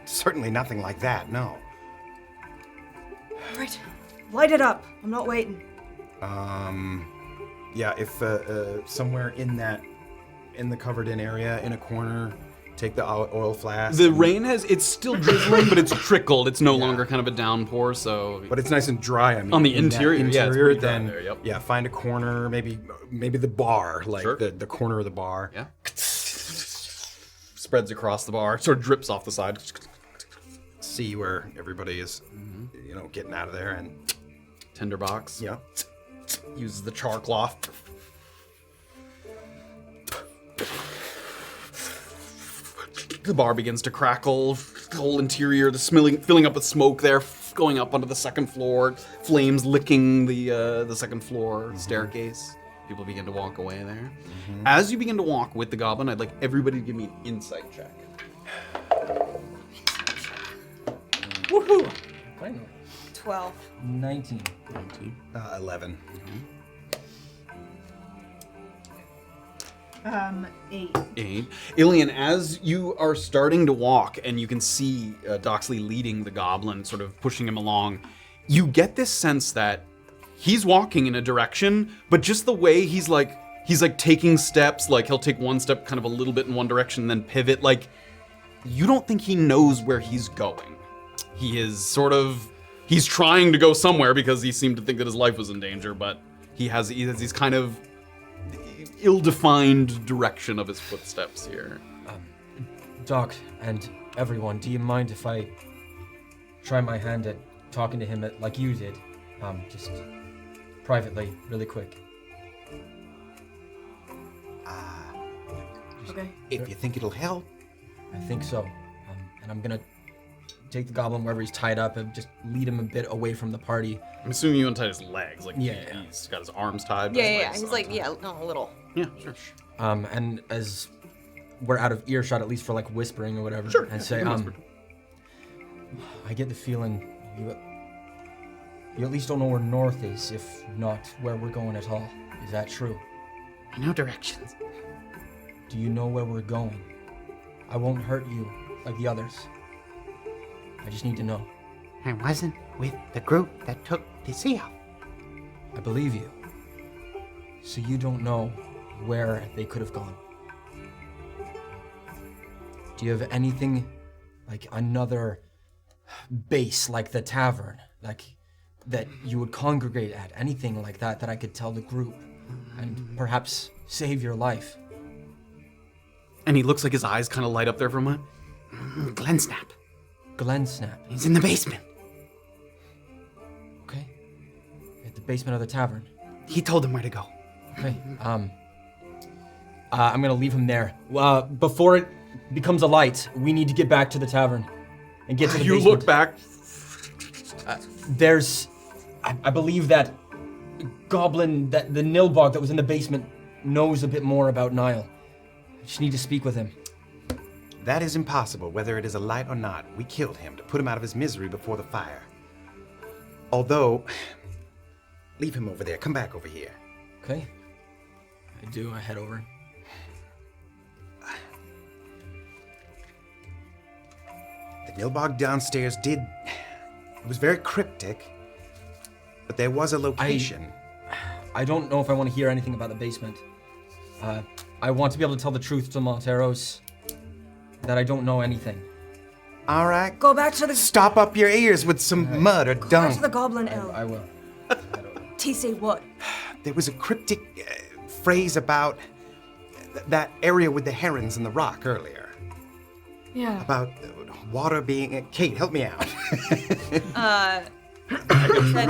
Certainly nothing like that, no. All right. Light it up. I'm not waiting. Yeah, if somewhere in the covered-in area, in a corner, take the oil flask. The rain it's still drizzling, but it's trickled. It's no longer kind of a downpour, so. But it's nice and dry. I mean, On the in that interior, yeah, it's interior, pretty dry then there, yep. yeah, find a corner, maybe the bar, like Sure. the corner of the bar. Yeah. Spreads across the bar, sort of drips off the side. See where everybody is, getting out of there, and Tinderbox. yeah. Uses the char cloth. The bar begins to crackle. The whole interior, filling up with smoke there, going up onto the second floor. Flames licking the second floor staircase. People begin to walk away there. As you begin to walk with the goblin, I'd like everybody to give me an insight check. Woohoo! Finally. 12. 19. 11. 8. 8. Illien, as you are starting to walk and you can see Doxley leading the goblin, sort of pushing him along, you get this sense that he's walking in a direction, but just the way he's like taking steps, like he'll take one step kind of a little bit in one direction, then pivot, like you don't think he knows where he's going. He is he's trying to go somewhere because he seemed to think that his life was in danger, but he has these kind of ill-defined direction of his footsteps here. Doc and everyone, do you mind if I try my hand at talking to him like you did? Just privately, really quick. Okay. If you think it'll help. I think so. And I'm gonna take the goblin wherever he's tied up and just lead him a bit away from the party. I'm assuming you untied his legs. Like Yeah. he's got his arms tied. but Yeah, his yeah, yeah. legs He's like, untied. yeah, no, a little. Yeah, sure. And as we're out of earshot, at least for like whispering or whatever, Sure. and say, you can whisper. I get the feeling you at least don't know where north is, if not where we're going at all. Is that true? I know directions. Do you know where we're going? I won't hurt you like the others. I just need to know. I wasn't with the group that took the sea elf. I believe you. So you don't know where they could have gone. Do you have anything like another base like the tavern, like that you would congregate at, anything like that I could tell the group and perhaps save your life? And he looks like his eyes kind of light up there for a moment. Glen Snap. Glen Snap. He's in the basement. Okay. At the basement of the tavern. He told him where to go. Okay. I'm gonna leave him there. Before it becomes a light, we need to get back to the tavern and get to the You basement. look back. There's, I believe that goblin, that the Nilbog that was in the basement knows a bit more about Niall. I just need to speak with him. That is impossible, whether it is a light or not. We killed him to put him out of his misery before the fire. Although, leave him over there. Come back over here. Okay. I do. I head over. The Nilbog downstairs it was very cryptic, but there was a location. I don't know if I want to hear anything about the basement. I want to be able to tell the truth to Monteros that I don't know anything. All right. Go back to the Stop up your ears with some mud or back dung. to the goblin elf. I will. T say what? There was a cryptic phrase about that area with the herons and the rock earlier. Yeah. About water being... Kayt, help me out. That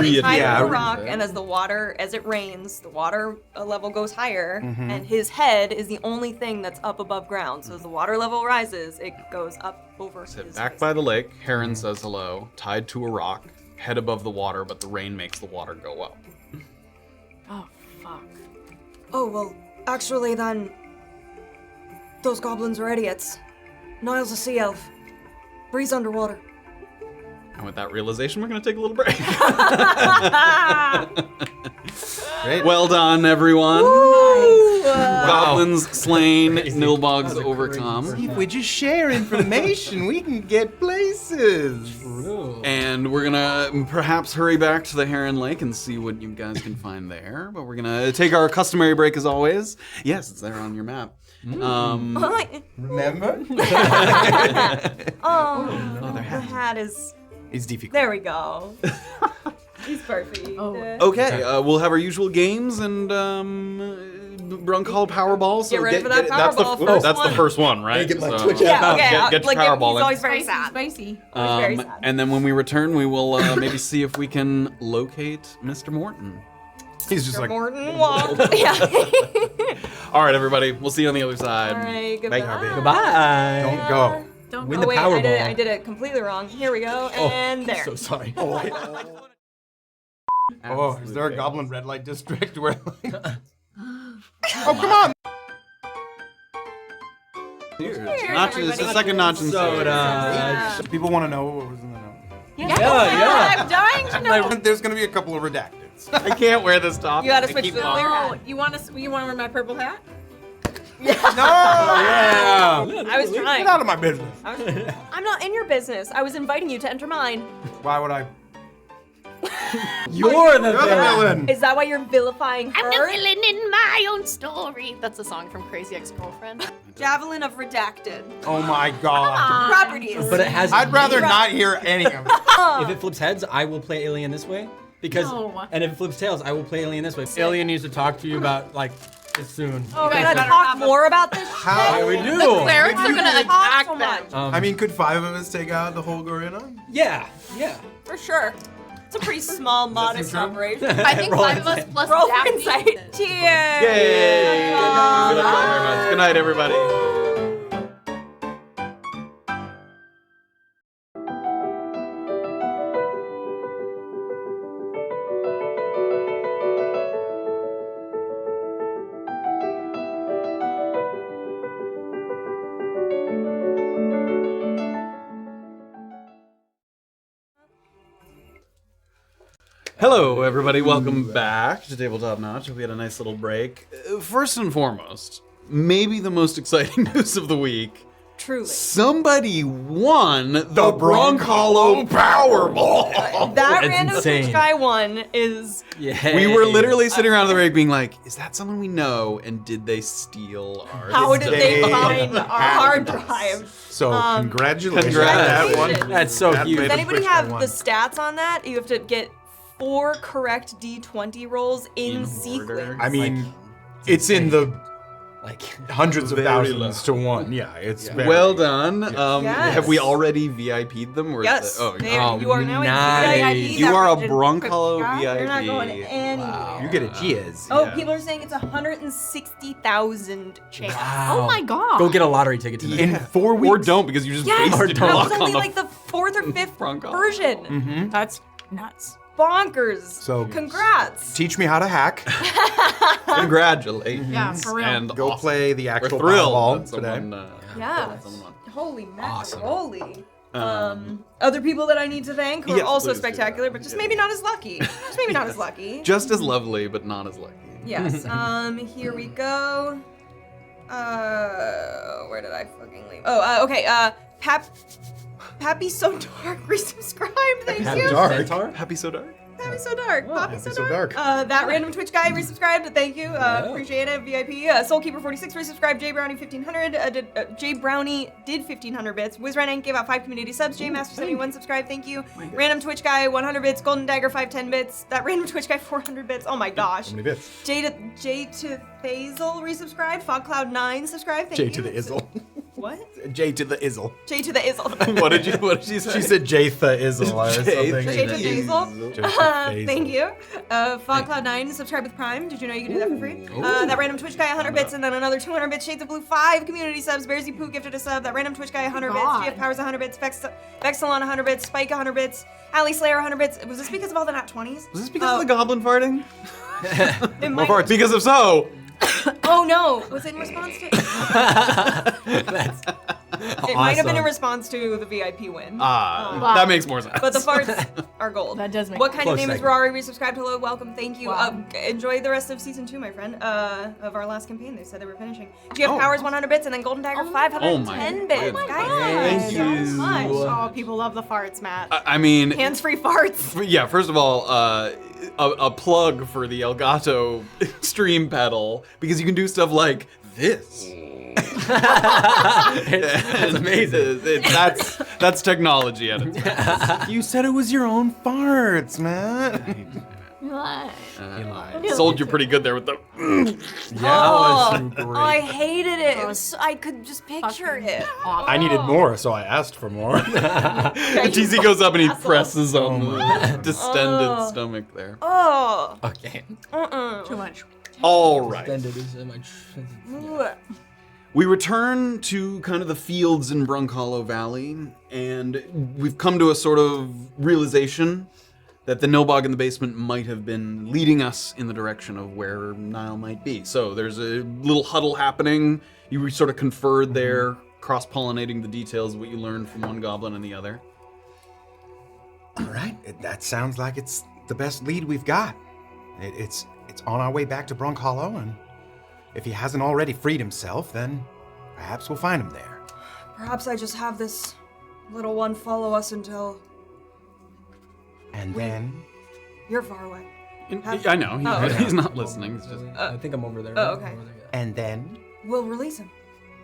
read it's it. high Yeah, to I the read rock, and as it rains, the water level goes higher, and his head is the only thing that's up above ground. So as the water level rises, it goes up over Sit his back by the lake. Heron says hello, tied to a rock, head above the water, but the rain makes the water go up. Oh, fuck. Oh, well, actually then, those goblins are idiots. Niall's a sea elf. Breathes underwater. And with that realization, we're going to take a little break. Great. Well done, everyone. Goblins slain, Nilbogs overcome. If we just share information, we can get places. And we're gonna perhaps hurry back to the Heron Lake and see what you guys can find there. But we're gonna take our customary break as always. Yes, it's there on your map. Remember? The hat is... It's difficult. There we go. He's perfect. Okay, we'll have our usual games and Brunkhollow Powerball. So Get ready for that Powerball, first that's one. the first one, right? Get my So- Twitch Yeah, okay. Get your like, Powerball he's in. always very Spicy, sad. spicy. Always very sad. And then when we return, we will maybe see if we can locate Mr. Morton. He's just like... Morton walk. Yeah. All right, everybody. We'll see you on the other side. All right, goodbye. Goodbye. Don't go. Don't Win go. the Wait, Powerball. I did it completely wrong. Here we go, and there. So sorry. Oh, is there a goblin red light district where... oh, come on! Cheers. Cheers, Notch, it's the everybody. second notch and Soda. People want to know what was in the note. Yeah. I'm dying to know. There's going to be a couple of redacteds. I can't wear this top. You gotta I switch keep to the on- clear Oh, hat. you want to wear my purple hat? No! Yeah. I was trying. Get out of my business. I'm not in your business. I was inviting you to enter mine. Why would I? You're the You're the villain. Is that why you're vilifying her? I'm the villain in my own story. That's a song from Crazy Ex-Girlfriend. Javelin of redacted. Oh my god. Properties. But it has. I'd rather not hear any of it. If it flips heads, I will play Illien this way. Because. No. And if it flips tails, I will play Illien this way. Illien needs to talk to you about, like, it soon. Oh, we're guys gonna better talk have a- more about this How? shit? We do. Clerics are gonna Talk attack so them. much. I mean, could 5 of us take out the whole gorilla? Yeah. For sure. It's a pretty small, modest true? operation. I think Roll 5 of us insight. plus Roll for Daphne. insight. Cheers. Yay! Good night, Good night, everybody. Hello, everybody. Welcome back to Tabletop Notch. We had a nice little break. First and foremost, maybe the most exciting news of the week. Truly. Somebody won the Brunkhollow Powerball. That random insane. Twitch guy one is. Yeah. We were literally sitting around the break being like, is that someone we know? And did they steal ours? How did they find our hard drive? So congratulations. Congrats. That one. That's so That huge. made Does the anybody Twitch have guy the one. stats on that? You have to get 4 correct D20 rolls in In sequence. order. I mean, it's in the Like, hundreds of Very thousands to one. Yeah, it's very, Well done. Yes. Have we already VIP'd them? Or is Yes. that- You are now nice. a VIP. You that are a region. Brunkhollow You're not going VIP. anywhere. You get a cheers. Oh, Yeah. people are saying it's 160,000 chance. Oh my god. Go get a lottery ticket tonight. In 4 weeks. Or don't, because you just Yes, wasted that your was luck only on like the 4th or 5th Brunkhollow. version. That's nuts. Bonkers. So- Congrats. Teach me how to hack. Congratulations. Yeah, for real. And Go awesome. play the We're actual thrilled Powerball that today. someone, Yeah. that someone won. Holy Awesome. macaroni. Other people that I need to thank who Yes, are also please do spectacular, that. but just Yeah. maybe not as lucky. Just maybe not as lucky. Just as lovely, but not as lucky. Yes. Here we go. Where did I fucking leave? Oh, okay. Pappy So Dark resubscribed. Thank you. Centaur? Happy so dark? Happy So Dark. Poppy Happy So So Dark. Dark. That random Twitch guy resubscribed. Thank you. Appreciate it. VIP. Soulkeeper46 resubscribed. J Brownie 1500. J Brownie did 1500 bits. WizRank gave out 5 community subs. J Master 71 subscribed. Thank you. Random Twitch guy 100 bits. Golden Dagger 510 bits. That random Twitch guy 400 bits. Oh my gosh. How many bits? J to Thazel resubscribed. Fogcloud9 subscribed. Thank J you. to the Izzle. What? J to the Izzle. J to the Izzle. What did she say? She said J the Izzle or something. J to Thazel. J to Thazel. Thank you. Fogcloud9 subscribe with Prime. Did you know you could do that for free? That random Twitch guy 100 bits and then another 200 bits. Shades of Blue 5 community subs. Bearsy Poo gifted a sub. That random Twitch guy 100 bits. God. GF Powers 100 bits. Vexelon 100 bits. Spike 100 bits. Ali Slayer 100 bits. Was this because of all the nat 20s? Was this because of the goblin farting? It More might- farts. Because if so, Oh no! Was it in response to? It might have been in response to the VIP win. that makes more sense. But the farts are gold. That does make What kind of Close name is second. Rari? Resubscribed. Hello, welcome, thank you. Wow. Enjoy the rest of season 2, my friend. Of our last campaign, they said they were finishing. GF Powers 100 bits and then Golden Dagger 510 bits. goodness. Guys, Thank thank you so much. you. Oh, people love the farts, Matt. I mean, Hands-free farts. yeah, first of all, a plug for the Elgato stream pedal, because you can do stuff like this. That's amazing. That's technology at its best. You said it was your own farts, man. Sold you pretty good there with the. I hated it. It was I could just picture it. I needed more, so I asked for more. TC goes up and he presses on the distended stomach there. Oh. Okay. Too much. All right. Extended is in my We return to kind of the fields in Brunkhollow Valley, and we've come to a sort of realization that the Nobog in the basement might have been leading us in the direction of where Niall might be. So there's a little huddle happening. You sort of conferred there, cross-pollinating the details of what you learned from one goblin and the other. All right, that sounds like it's the best lead we've got. It's on our way back to Brunkhollow, and if he hasn't already freed himself, then perhaps we'll find him there. Perhaps I just have this little one follow us until And then you're far away. I know, Oh, okay. he's not listening. It's just I think I'm over there. Oh, okay. I'm over there, yeah. and then We'll release him.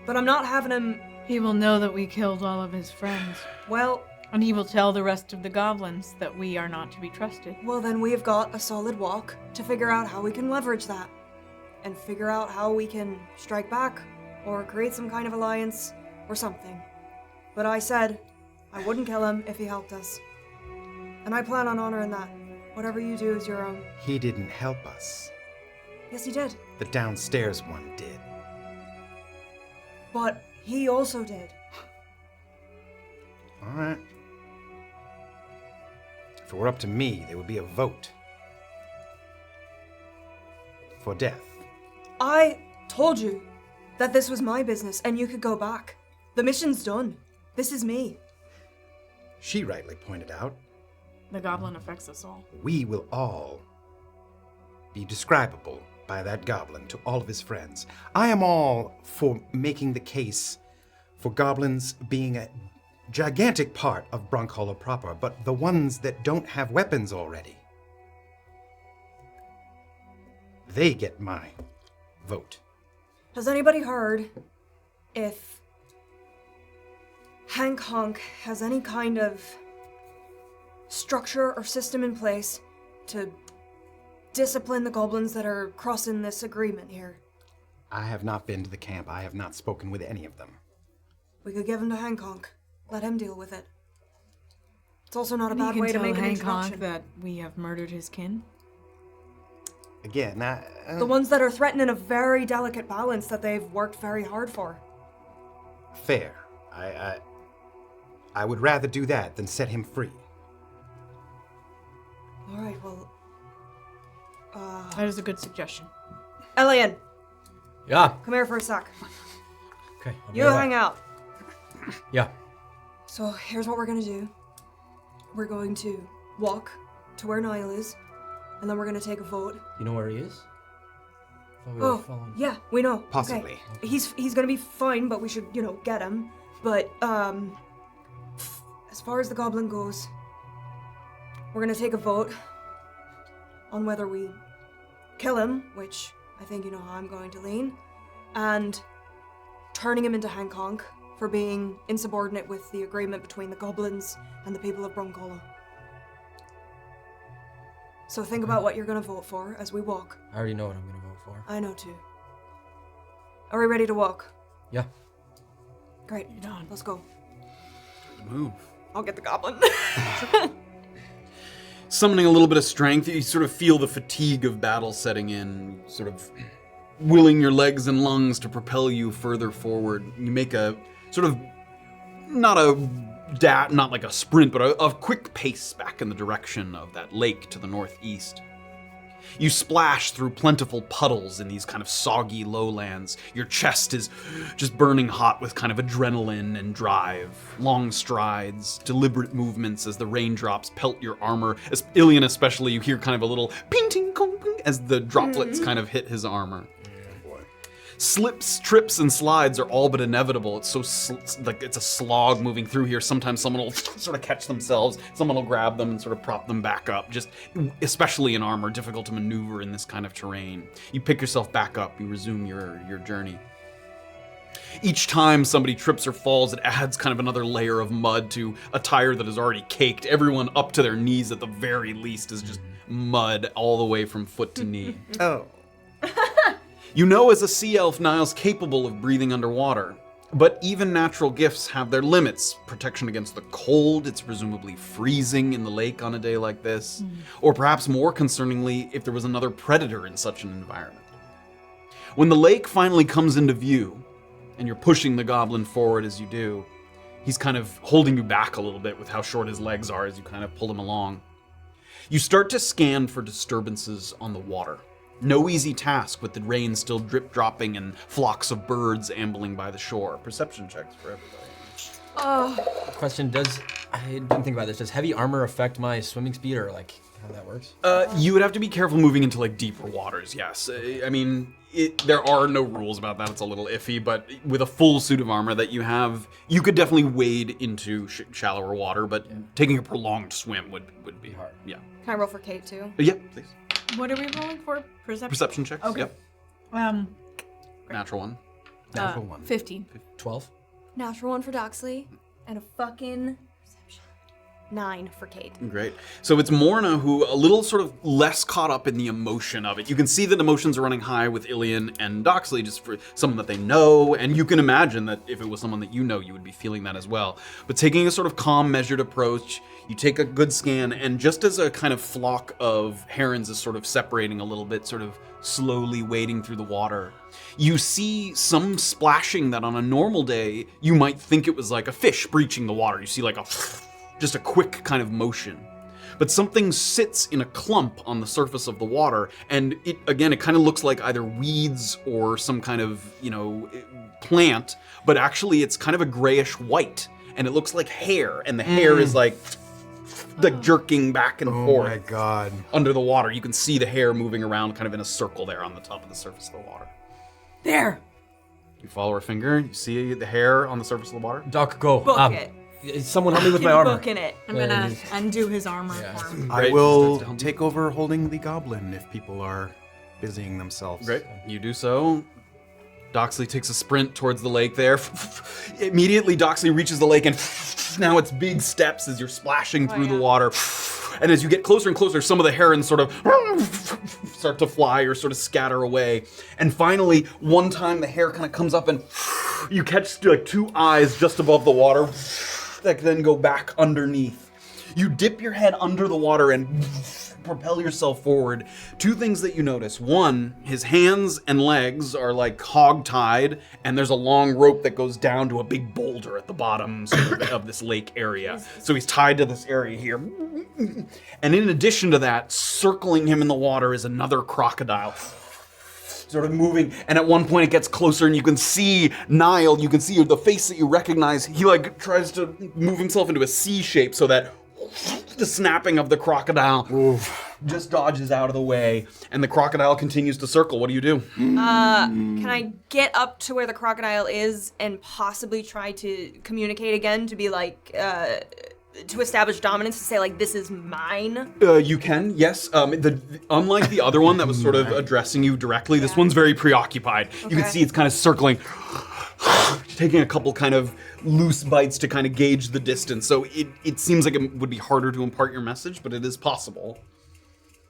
But I'm not having him. He will know that we killed all of his friends. Well, And he will tell the rest of the goblins that we are not to be trusted. then we've got a solid walk to figure out how we can leverage that. And figure out how we can strike back, or create some kind of alliance, or something. But I said I wouldn't kill him if he helped us. And I plan on honoring that. Whatever you do is your own. he didn't help us. Yes, he did. The downstairs one did. But he also did. All right. If it were up to me, there would be a vote for death. I told you that this was my business and you could go back. The mission's done. This is me. She rightly pointed out The goblin affects us all. We will all be describable by that goblin to all of his friends. I am all for making the case for goblins being a gigantic part of Brunkhollow proper, but the ones that don't have weapons already, they get my vote. Has anybody heard if Hank Honk has any kind of structure or system in place to discipline the goblins that are crossing this agreement here? I have not been to the camp. I have not spoken with any of them. We could give him to Hank Honk. Let him deal with it. It's also not a bad way to make an introduction. that we have murdered his kin. Again, The ones that are threatening a very delicate balance that they've worked very hard for. fair. I would rather do that than set him free. All right, well, That is a good suggestion. Illien, Yeah. come here for a sec. Okay. You hang out. Yeah. So here's what we're gonna do. We're going to walk to where Niall is, and then we're gonna take a vote. You know where he is? Thought we were Oh, following- yeah, we know. Possibly. Okay. He's gonna be fine, but we should, get him. But, as far as the goblin goes, we're gonna take a vote on whether we kill him, which I think you know how I'm going to lean, and turning him into Hank Honk for being insubordinate with the agreement between the goblins and the people of Brunkhollow. So think about what you're gonna vote for as we walk. I already know what I'm gonna vote for. I know too. Are we ready to walk? Yeah. Great. Let's go. Move. I'll get the goblin. Summoning a little bit of strength, you sort of feel the fatigue of battle setting in, sort of willing your legs and lungs to propel you further forward. You make a sort of, not like a sprint, but a quick pace back in the direction of that lake to the northeast. You splash through plentiful puddles in these kind of soggy lowlands. Your chest is just burning hot with kind of adrenaline and drive. Long strides, deliberate movements as the raindrops pelt your armor. As Illien especially, you hear kind of a little ping as the droplets kind of hit his armor. Slips, trips, and slides are all but inevitable. It's so like it's a slog moving through here. Sometimes someone will sort of catch themselves. Someone will grab them and sort of prop them back up. Just, especially in armor, difficult to maneuver in this kind of terrain. You pick yourself back up. You resume your journey. Each time somebody trips or falls, it adds kind of another layer of mud to a tire that is already caked. Everyone up to their knees at the very least is just mud all the way from foot to knee. Oh. You know as a sea elf, Niall's capable of breathing underwater, but even natural gifts have their limits. Protection against the cold, it's presumably freezing in the lake on a day like this, or perhaps more concerningly, if there was another predator in such an environment. When the lake finally comes into view, and you're pushing the goblin forward as you do, he's kind of holding you back a little bit with how short his legs are as you kind of pull him along. You start to scan for disturbances on the water. No easy task with the rain still drip-dropping and flocks of birds ambling by the shore. Perception checks for everybody. Question, I didn't think about this. Does heavy armor affect my swimming speed or like how that works? You would have to be careful moving into like deeper waters, yes. I mean, there are no rules about that. It's a little iffy, but with a full suit of armor that you have, you could definitely wade into shallower water, but taking a prolonged swim would be hard. Yeah. Can I roll for Kayt too? Yeah, please. What are we rolling for? Perception checks. Okay. Yep. Natural one. Natural one. 15. 12. Natural one for Doxley, and a fucking perception 9 for Kayt. Great. So it's Morna who a little sort of less caught up in the emotion of it. You can see that emotions are running high with Illien and Doxley just for someone that they know, and you can imagine that if it was someone that you know, you would be feeling that as well. But taking a sort of calm, measured approach, you take a good scan, and just as a kind of flock of herons is sort of separating a little bit, sort of slowly wading through the water, you see some splashing that on a normal day, you might think it was like a fish breaching the water. You see like just a quick kind of motion. But something sits in a clump on the surface of the water, and it kind of looks like either weeds or some kind of, plant, but actually it's kind of a grayish white, and it looks like hair, and the hair is like like jerking back and Oh forth. my god. Under the water, you can see the hair moving around kind of in a circle there on the top of the surface of the water. There. You follow her finger, you see the hair on the surface of the water. Doc, go. Book it. Someone help me with Keep my armor. booking it. I'm gonna undo his armor for him. I Great. will Starts to help take over holding the goblin if people are busying themselves. Great. You do so. Doxley takes a sprint towards the lake there. Immediately, Doxley reaches the lake, and now it's big steps as you're splashing through the water. And as you get closer and closer, some of the herons sort of start to fly or sort of scatter away. And finally, one time the hair kind of comes up and you catch like 2 eyes just above the water that then go back underneath. You dip your head under the water and propel yourself forward. 2 things that you notice. One, his hands and legs are like hog-tied, and there's a long rope that goes down to a big boulder at the bottom of this lake area. So he's tied to this area here. And in addition to that, circling him in the water is another crocodile. Sort of moving, and at one point it gets closer, and you can see Niall, you can see the face that you recognize. He like tries to move himself into a C shape so that the snapping of the crocodile just dodges out of the way, and the crocodile continues to circle. What do you do? Can I get up to where the crocodile is and possibly try to communicate again to be like, to establish dominance, to say like, this is mine? You can, yes. Unlike the other one that was sort of addressing you directly, this one's very preoccupied. You can see it's kind of circling, taking a couple kind of loose bites to kind of gauge the distance. So it seems like it would be harder to impart your message, but it is possible.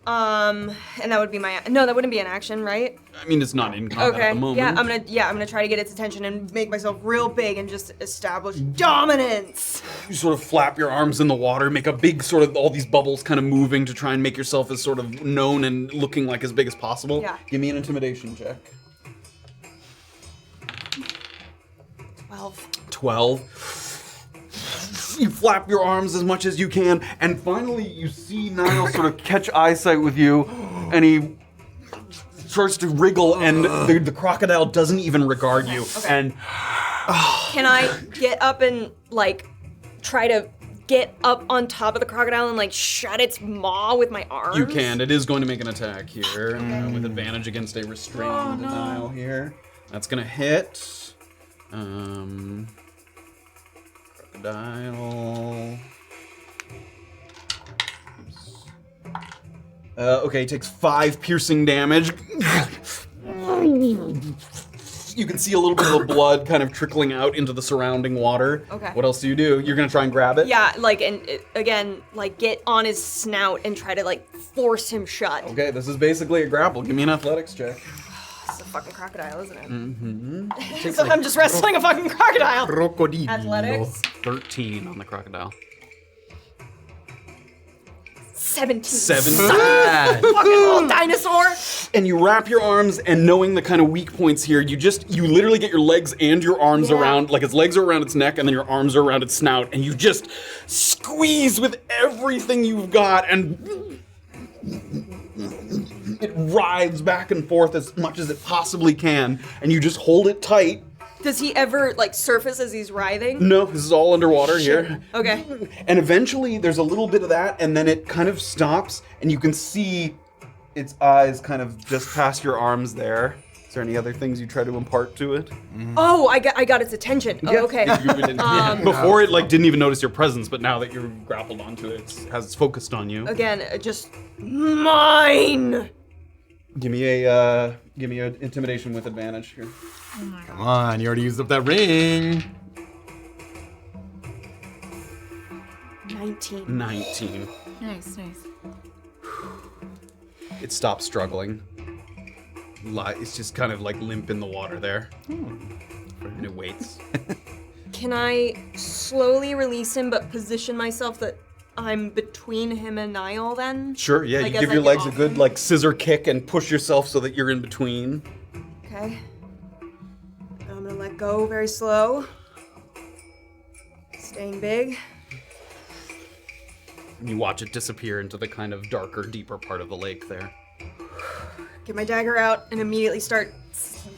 And that would be no, that wouldn't be an action, right? I mean, it's not in combat at the moment. I'm gonna try to get its attention and make myself real big and just establish dominance. You sort of flap your arms in the water, make a big sort of, all these bubbles kind of moving to try and make yourself as sort of known and looking like as big as possible. Yeah. Give me an intimidation check. 12. You flap your arms as much as you can, and finally you see Niall sort of catch eyesight with you, and he starts to wriggle, and the crocodile doesn't even regard you. Okay. And Can I get up and like try to get up on top of the crocodile and like shut its maw with my arms? you can. It is going to make an attack here with advantage against a restrained Niall here. That's gonna hit. Crocodile. Okay, it takes 5 piercing damage. You can see a little bit of the blood kind of trickling out into the surrounding water. Okay. What else do? You're gonna try and grab it? Yeah, like, and again, like get on his snout and try to like force him shut. Okay, this is basically a grapple. Give me an athletics check. It's a fucking crocodile, isn't it? Mm-hmm. So I'm just wrestling a fucking crocodile. Crocodile. Athletics. 13 on the crocodile. 17. 7. Fucking little dinosaur. And you wrap your arms, and knowing the kind of weak points here, you literally get your legs and your arms around, like its legs are around its neck, and then your arms are around its snout, and you just squeeze with everything you've got, and it writhes back and forth as much as it possibly can, and you just hold it tight. Does he ever like surface as he's writhing? No, this is all underwater here. Okay. And eventually there's a little bit of that, and then it kind of stops, and you can see its eyes kind of just past your arms there. Is there any other things you try to impart to it? Oh, I got its attention. Oh, okay. Before it like didn't even notice your presence, but now that you're grappled onto it, it's focused on you. Again, just mine. Give me an intimidation with advantage here. Come on, you already used up that ring. 19. 19. Nice. It stops struggling. It's just kind of like limp in the water there. And it waits. Can I slowly release him but position myself that I'm between him and Niall then? Sure, yeah, Like, you as give I your get legs a off good him? like scissor kick and push yourself so that you're in between. Okay. I'm gonna let go very slow. Staying big. And you watch it disappear into the kind of darker, deeper part of the lake there. Get my dagger out and immediately start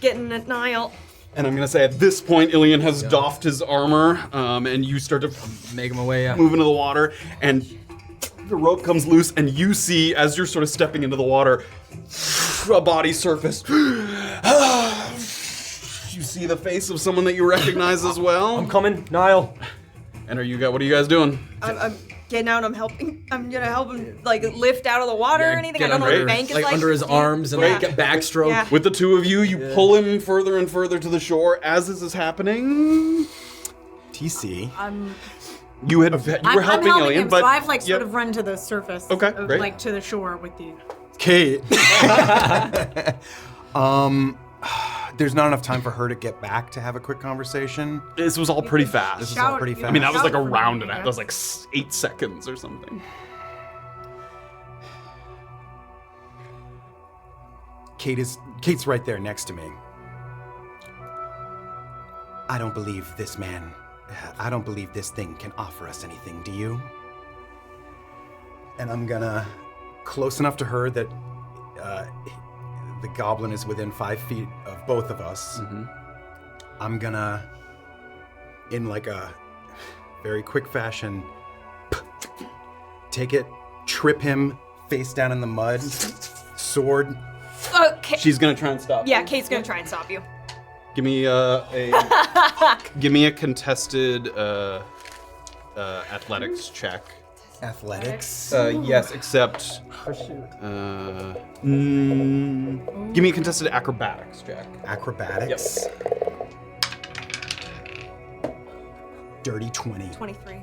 getting at Niall. And I'm gonna say at this point, Illien has doffed his armor, and you start to Make him away, yeah. move into the water, and the rope comes loose, and you see, as you're sort of stepping into the water, a body surface. You see the face of someone that you recognize as well. I'm coming, Niall. And what are you guys doing? I'm getting out. I'm helping. I'm gonna help him like lift out of the water or anything. I Get don't know what under, the bank is like like. under his arms and like get backstroke. Yeah. With the two of you, you pull him further and further to the shore. As this is happening, TC. you were I'm helping helping Illien, him, but so I've like sort yep. of run to the surface. Okay, great. Like to the shore with you. Kayt. There's not enough time for her to get back to have a quick conversation. This was all pretty fast. This is all pretty fast. I mean, that was like a Shout for round me, and a half. yeah. That was like 8 seconds or something. Kayt's right there next to me. I don't believe this thing can offer us anything, do you? And I'm gonna, close enough to her that the goblin is within 5 feet of both of us. Mm-hmm. I'm gonna, in like a very quick fashion, take it, trip him face down in the mud, sword. Okay. She's gonna try and stop. Yeah, you. Kate's gonna try and stop you. Give me give me a contested athletics check. Athletics. Yes, except give me a contested acrobatics check. Acrobatics. Dirty 20. 23.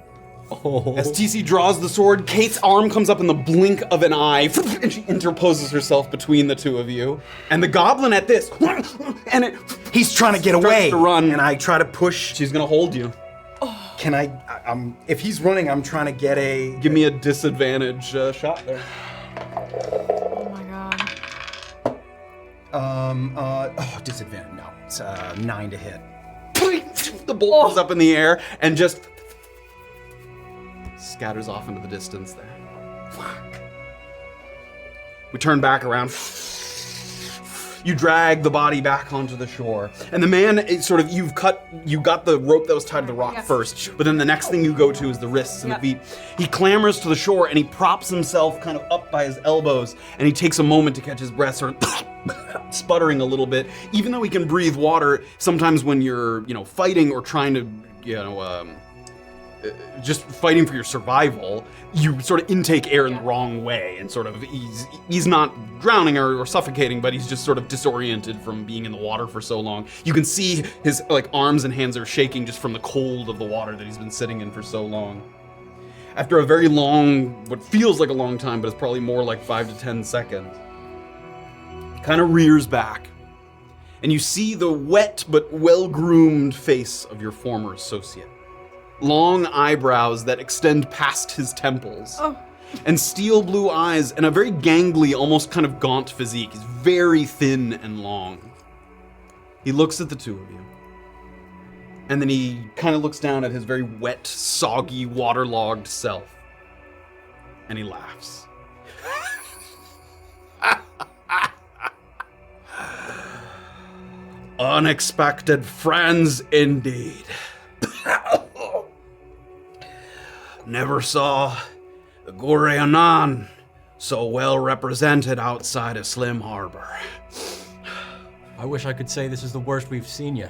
As TC draws the sword, Kate's arm comes up in the blink of an eye, and she interposes herself between the two of you. And the goblin at this, and He's trying to get starts away. to run. And I try to push. She's gonna hold you. Can I? If he's running, I'm trying to get a. Give me a disadvantage shot there. Oh my god. Disadvantage. No, it's 9 to hit. The bolt goes up in the air and just scatters off into the distance there. We turn back around. You drag the body back onto the shore. And the man is sort of, you got the rope that was tied to the rock first, but then the next thing you go to is the wrists and the feet. He clambers to the shore and he props himself kind of up by his elbows, and he takes a moment to catch his breath, sort of sputtering a little bit. Even though he can breathe water, sometimes when you're, fighting or trying to, just fighting for your survival, you sort of intake air in the wrong way, and sort of he's not drowning or suffocating, but he's just sort of disoriented from being in the water for so long. You can see his arms and hands are shaking just from the cold of the water that he's been sitting in for so long. After a very long, what feels like a long time, but it's probably more like 5 to 10 seconds, he kind of rears back, and you see the wet but well-groomed face of your former associate. Long eyebrows that extend past his temples, and steel blue eyes, and a very gangly, almost kind of gaunt physique. He's very thin and long. He looks at the two of you, and then he kind of looks down at his very wet, soggy, waterlogged self, and he laughs. Unexpected friends indeed. Never saw the Goreanan so well represented outside of Slim Harbor. I wish I could say this is the worst we've seen you.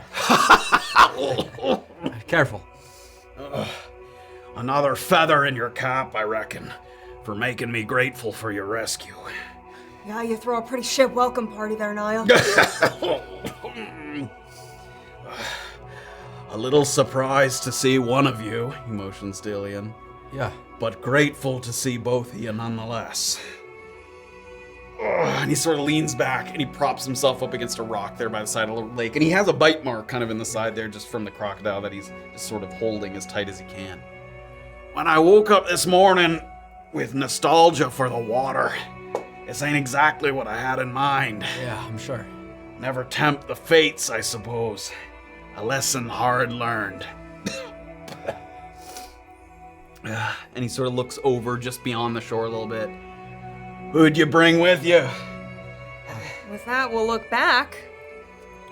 Careful. Another feather in your cap, I reckon, for making me grateful for your rescue. Yeah, you throw a pretty shit welcome party there, Niall. A little surprised to see one of you, he motions to Illien. Yeah. But grateful to see both of you nonetheless. And he sort of leans back and he props himself up against a rock there by the side of the lake. And he has a bite mark kind of in the side there just from the crocodile that he's just sort of holding as tight as he can. When I woke up this morning with nostalgia for the water, this ain't exactly what I had in mind. Yeah, I'm sure. Never tempt the fates, I suppose. A lesson hard learned. And he sort of looks over just beyond the shore a little bit. Who'd you bring with you? With that, we'll look back.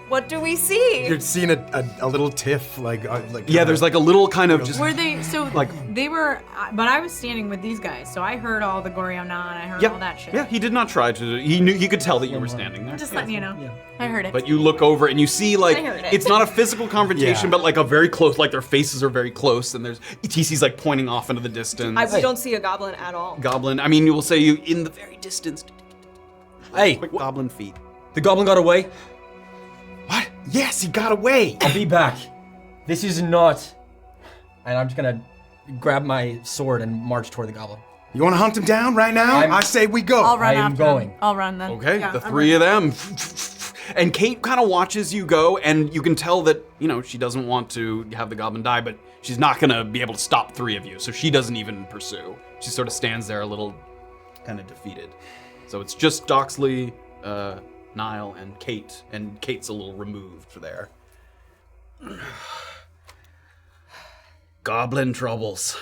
What do we see? You're seeing a little tiff, like Yeah, there's like a little kind of just Were they so like they were? But I was standing with these guys, so I heard all the Goriona and I heard all that shit. Yeah, he did not try to. He knew. He could tell that you were standing there. Just letting you know. I heard it. But you look over and you see like I heard it. it's not a physical confrontation, Yeah. but like a very close. Like their faces are very close, and there's TC's like pointing off into the distance. We don't see a goblin at all. Goblin. I mean, you will say you in the very distance. Hey, Quick goblin feet. the goblin got away. What? Yes, he got away. I'll be back. This is not. And I'm just gonna grab my sword and march toward the goblin. You want to hunt him down right now? I say we go. I'll run I am after going. them. I'll run then. Okay, Yeah, the I'm three of running. them. And Kayt kind of watches you go, and you can tell that, you know, she doesn't want to have the goblin die, but she's not going to be able to stop three of you, so she doesn't even pursue. She sort of stands there a little kind of defeated. So it's just Doxley, Niall, and Kayt, and Kate's a little removed there. Goblin troubles.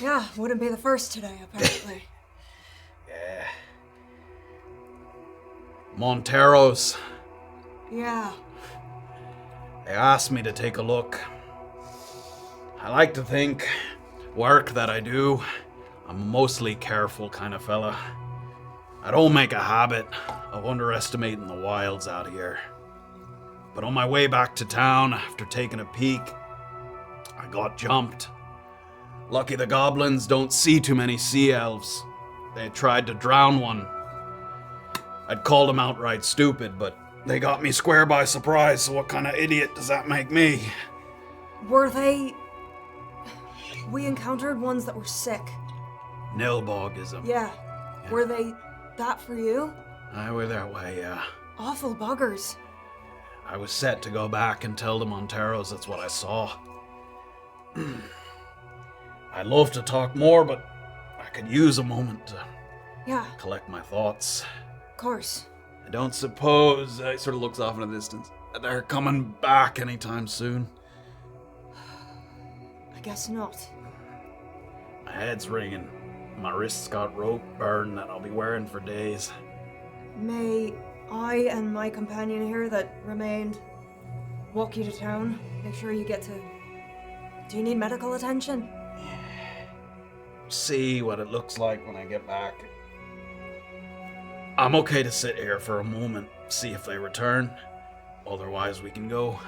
Yeah, wouldn't be the first today, apparently. Monteros. Yeah. They asked me to take a look. I like to think, work that I do, I'm a mostly careful kind of fella. I don't make a habit of underestimating the wilds out here. But on my way back to town, after taking a peek, I got jumped. Lucky the goblins don't see too many sea elves. They tried to drown one. I'd called them outright stupid, but they got me square by surprise, so what kind of idiot does that make me? Were they... We encountered ones that were sick. Nilbogism. Yeah. Were they that for you? I were that way, yeah. Awful buggers. I was set to go back and tell the Monteros that's what I saw. I'd love to talk more, but I could use a moment to Yeah, collect my thoughts. of course. I don't suppose, he sort of looks off in the distance, that they're coming back anytime soon. I guess not. My head's ringing. My wrists got rope burn that I'll be wearing for days. May I and my companion here that remained walk you to town? Make sure you get to... Do you need medical attention? See what it looks like when I get back. I'm okay to sit here for a moment, see if they return. Otherwise, we can go.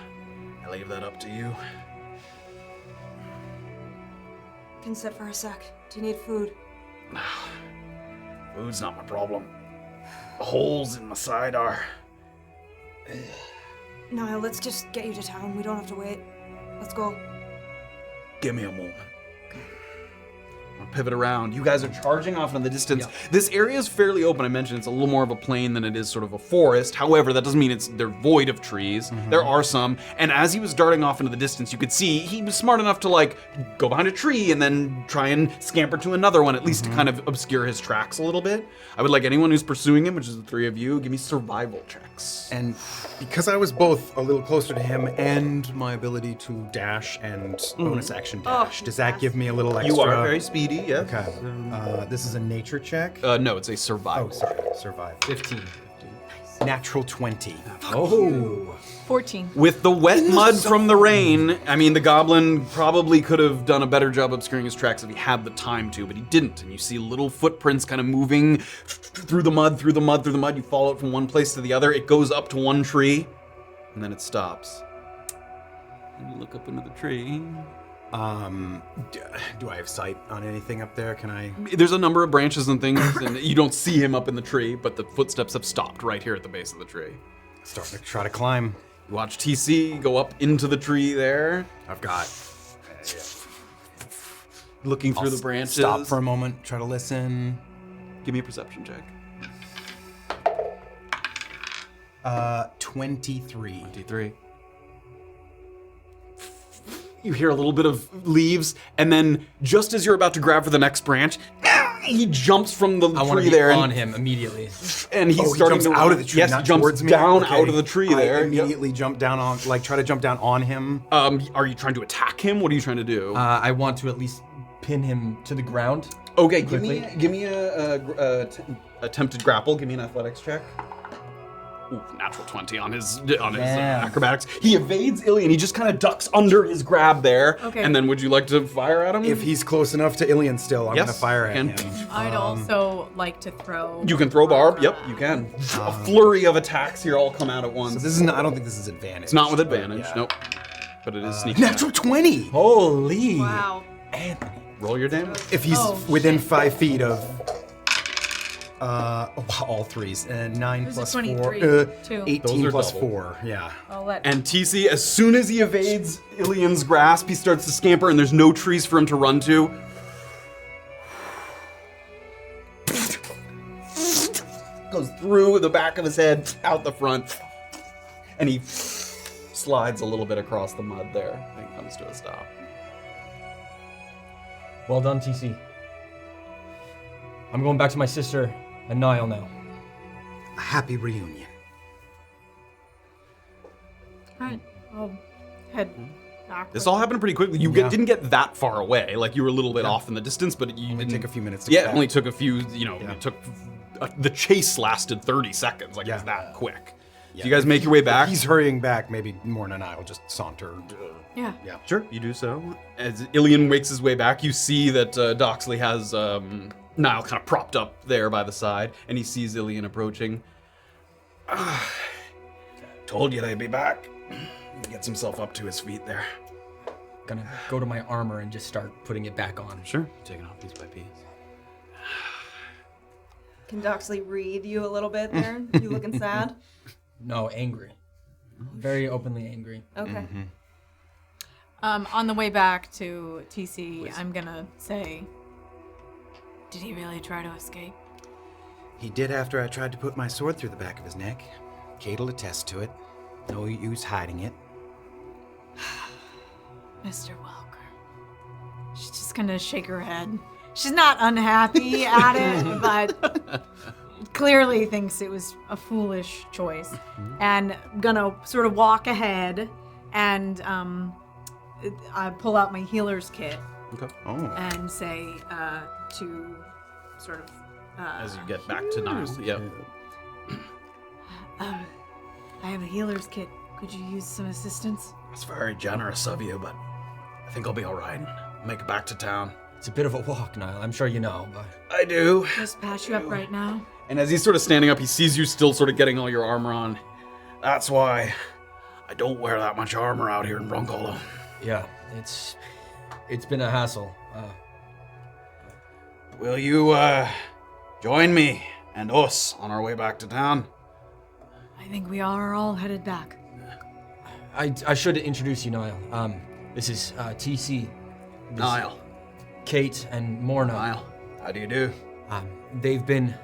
I leave that up to you. Can sit for a sec. Do you need food? Food's not my problem. The holes in my side are. Niall, let's just get you to town. We don't have to wait. Let's go. Give me a moment. I'll pivot around. You guys are charging off in the distance. This area is fairly open. I mentioned it's a little more of a plain than it is sort of a forest. However, that doesn't mean they're void of trees. There are some. And as he was darting off into the distance, you could see he was smart enough to like go behind a tree and then try and scamper to another one, at least to kind of obscure his tracks a little bit. I would like anyone who's pursuing him, which is the three of you, give me survival checks. And because I was both a little closer to him and my ability to dash and bonus action dash, does that give me a little extra? You are very speedy, yes. Okay. This is a nature check. No, it's a survival. Oh, sorry. Survive. 15. Natural 20. Oh. 14. With the wet mud from the rain, I mean, the goblin probably could have done a better job obscuring his tracks if he had the time to, but he didn't. And you see little footprints kind of moving through the mud, through the mud, through the mud. You follow it from one place to the other. It goes up to one tree, and then it stops. And you look up into the tree. Do I have sight on anything up there? Can I? There's a number of branches and things, and you don't see him up in the tree, but the footsteps have stopped right here at the base of the tree. Starting to try to climb. You watch TC go up into the tree there. I've got. Looking through the branches. Stop for a moment. Try to listen. Give me a perception check. 23. 23. You hear a little bit of leaves, and then just as you're about to grab for the next branch, he jumps from the I want to tree be there, on him immediately. and he's He starting jumps to out of the tree. Yes, not jumps towards me. down Okay. out of the tree I there. immediately jump down on, try to jump down on him. Are you trying to attack him? What are you trying to do? I want to at least pin him to the ground. Okay, quickly. give me a attempted grapple. Give me an athletics check. natural 20 on his acrobatics. He evades Illien. He just kind of ducks under his grab there. Okay. And then would you like to fire at him? If he's close enough to Illien still, I'm gonna fire at him. I'd also like to throw. You can throw barb. Yep, you can. A flurry of attacks here all come out at once. So this is not, I don't think this is advantage. It's not with advantage. Nope. But it is sneaky. Natural 20! Holy. Wow. Roll your damage. If he's within 5 feet of all threes, 9 There's a plus 4, 23, 18 Those are plus double. 4, yeah. I'll let. And TC, as soon as he evades Illien's grasp, he starts to scamper, and there's no trees for him to run to. Goes through the back of his head, out the front, and he slides a little bit across the mud there and comes to a stop. Well done, TC. I'm going back to my sister and Niall now. A happy reunion. Alright, I'll head back. This all happened pretty quickly. You didn't get that far away. Like, you were a little bit off in the distance, but you Only didn't take a few minutes to Yeah, get it back. only took a few, it took... the chase lasted 30 seconds. Like, it was that quick. So you guys make your way back? If he's hurrying back, maybe Morna and I will just saunter. Yeah. Sure, you do so. As Illien makes his way back, you see that Doxley has Niall kind of propped up there by the side, and he sees Illien approaching. Told you they'd be back. He gets himself up to his feet there. Gonna go to my armor and just start putting it back on. Sure. Taking off piece by piece. Can Doxley read you a little bit there? You looking sad? No, angry. Very openly angry. Okay. On the way back to TC, I'm gonna say, did he really try to escape? He did after I tried to put my sword through the back of his neck. Kayt will attest to it. No use hiding it. Mr. Welker. She's just gonna shake her head. She's not unhappy at it, but clearly thinks it was a foolish choice. And gonna sort of walk ahead and I pull out my healer's kit Okay. and say to sort of... As you get back to Niall. Yep. I have a healer's kit. Could you use some assistance? That's very generous of you, but I think I'll be all right. Make it back to town. It's a bit of a walk, Niall. I'm sure you know, but... I do. Just patch you up right now. And as he's sort of standing up, he sees you still sort of getting all your armor on. That's why I don't wear that much armor out here in Brunkhollow. Yeah, it's been a hassle. Will you join me and us on our way back to town? I think we are all headed back. I should introduce you, Niall. This is TC. Niall. Kayt and Morna. Niall, how do you do? They've been,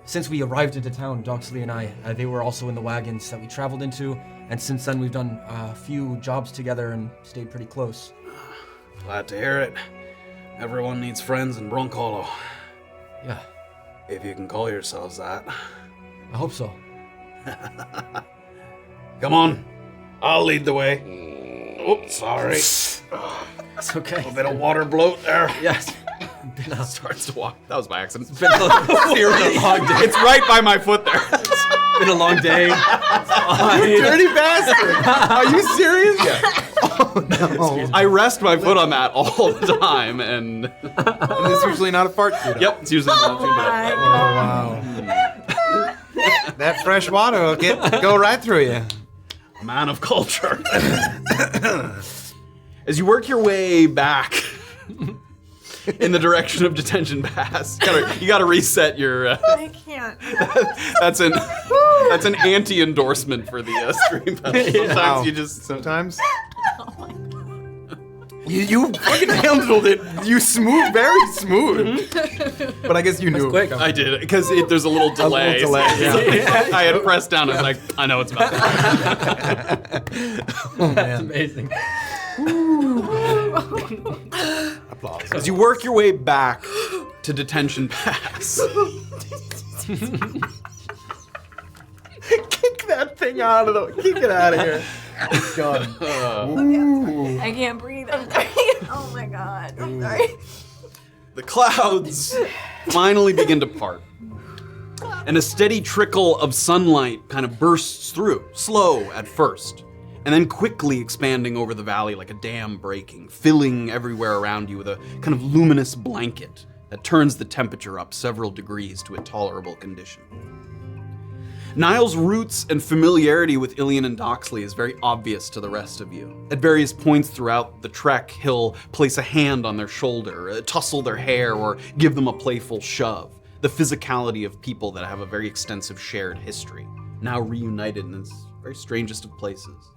since we arrived into town, Doxley and I, they were also in the wagons that we traveled into, and since then we've done a few jobs together and stayed pretty close. Glad to hear it. Everyone needs friends in Brunkhollow. Yeah, If you can call yourselves that. I hope so. Come on, I'll lead the way. Oops, sorry. It's okay. A bit of water bloat there. Yes. Starts to walk. That was by accident. It's been a long day. It's right by my foot there. It's been a long day. Dirty bastard! Are you serious? I rest my foot on that all the time, and It's usually not a fart food. yep, it's usually not too bad. Oh, wow. That fresh water will go right through you. A man of culture. As you work your way back in the direction of Detention Pass, you gotta reset your. I can't. That's an anti-endorsement for the Scream Fest. Sometimes you just. Sometimes. You fucking handled it. You very smooth. But I guess you knew. Quick. I did because there's a little delay. I had pressed down and was like, I know it's about that. That's amazing. Applause. As you work your way back to Detention Pass. Kick that thing out of the. Kick it out of here. God. I can't breathe. I'm sorry. Oh my god. I'm sorry. The clouds finally begin to part. And a steady trickle of sunlight kind of bursts through, slow at first, and then quickly expanding over the valley like a dam breaking, filling everywhere around you with a kind of luminous blanket that turns the temperature up several degrees to a tolerable condition. Niall's roots and familiarity with Illien and Doxley is very obvious to the rest of you. At various points throughout the trek, he'll place a hand on their shoulder, tussle their hair, or give them a playful shove. The physicality of people that have a very extensive shared history, now reunited in this very strangest of places.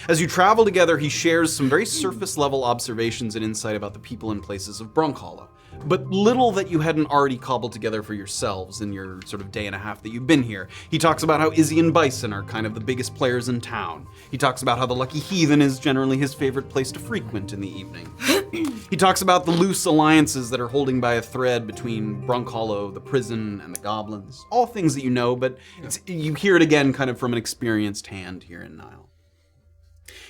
As you travel together, he shares some very surface-level observations and insight about the people and places of Brunkhollow, but little that you hadn't already cobbled together for yourselves in your sort of day and a half that you've been here. He talks about how Istigh and Bison are kind of the biggest players in town. He talks about how the Lucky Heathen is generally his favorite place to frequent in the evening. He talks about the loose alliances that are holding by a thread between Brunkhollow, the prison, and the goblins. All things that you know, but you hear it again kind of from an experienced hand here in Niall.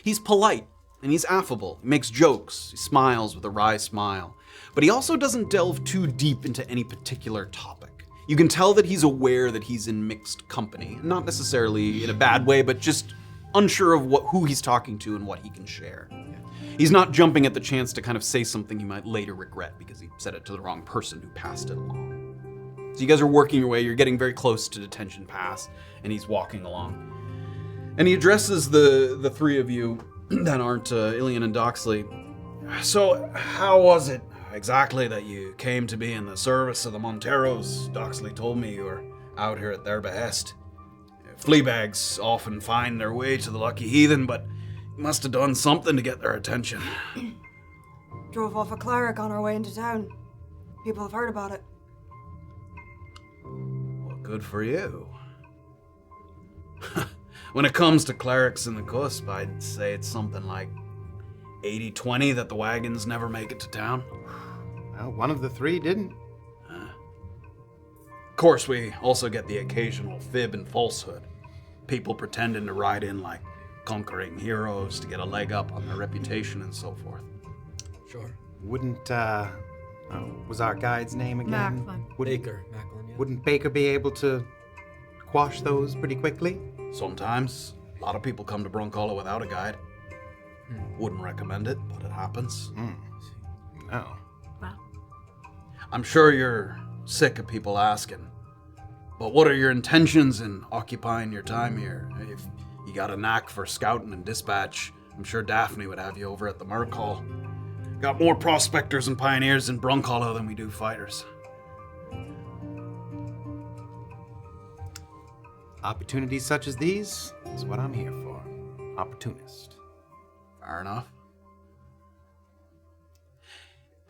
He's polite, and he's affable. He makes jokes, he smiles with a wry smile. But he also doesn't delve too deep into any particular topic. You can tell that he's aware that he's in mixed company. Not necessarily in a bad way, but just unsure of who he's talking to and what he can share. He's not jumping at the chance to kind of say something he might later regret because he said it to the wrong person who passed it along. So you guys are working your way, you're getting very close to Detention Pass, and he's walking along. And he addresses the three of you that aren't Illien and Doxley. So, how was it exactly that you came to be in the service of the Monteros? Doxley told me you were out here at their behest. Fleabags often find their way to the Lucky Heathen, but you must have done something to get their attention. Drove off a cleric on our way into town. People have heard about it. Well, good for you. When it comes to clerics in the cusp, I'd say it's something like 80-20 that the wagons never make it to town. Well, one of the three didn't. Of course, we also get the occasional fib and falsehood. People pretending to ride in like conquering heroes to get a leg up on their reputation and so forth. Sure. Wouldn't, was our guide's name again? Macklin. Baker. Macklin, yeah. Wouldn't Baker be able to quash those pretty quickly? Sometimes. A lot of people come to Brunkhollow without a guide. Wouldn't recommend it, but it happens. No. Wow. I'm sure you're sick of people asking, but what are your intentions in occupying your time here? If you got a knack for scouting and dispatch, I'm sure Daphne would have you over at the Merc Hall. Got more prospectors and pioneers in Brunkhollow than we do fighters. Opportunities such as these is what I'm here for. Opportunist. Fair enough.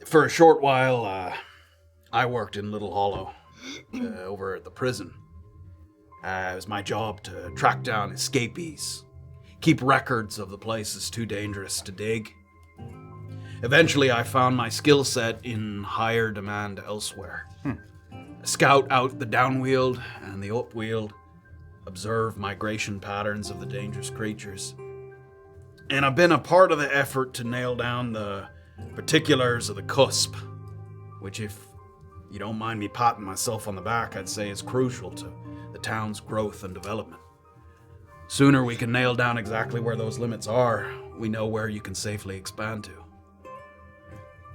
For a short while, I worked in Little Hollow, over at the prison. It was my job to track down escapees, keep records of the places too dangerous to dig. Eventually, I found my skill set in higher demand elsewhere. Scout out the downwield and the upwield, observe migration patterns of the dangerous creatures. And I've been a part of the effort to nail down the particulars of the cusp, which, if you don't mind me patting myself on the back, I'd say is crucial to the town's growth and development. Sooner we can nail down exactly where those limits are, we know where you can safely expand to.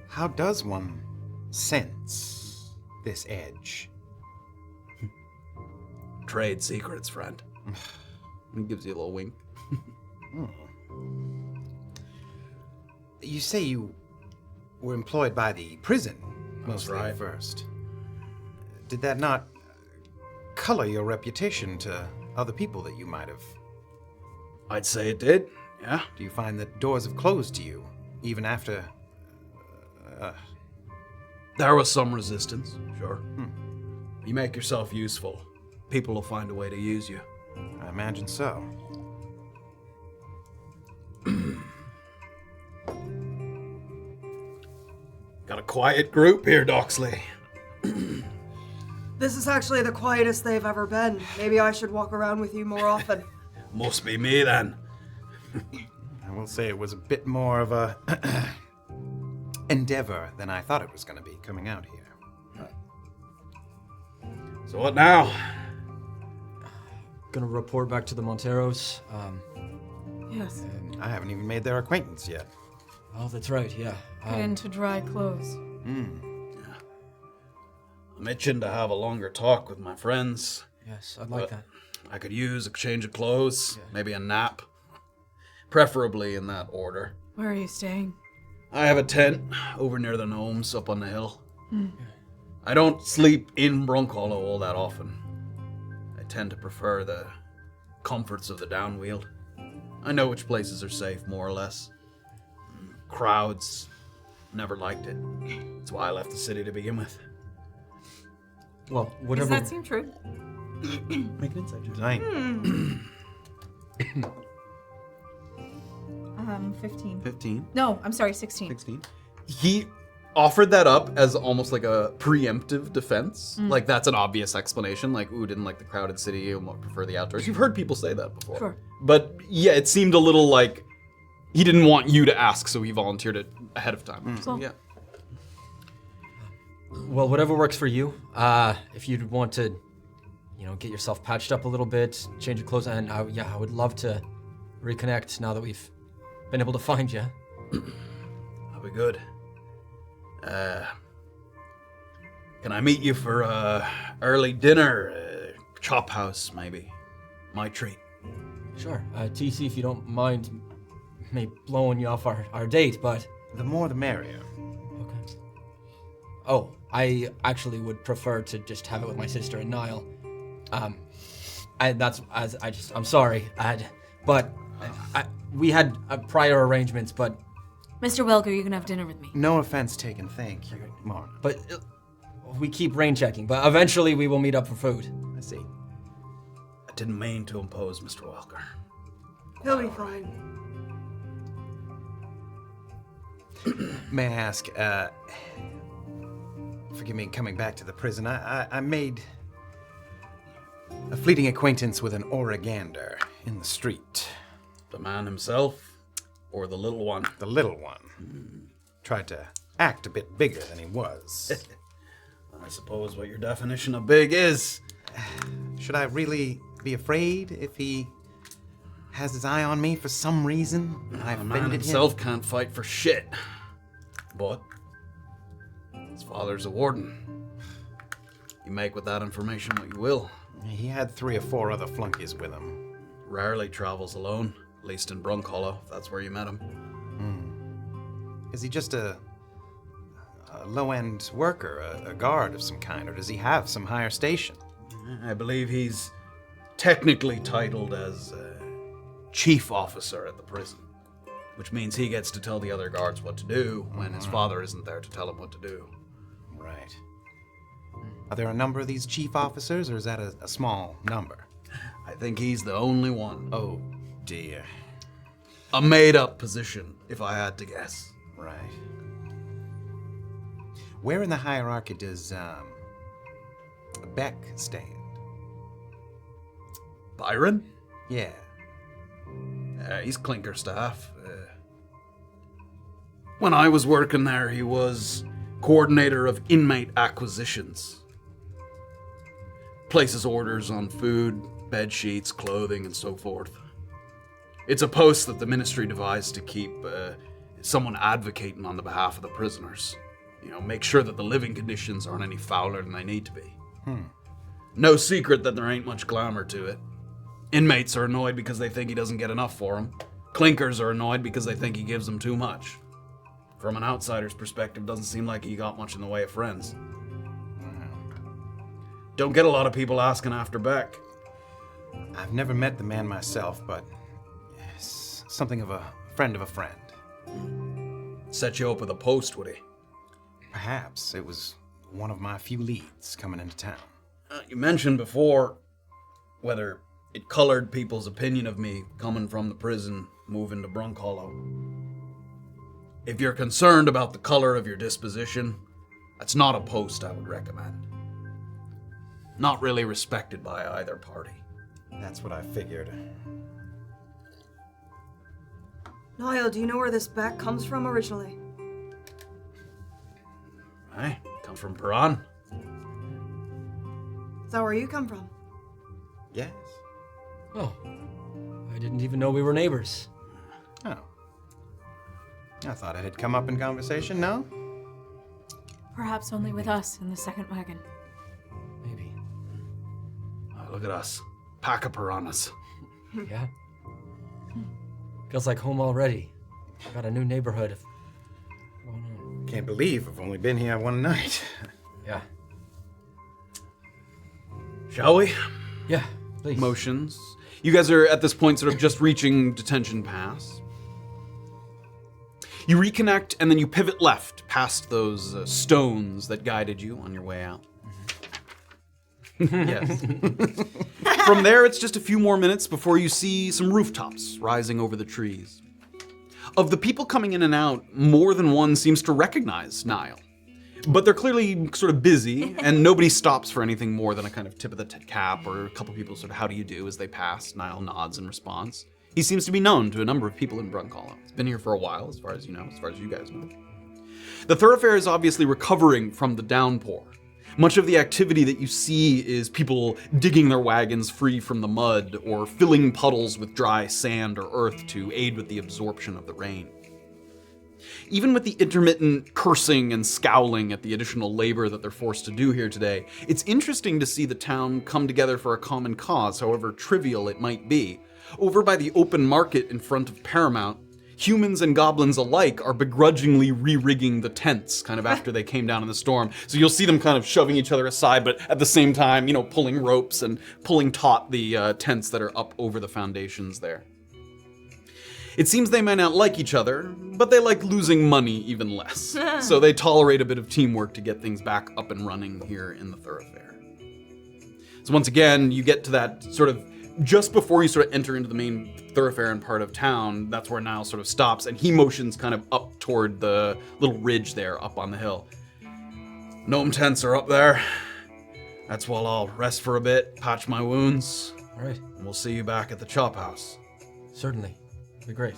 How does one sense this edge? Trade secrets, friend. He gives you a little wink. You say you were employed by the prison, mostly right. at first. Did that not color your reputation to other people that you might have? I'd say it did, yeah. Do you find that doors have closed to you, even after... There was some resistance, sure. You make yourself useful, people will find a way to use you. I imagine so. Got a quiet group here, Doxley. This is actually the quietest they've ever been. Maybe I should walk around with you more often. Must be me, then. I will say it was a bit more of a endeavor than I thought it was going to be coming out here. So what now? Gonna report back to the Monteros. Yes. I haven't even made their acquaintance yet. Oh, that's right, yeah. Get into dry clothes. I'm itching to have a longer talk with my friends. Yes, I'd like that. I could use a change of clothes, maybe a nap. Preferably in that order. Where are you staying? I have a tent over near the gnomes up on the hill. I don't sleep in Brunkhollow all that often. I tend to prefer the comforts of the downweald. I know which places are safe, more or less. Crowds, never liked it. That's why I left the city to begin with. Well, Does whatever. that seem true? Make an insight check. Nine. 15. 15. No, I'm sorry, 16. 16. He offered that up as almost like a preemptive defense. Like that's an obvious explanation. Like, ooh, didn't like the crowded city and prefer the outdoors. You've heard people say that before. Sure. But yeah, it seemed a little like he didn't want you to ask, so he volunteered it ahead of time. So, yeah. Well, whatever works for you. If you'd want to, get yourself patched up a little bit, change your clothes, and I would love to reconnect now that we've been able to find you. That'll be good. Can I meet you for early dinner? Chop house, maybe. My treat. Sure. TC, if you don't mind me blowing you off our date, but... The more the merrier. Okay. Oh, I actually would prefer to just have it with my sister and Niall. I'm sorry. We had prior arrangements, but... Mr. Welker, you can have dinner with me. No offense taken, thank you, Morna. But we keep rain checking, but eventually we will meet up for food. I see. I didn't mean to impose, Mr. Welker. He'll be fine. May I ask, forgive me coming back to the prison, I made a fleeting acquaintance with an Oregander in the street. The man himself? Or the little one? The little one. Tried to act a bit bigger than he was. I suppose what your definition of big is. Should I really be afraid if he has his eye on me for some reason? I The man offended himself him. can't fight for shit. But his father's a warden. You make with that information what you will. He had 3 or 4 other flunkies with him. Rarely travels alone, at least in Brunkhollow, if that's where you met him. Is he just a low-end worker, a guard of some kind, or does he have some higher station? I believe he's technically titled as chief officer at the prison, which means he gets to tell the other guards what to do when his father isn't there to tell him what to do. Right. Are there a number of these chief officers, or is that a small number? I think he's the only one. Oh, dear. A made-up position, if I had to guess. Right. Where in the hierarchy does Beck stand? Byron? Yeah. He's Clinker staff. When I was working there, he was coordinator of inmate acquisitions. Places orders on food, bed sheets, clothing, and so forth. It's a post that the ministry devised to keep someone advocating on the behalf of the prisoners. Make sure that the living conditions aren't any fouler than they need to be. No secret that there ain't much glamour to it. Inmates are annoyed because they think he doesn't get enough for them. Clinkers are annoyed because they think he gives them too much. From an outsider's perspective, doesn't seem like he got much in the way of friends. Don't get a lot of people asking after Beck. I've never met the man myself, but something of a friend of a friend. Set you up with a post, would he? Perhaps it was one of my few leads coming into town. You mentioned before whether it colored people's opinion of me coming from the prison, moving to Brunkhollow. If you're concerned about the color of your disposition, that's not a post I would recommend. Not really respected by either party. That's what I figured. Niall, do you know where this Beck comes from originally? Hey, come from Piran. Is that where you come from? Yes. Oh, I didn't even know we were neighbors. Oh. I thought it had come up in conversation, no? Perhaps only with us in the second wagon. Maybe. Oh, look at us. Pack of piranhas. Yeah. Feels like home already. Got a new neighborhood. Can't believe I've only been here one night. Yeah. Shall we? Yeah, please. Motions. You guys are at this point sort of just reaching detention pass. You reconnect and then you pivot left past those stones that guided you on your way out. Yes. From there, it's just a few more minutes before you see some rooftops rising over the trees. Of the people coming in and out, more than one seems to recognize Niall. But they're clearly sort of busy, and nobody stops for anything more than a kind of tip of the cap or a couple people sort of how do you do as they pass. Niall nods in response. He seems to be known to a number of people in Brunkhollow. He's been here for a while, as far as you know, as far as you guys know. The thoroughfare is obviously recovering from the downpour. Much of the activity that you see is people digging their wagons free from the mud or filling puddles with dry sand or earth to aid with the absorption of the rain. Even with the intermittent cursing and scowling at the additional labor that they're forced to do here today, it's interesting to see the town come together for a common cause, however trivial it might be. Over by the open market in front of Paramount, humans and goblins alike are begrudgingly re-rigging the tents kind of after they came down in the storm. So you'll see them kind of shoving each other aside, but at the same time, pulling ropes and pulling taut the tents that are up over the foundations there. It seems they may not like each other, but they like losing money even less. So they tolerate a bit of teamwork to get things back up and running here in the thoroughfare. So once again, you get to that sort of just before you sort of enter into the main thoroughfare and part of town. That's where Niall sort of stops, and he motions kind of up toward the little ridge there up on the hill. Gnome tents are up there. That's while I'll rest for a bit, patch my wounds. All right. And we'll see you back at the chop house. Certainly. Be great.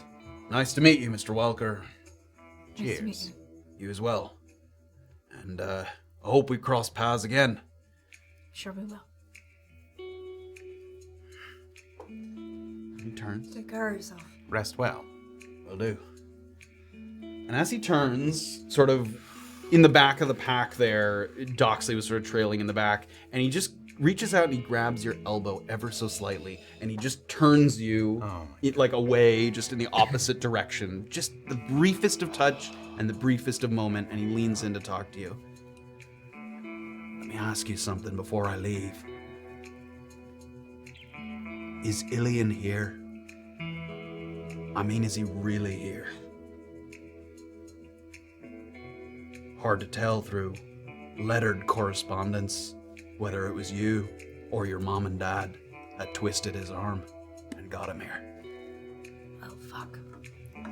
Nice to meet you, Mr. Welker. Nice to meet you. You as well. And I hope we cross paths again. Sure we will. He turns. Take care of yourself. Rest well. Will do. And as he turns, sort of in the back of the pack there, Doxley was sort of trailing in the back, and he just reaches out and he grabs your elbow ever so slightly, and he just turns you like away, just in the opposite direction. Just the briefest of touch and the briefest of moment, and he leans in to talk to you. Let me ask you something before I leave. Is Illien here? I mean, is he really here? Hard to tell through lettered correspondence whether it was you or your mom and dad that twisted his arm and got him here. Oh, fuck. I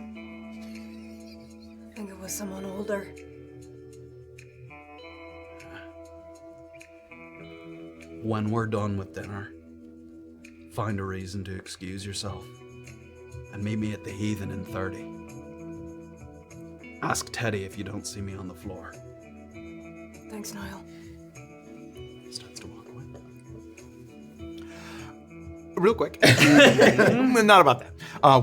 think it was someone older. When we're done with dinner, find a reason to excuse yourself and meet me at the Heathen in 30. Ask Teddy if you don't see me on the floor. Thanks, Niall. He starts to walk away. Real quick. Not about that.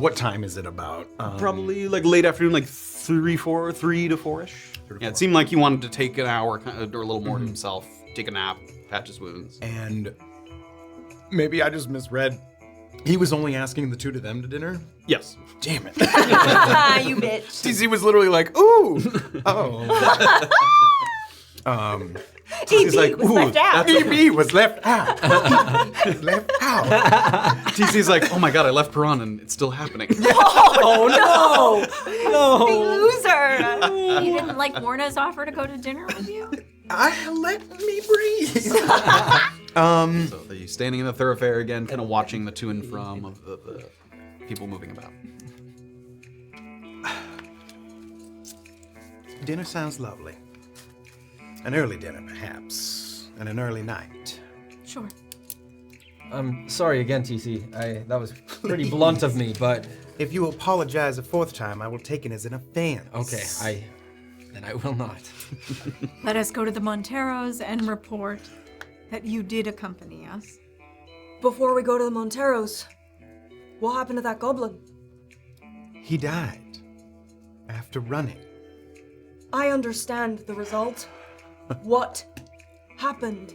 What time is it about? Probably like late afternoon, like 3 to 4-ish. Yeah, it seemed like he wanted to take an hour or a little more to himself, take a nap, patch his wounds. And maybe I just misread. He was only asking the two of them to dinner? Yes. Damn it. You bitch. TC was literally like, ooh. Oh. TC like, was "Ooh, left out. EB was left out. Left out. TC's like, oh my god, I left Piran and it's still happening. Oh no! Big loser. You didn't like Morna's offer to go to dinner with you? Let me breathe. So you're standing in the thoroughfare again, kind of watching the to and from of the people moving about. Dinner sounds lovely. An early dinner, perhaps, and an early night. Sure. I'm sorry again, TC. That was pretty blunt of me, but If you apologize a fourth time, I will take it as an offense. okay, then I will not. Let us go to the Monteros and report that you did accompany us. Before we go to the Monteros, what happened to that goblin? He died after running. I understand the result. What happened?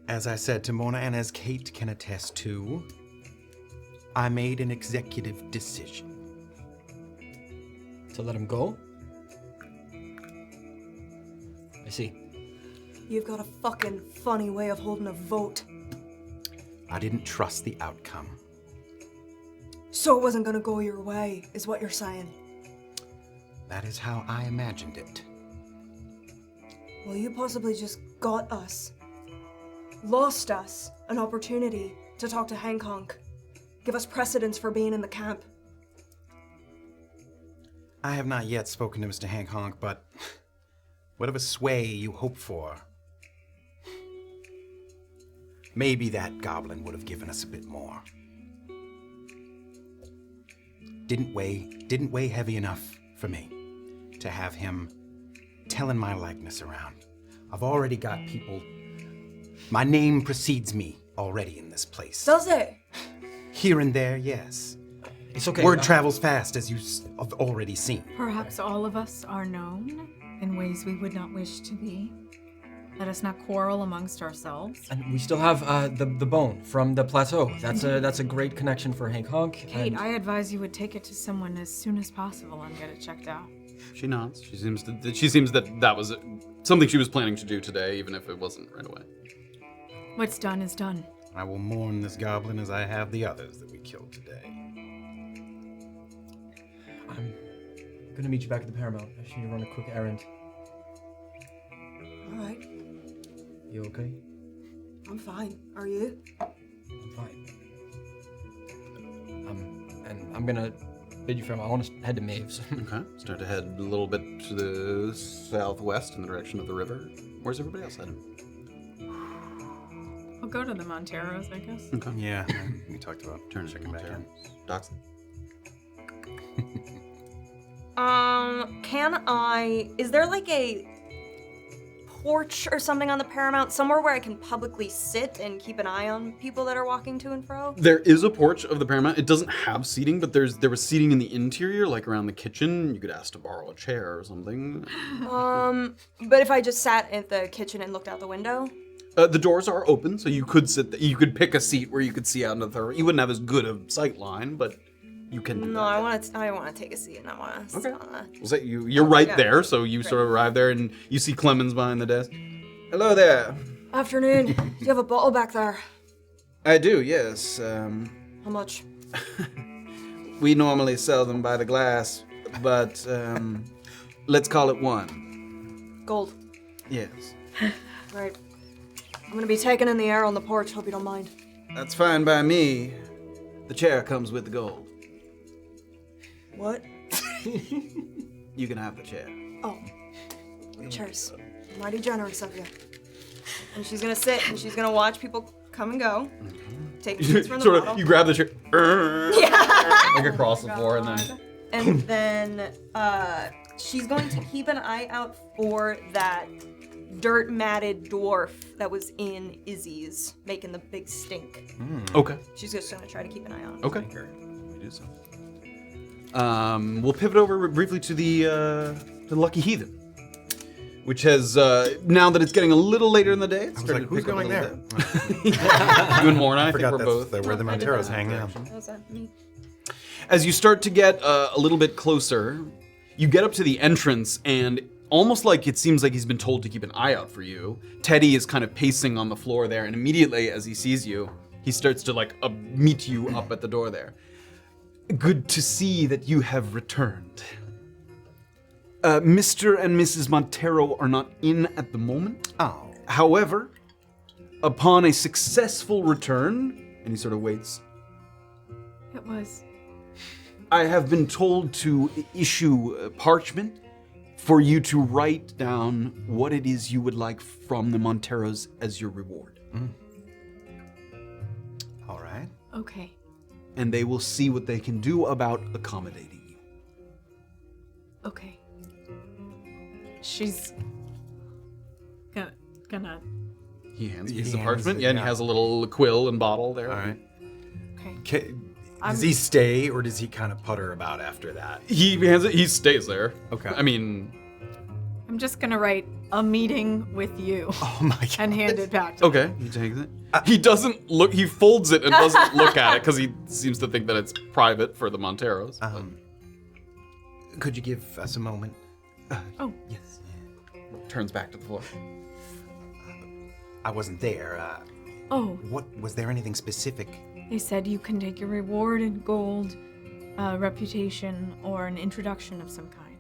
As I said to Morna, and as Kayt can attest to, I made an executive decision. To let him go? I see. You've got a fucking funny way of holding a vote. I didn't trust the outcome. So it wasn't gonna go your way, is what you're saying. That is how I imagined it. Well, you possibly just got us. Lost us an opportunity to talk to Hancock. Give us precedence for being in the camp. I have not yet spoken to Mr. Hancock, but whatever sway you hope for, maybe that goblin would have given us a bit more. Didn't weigh heavy enough for me to have him telling my likeness around. I've already got people. My name precedes me already in this place. Does it? Here and there, yes. It's okay. Word travels fast, as have already seen. Perhaps all of us are known in ways we would not wish to be. Let us not quarrel amongst ourselves. And we still have the bone from the plateau. That's a great connection for Hancock. Kate, I advise you would take it to someone as soon as possible and get it checked out. She nods. She seems that was something she was planning to do today, even if it wasn't right away. What's done is done. I will mourn this goblin as I have the others that we killed today. I'm gonna meet you back at the Paramount. I should run a quick errand. Alright, You okay? I'm fine. Are you? I'm fine. And I'm gonna bid you farewell. I want to head to Maeve's. Okay. Start to head a little bit to the southwest in the direction of the river. Where's everybody else heading? We'll go to the Monteros, I guess. Okay. Yeah, we talked about Turn to checking back in. Doxley. Is there like a porch or something on the Paramount? Somewhere where I can publicly sit and keep an eye on people that are walking to and fro? There is a porch of the Paramount. It doesn't have seating, but there was seating in the interior, like around the kitchen. You could ask to borrow a chair or something. But if I just sat at the kitchen and looked out the window? The doors are open, so you could sit. You could pick a seat where you could see out into the. You wouldn't have as good a sight line, but you can do that. No, I want to take a seat and I want to sit on that. Was that you? You're right yeah. there, so you sort of arrive there and you see Clemens behind the desk. Hello there. Afternoon. Do you have a bottle back there? I do, yes. How much? We normally sell them by the glass, but let's call it one. Gold. Yes. Right. I'm gonna be taken in the air on the porch. Hope you don't mind. That's fine by me. The chair comes with the gold. What? You can have the chair. Oh. Cheers. Mighty generous of you. And she's gonna sit and she's gonna watch people come and go. Take seats from the Sort bottle. of, you grab the chair. Yeah. Like across the floor, and then. And then she's going to keep an eye out for that dirt matted dwarf that was in Izzie's, making the big stink. Okay. She's just gonna try to keep an eye on him. Okay. We do so. We'll pivot over briefly to the Lucky Heathen, which has now that it's getting a little later in the day. It's I was starting like, to who's pick up a going little there? bit. You and Morna, I think Forgot we're that's both. where the Monteros hang now. That was me. As you start to get a little bit closer, you get up to the entrance, and almost like it seems like he's been told to keep an eye out for you. Teddy is kind of pacing on the floor there, and immediately as he sees you, he starts to meet you up at the door there. Good to see that you have returned. Mr. and Mrs. Montero are not in at the moment. Oh. However, upon a successful return, and he sort of waits, It was. I have been told to issue parchment for you to write down what it is you would like from the Monteros as your reward. All right. Okay. And they will see what they can do about accommodating you. Okay. She's gonna He hands a piece He of hands parchment. it, Yeah, and yeah. he has a little quill and bottle there. All right. Okay. Does he stay, or does he kind of putter about after that? He hands it. He stays there. Okay. I mean, I'm just gonna write a meeting with you Oh my god. and hand it back to okay. He takes it. He doesn't look. He folds it and doesn't look at it because he seems to think that it's private for the Monteros. Could you give us a moment? Oh. Yes. Turns back to the floor. I wasn't there. Oh, What was there anything specific? they said you can take your reward in gold, reputation, or an introduction of some kind.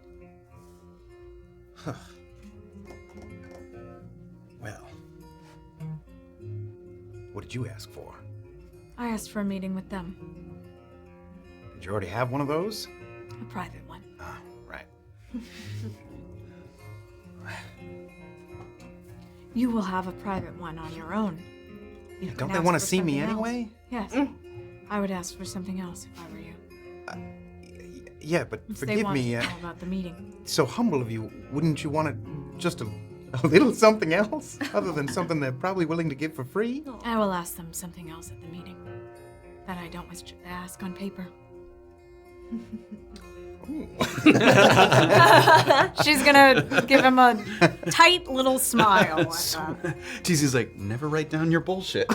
Well, what did you ask for? I asked for a meeting with them, Did you already have one of those? a private one. Ah, right. You will have a private one on your own. You can Don't they ask want to for see me something else. anyway? Yes. I would ask for something else if I were you. Yeah, but If forgive they want me. to know about the meeting. So humble of you. Wouldn't you want just a little something else, other than something they're probably willing to give for free? I will ask them something else at the meeting that I don't wish to ask on paper. She's gonna give him a tight little smile. Like that. TC's like, never write down your bullshit.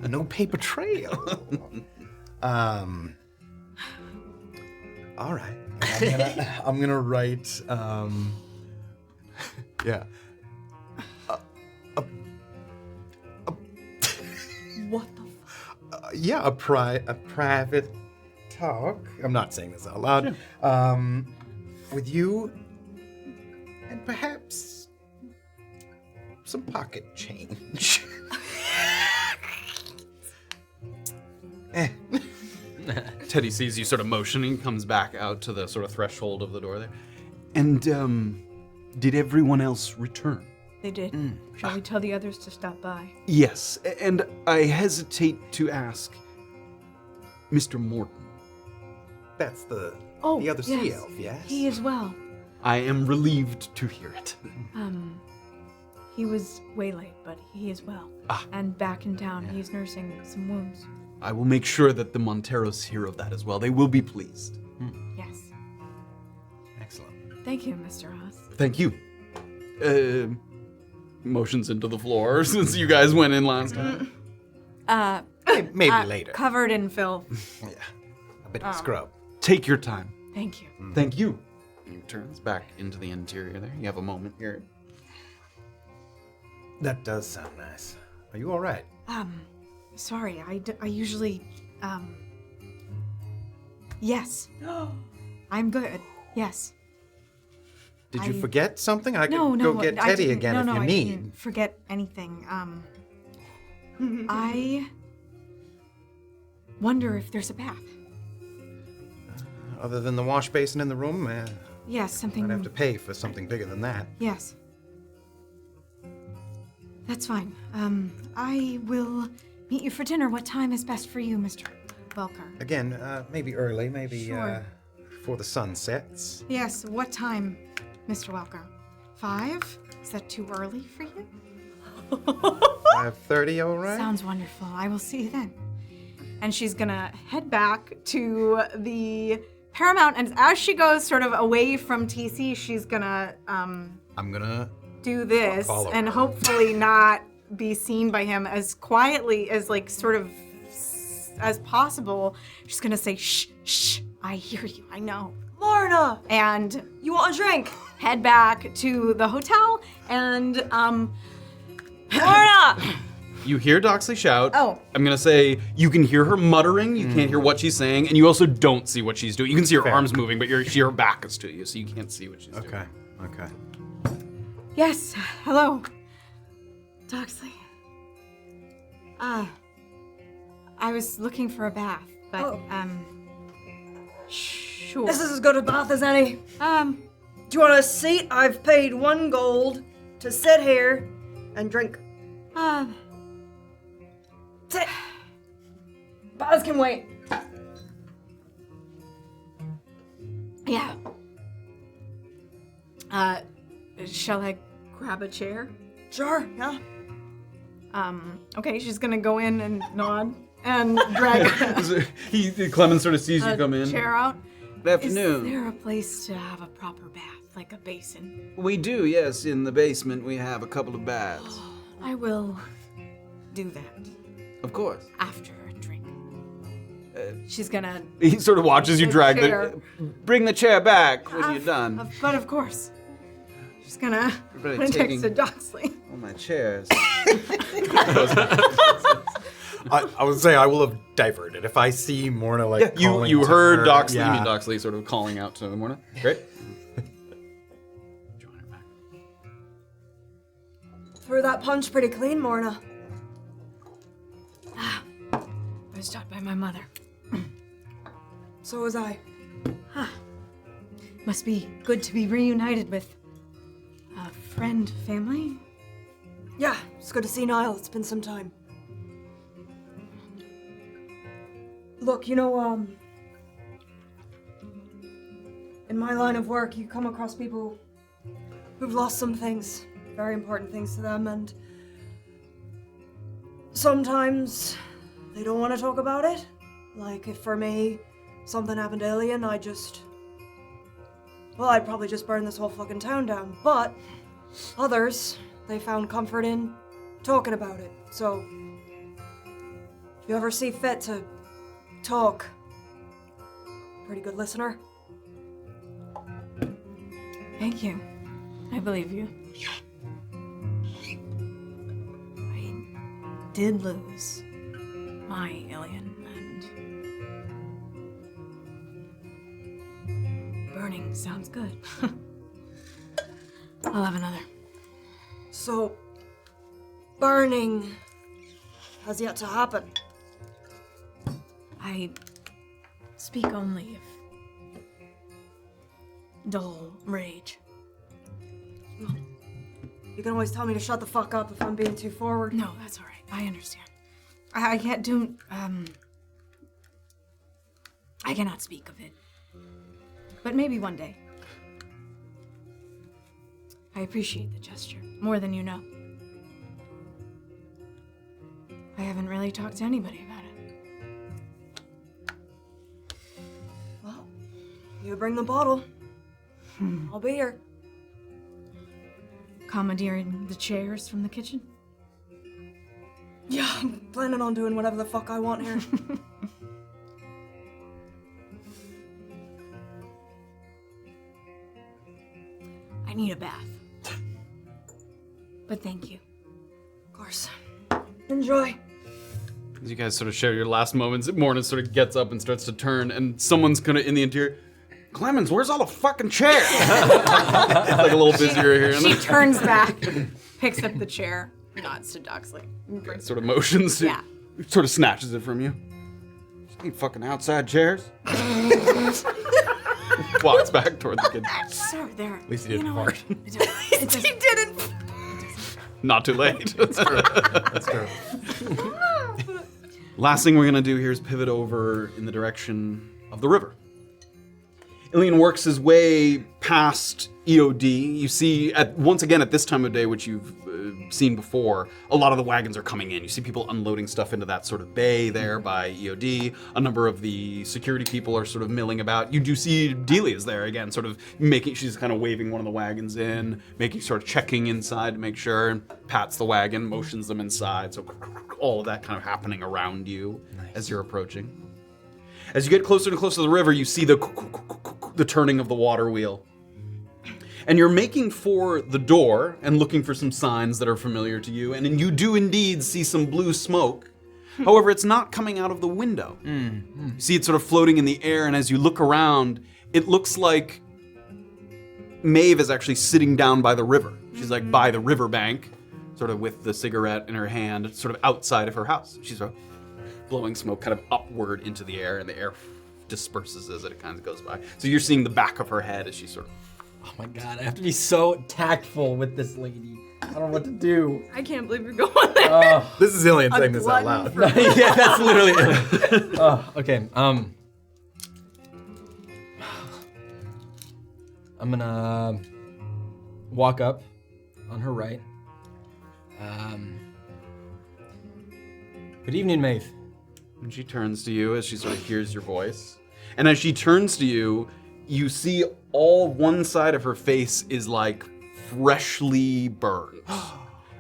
No paper trail. All right. I'm gonna write. Yeah. What the Yeah, a private talk. I'm not saying this out loud. With you, and perhaps some pocket change. Teddy sees you sort of motioning, comes back out to the sort of threshold of the door there. And did everyone else return? They did. Shall we tell the others to stop by? Yes, and I hesitate to ask Mr. Morton. That's the Oh, other sea yes. elf, yes? He as well. I am relieved to hear it. He was way late, but he is well. And back in town, he's nursing some wounds. I will make sure that the Monteros hear of that as well. They will be pleased. Yes. Excellent. Thank you, Mr. Haas. Thank you. Motions into the floor since you guys went in last time. Maybe later. Covered in filth. Yeah. A bit of scrub. Take your time. Thank you. Thank you. He turns back into the interior there. You have a moment here. That does sound nice. Are you all right? Sorry, I usually, yes. I'm good. Yes. Did you forget something? I could No, go get I Teddy didn't- again no, if no, you I need. didn't forget anything. I wonder if there's a bath. Other than the wash basin in the room, Yes, something. I'd have to pay for something bigger than that. Yes. That's fine. I will meet you for dinner. What time is best for you, Mr. Welker? Again, maybe early, maybe Sure. before the sun sets. Yes, what time, Mr. Welker? 5? Is that too early for you? 5:30, all right? Sounds wonderful. I will see you then. And she's gonna head back to the Paramount, and as she goes sort of away from TC, she's gonna I'm gonna do this follow and her. hopefully not be seen by him as quietly as as possible. She's gonna say, shh, shh, I hear you, I know. Morna, And you want a drink? head back to the hotel and, Morna! You hear Doxley shout. Oh. I'm going to say you can hear her muttering. You can't hear what she's saying. And you also don't see what she's doing. You can see her Fair. arms moving, but her back is to you, so you can't see what she's doing. Okay. yes, hello, Doxley. I was looking for a bath, but, sure. This is as good a bath as any. Do you want a seat? I've paid 1 gold to sit here and drink. Sit. Baths can wait. Yeah. Shall I grab a chair? Sure, yeah. Okay, she's gonna go in and nod and drag Clemens sort of sees you a come in. chair out. Good Is afternoon. there a place to have a proper bath, like a basin? We do, yes. In the basement, we have a couple of baths. I will do that Of course. after a drink. She's gonna. He sort of watches you The drag chair. Bring the chair back when you're done. But of course, she's gonna Everybody put it taking- next to Doxley. All my chairs. I would say I will have diverted if I see Morna like. You calling you to heard her. Doxley, Yeah. you mean Doxley sort of calling out to Morna. Great. Join her back. Threw that punch pretty clean, Morna. I was taught by my mother. So was I. Must be good to be reunited with a friend, family. Yeah, it's good to see Niall. It's been some time. Look, in my line of work, you come across people who've lost some things, very important things to them, and sometimes they don't want to talk about it. Like, if for me, something happened to Illien, I'd probably just burn this whole fucking town down. But others, they found comfort in talking about it. So, if you ever see fit to talk, pretty good listener. Thank you. I believe you. I did lose my Illien, and burning sounds good. I'll have another. So, burning has yet to happen. I speak only of dull rage. You can always tell me to shut the fuck up if I'm being too forward. No, that's all right. I understand. I can't do. I cannot speak of it. But maybe one day. I appreciate the gesture more than you know. I haven't really talked to anybody about it. Well, you bring the bottle. I'll be here. Commandeering the chairs from the kitchen? Yeah, I'm planning on doing whatever the fuck I want here. I need a bath. But thank you. Of course. Enjoy. As you guys sort of share your last moments, Morna sort of gets up and starts to turn, and someone's kind of in the interior. Clemens, where's all the fucking chairs? It's like a little busier here. She turns back, picks up the chair, nods to Doxley. Sort of motions. Yeah. Sort of snatches it from you. Just need fucking outside chairs. Walks back toward the kid. Sir, there. At least he didn't fart. He didn't. Not too late. That's true. Last thing we're gonna do here is pivot over in the direction of the river. Illien works his way past EOD. You see, once again at this time of day, which you've seen before, a lot of the wagons are coming in. You see people unloading stuff into that sort of bay there by EOD. A number of the security people are sort of milling about. You do see Delia's there again, sort of she's kind of waving one of the wagons in, sort of checking inside to make sure, and pats the wagon, motions them inside. So all of that kind of happening around you as you're approaching. As you get closer and closer to the river, you see the turning of the water wheel. And you're making for the door and looking for some signs that are familiar to you, and then you do indeed see some blue smoke. However, it's not coming out of the window. You see it sort of floating in the air, and as you look around, it looks like Maeve is actually sitting down by the river. She's like by the riverbank, sort of with the cigarette in her hand, sort of outside of her house. She's sort of blowing smoke kind of upward into the air, and the air disperses as it kind of goes by. So you're seeing the back of her head as she sort of... Oh my god, I have to be so tactful with this lady. I don't know what to do. I can't believe you're going there. This is Illien saying this out loud. Yeah, that's literally it. Okay, I'm gonna walk up on her right. Good evening, Maeve. And she turns to you as she sort of hears your voice. And as she turns to you, you see all one side of her face is like freshly burned.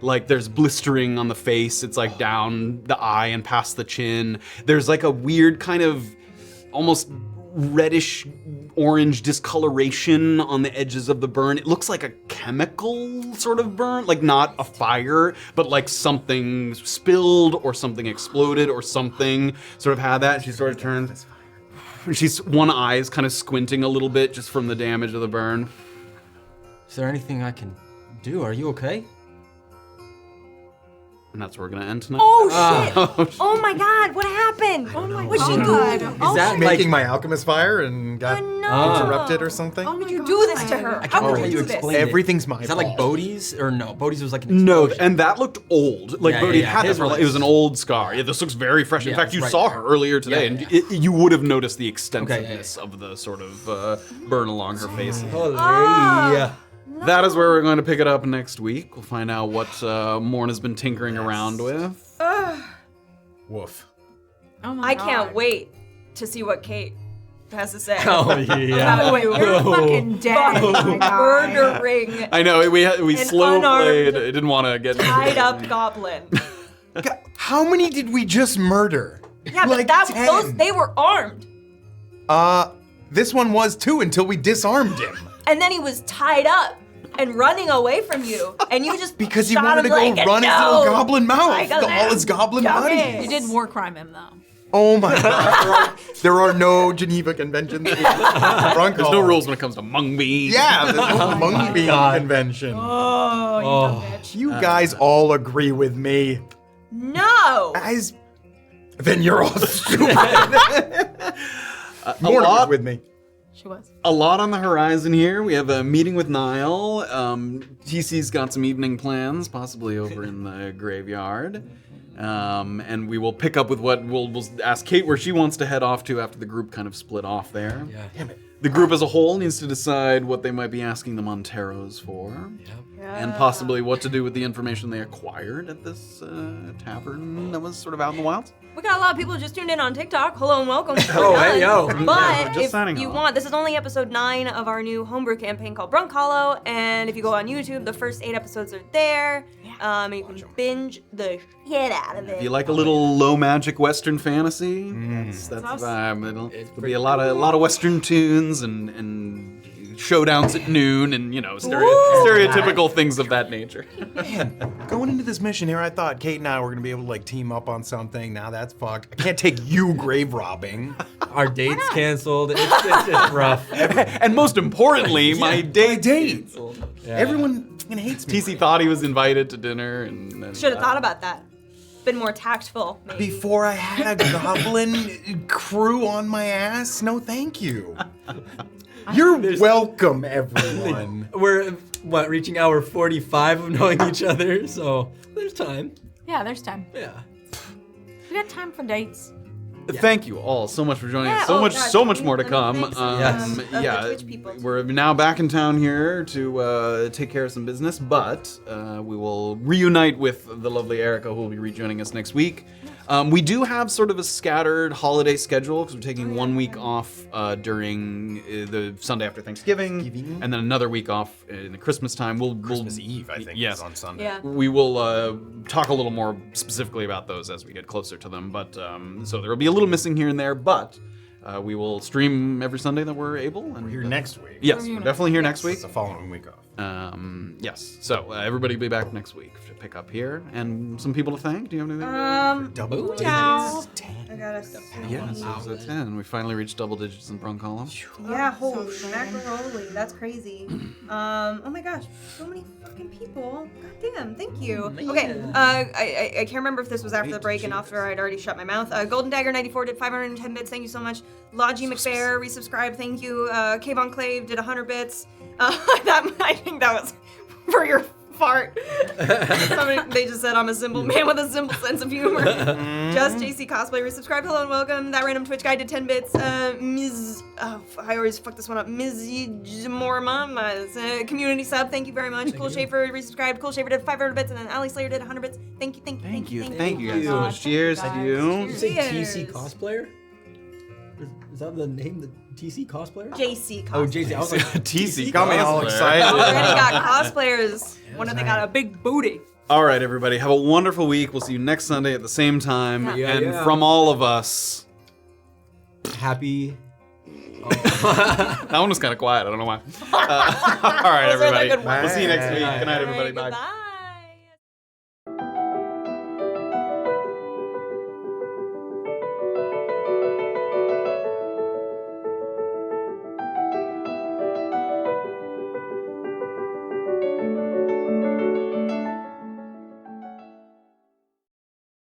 Like there's blistering on the face. It's like down the eye and past the chin. There's like a weird kind of almost reddish orange discoloration on the edges of the burn. It looks like a chemical sort of burn, like not a fire, but like something spilled or something exploded or something sort of had that. And she sort of turns. She's one eye is kind of squinting a little bit just from the damage of the burn. Is there anything I can do? Are you okay? And that's where we're gonna end tonight. Oh shit! Oh my god, what happened? Oh my What'd she do? Is that Making my alchemist fire and got interrupted or something? How did you do this to her? I can't How remember would how you you do this? explained it. Everything's my Is that like fault. Bodhi's? Or no, Bodhi's was like an No, explosion. and that looked old. Like Yeah, Bodhi yeah, had his this. was- It was an old scar. Yeah, this looks very fresh. In Yeah, fact, you right saw there. her earlier today, Yeah, and yeah. you would have noticed the extensiveness Okay, yeah, of the sort of burn along her face. Holy. That is where we're going to pick it up next week. We'll find out what Morna's been tinkering around with. Woof. Oh my I God. can't wait to see what Kayt has to say. Oh, yeah. Oh, wait, you're fucking dead. Oh my God. Murdering I know we An slow unarmed, played. I didn't want to get tied up goblin. How many did we just murder? Yeah, Like but 10. they were armed. This one was too until we disarmed him. And then he was tied up and running away from you. And you just Because he shot wanted to him go like, run his "No, little goblin mouth I got to all him. his goblin Dummy." buddies. You did war crime him though. Oh my god. There are no Geneva Conventions. There's no rules when it comes to mung bees. Yeah, there's no Mung Bean Convention. Oh, you dumb bitch. You guys all agree with me. No. Guys, then you're all stupid. A Morna was lot, with me. She was. a lot on the horizon here. We have a meeting with Niall. TC's got some evening plans, possibly over in the graveyard. And we will pick up with what we'll ask Kayt where she wants to head off to after the group kind of split off there. Yeah. Damn it. The group as a whole needs to decide what they might be asking the Monteros for. And possibly what to do with the information they acquired at this tavern that was sort of out in the wilds. We got a lot of people just tuned in on TikTok. Hello and welcome. Oh, hey, yo. But just if signing you off. want, this is only episode 9 of our new homebrew campaign called Brunkhollow. And if you go on YouTube, the first 8 episodes are there. And you can binge the shit out of If it. you like a little low magic Western fantasy, that's the vibe. It'll be a lot of Western tunes and showdowns at noon and stereotypical things of that nature. Man, going into this mission here, I thought Kayt and I were gonna be able to like team up on something. Now that's fucked. I can't take you grave robbing. Our date's canceled. It's just rough. And most importantly, my date. Yeah. Everyone fucking hates me. TC thought he was invited to dinner and Should have thought about that. Been more tactful, maybe. Before I had a goblin crew on my ass? No, thank you. You're welcome, everyone. We're, reaching hour 45 of knowing each other, so there's time. Yeah, there's time. Yeah. We got time for dates. Thank you all so much for joining us. Yeah, So much more to come. Thanks, Yes. the Twitch people, too. We're now back in town here to take care of some business, but we will reunite with the lovely Erica, who will be rejoining us next week. We do have sort of a scattered holiday schedule because we're taking 1 week off during the Sunday after Thanksgiving, and then another week off in the Christmas time. Christmas Eve, I think, yes, is on Sunday. Yeah. we will talk a little more specifically about those as we get closer to them. But so there will be a little missing here and there, but we will stream every Sunday that we're able. And We're here next week. yes, we're definitely here next week. It's the following week off. Yes, so everybody will be back next week to pick up here, and some people to thank. Do you have anything? Double Ciao. digits. I gotta Yes, it was a 10. We finally reached double digits in Brunkhollow. Yeah, holy macaroni, that's crazy. Oh my gosh, so many fucking people. God damn, thank you. Okay, I can't remember if this was after the break and after I'd already shut my mouth. Golden Dagger 94 did 510 bits, thank you so much. Logi McBear resubscribed, thank you. Kayt Clave did 100 bits. I think that was for your fart. They just said I'm a simple man with a simple sense of humor. Just JC Cosplay resubscribe. Hello and welcome. That random Twitch guy did 10 bits. Ms. Oh, I always fuck this one up. Ms. Morma, community sub. Thank you very much. Cool Schaefer resubscribed. Cool Schaefer did 500 bits, and then Ali Slayer did 100 bits. Thank you guys so much. Cheers to you. Did you say Cheers. TC cosplayer? Is that the name? The TC cosplayer? JC Cosplay. Oh, JC. I was like, TC got me all cosplayer. excited. Already got cosplayers. One of them got a big booty. All right, everybody. Have a wonderful week. We'll see you next Sunday at the same time. Yeah. And Yeah. from all of us, happy. that one was kind of quiet. I don't know why. All right, Those are the everybody. good ones. We'll see you next week. Bye. Good night, everybody. All right, Bye. goodbye.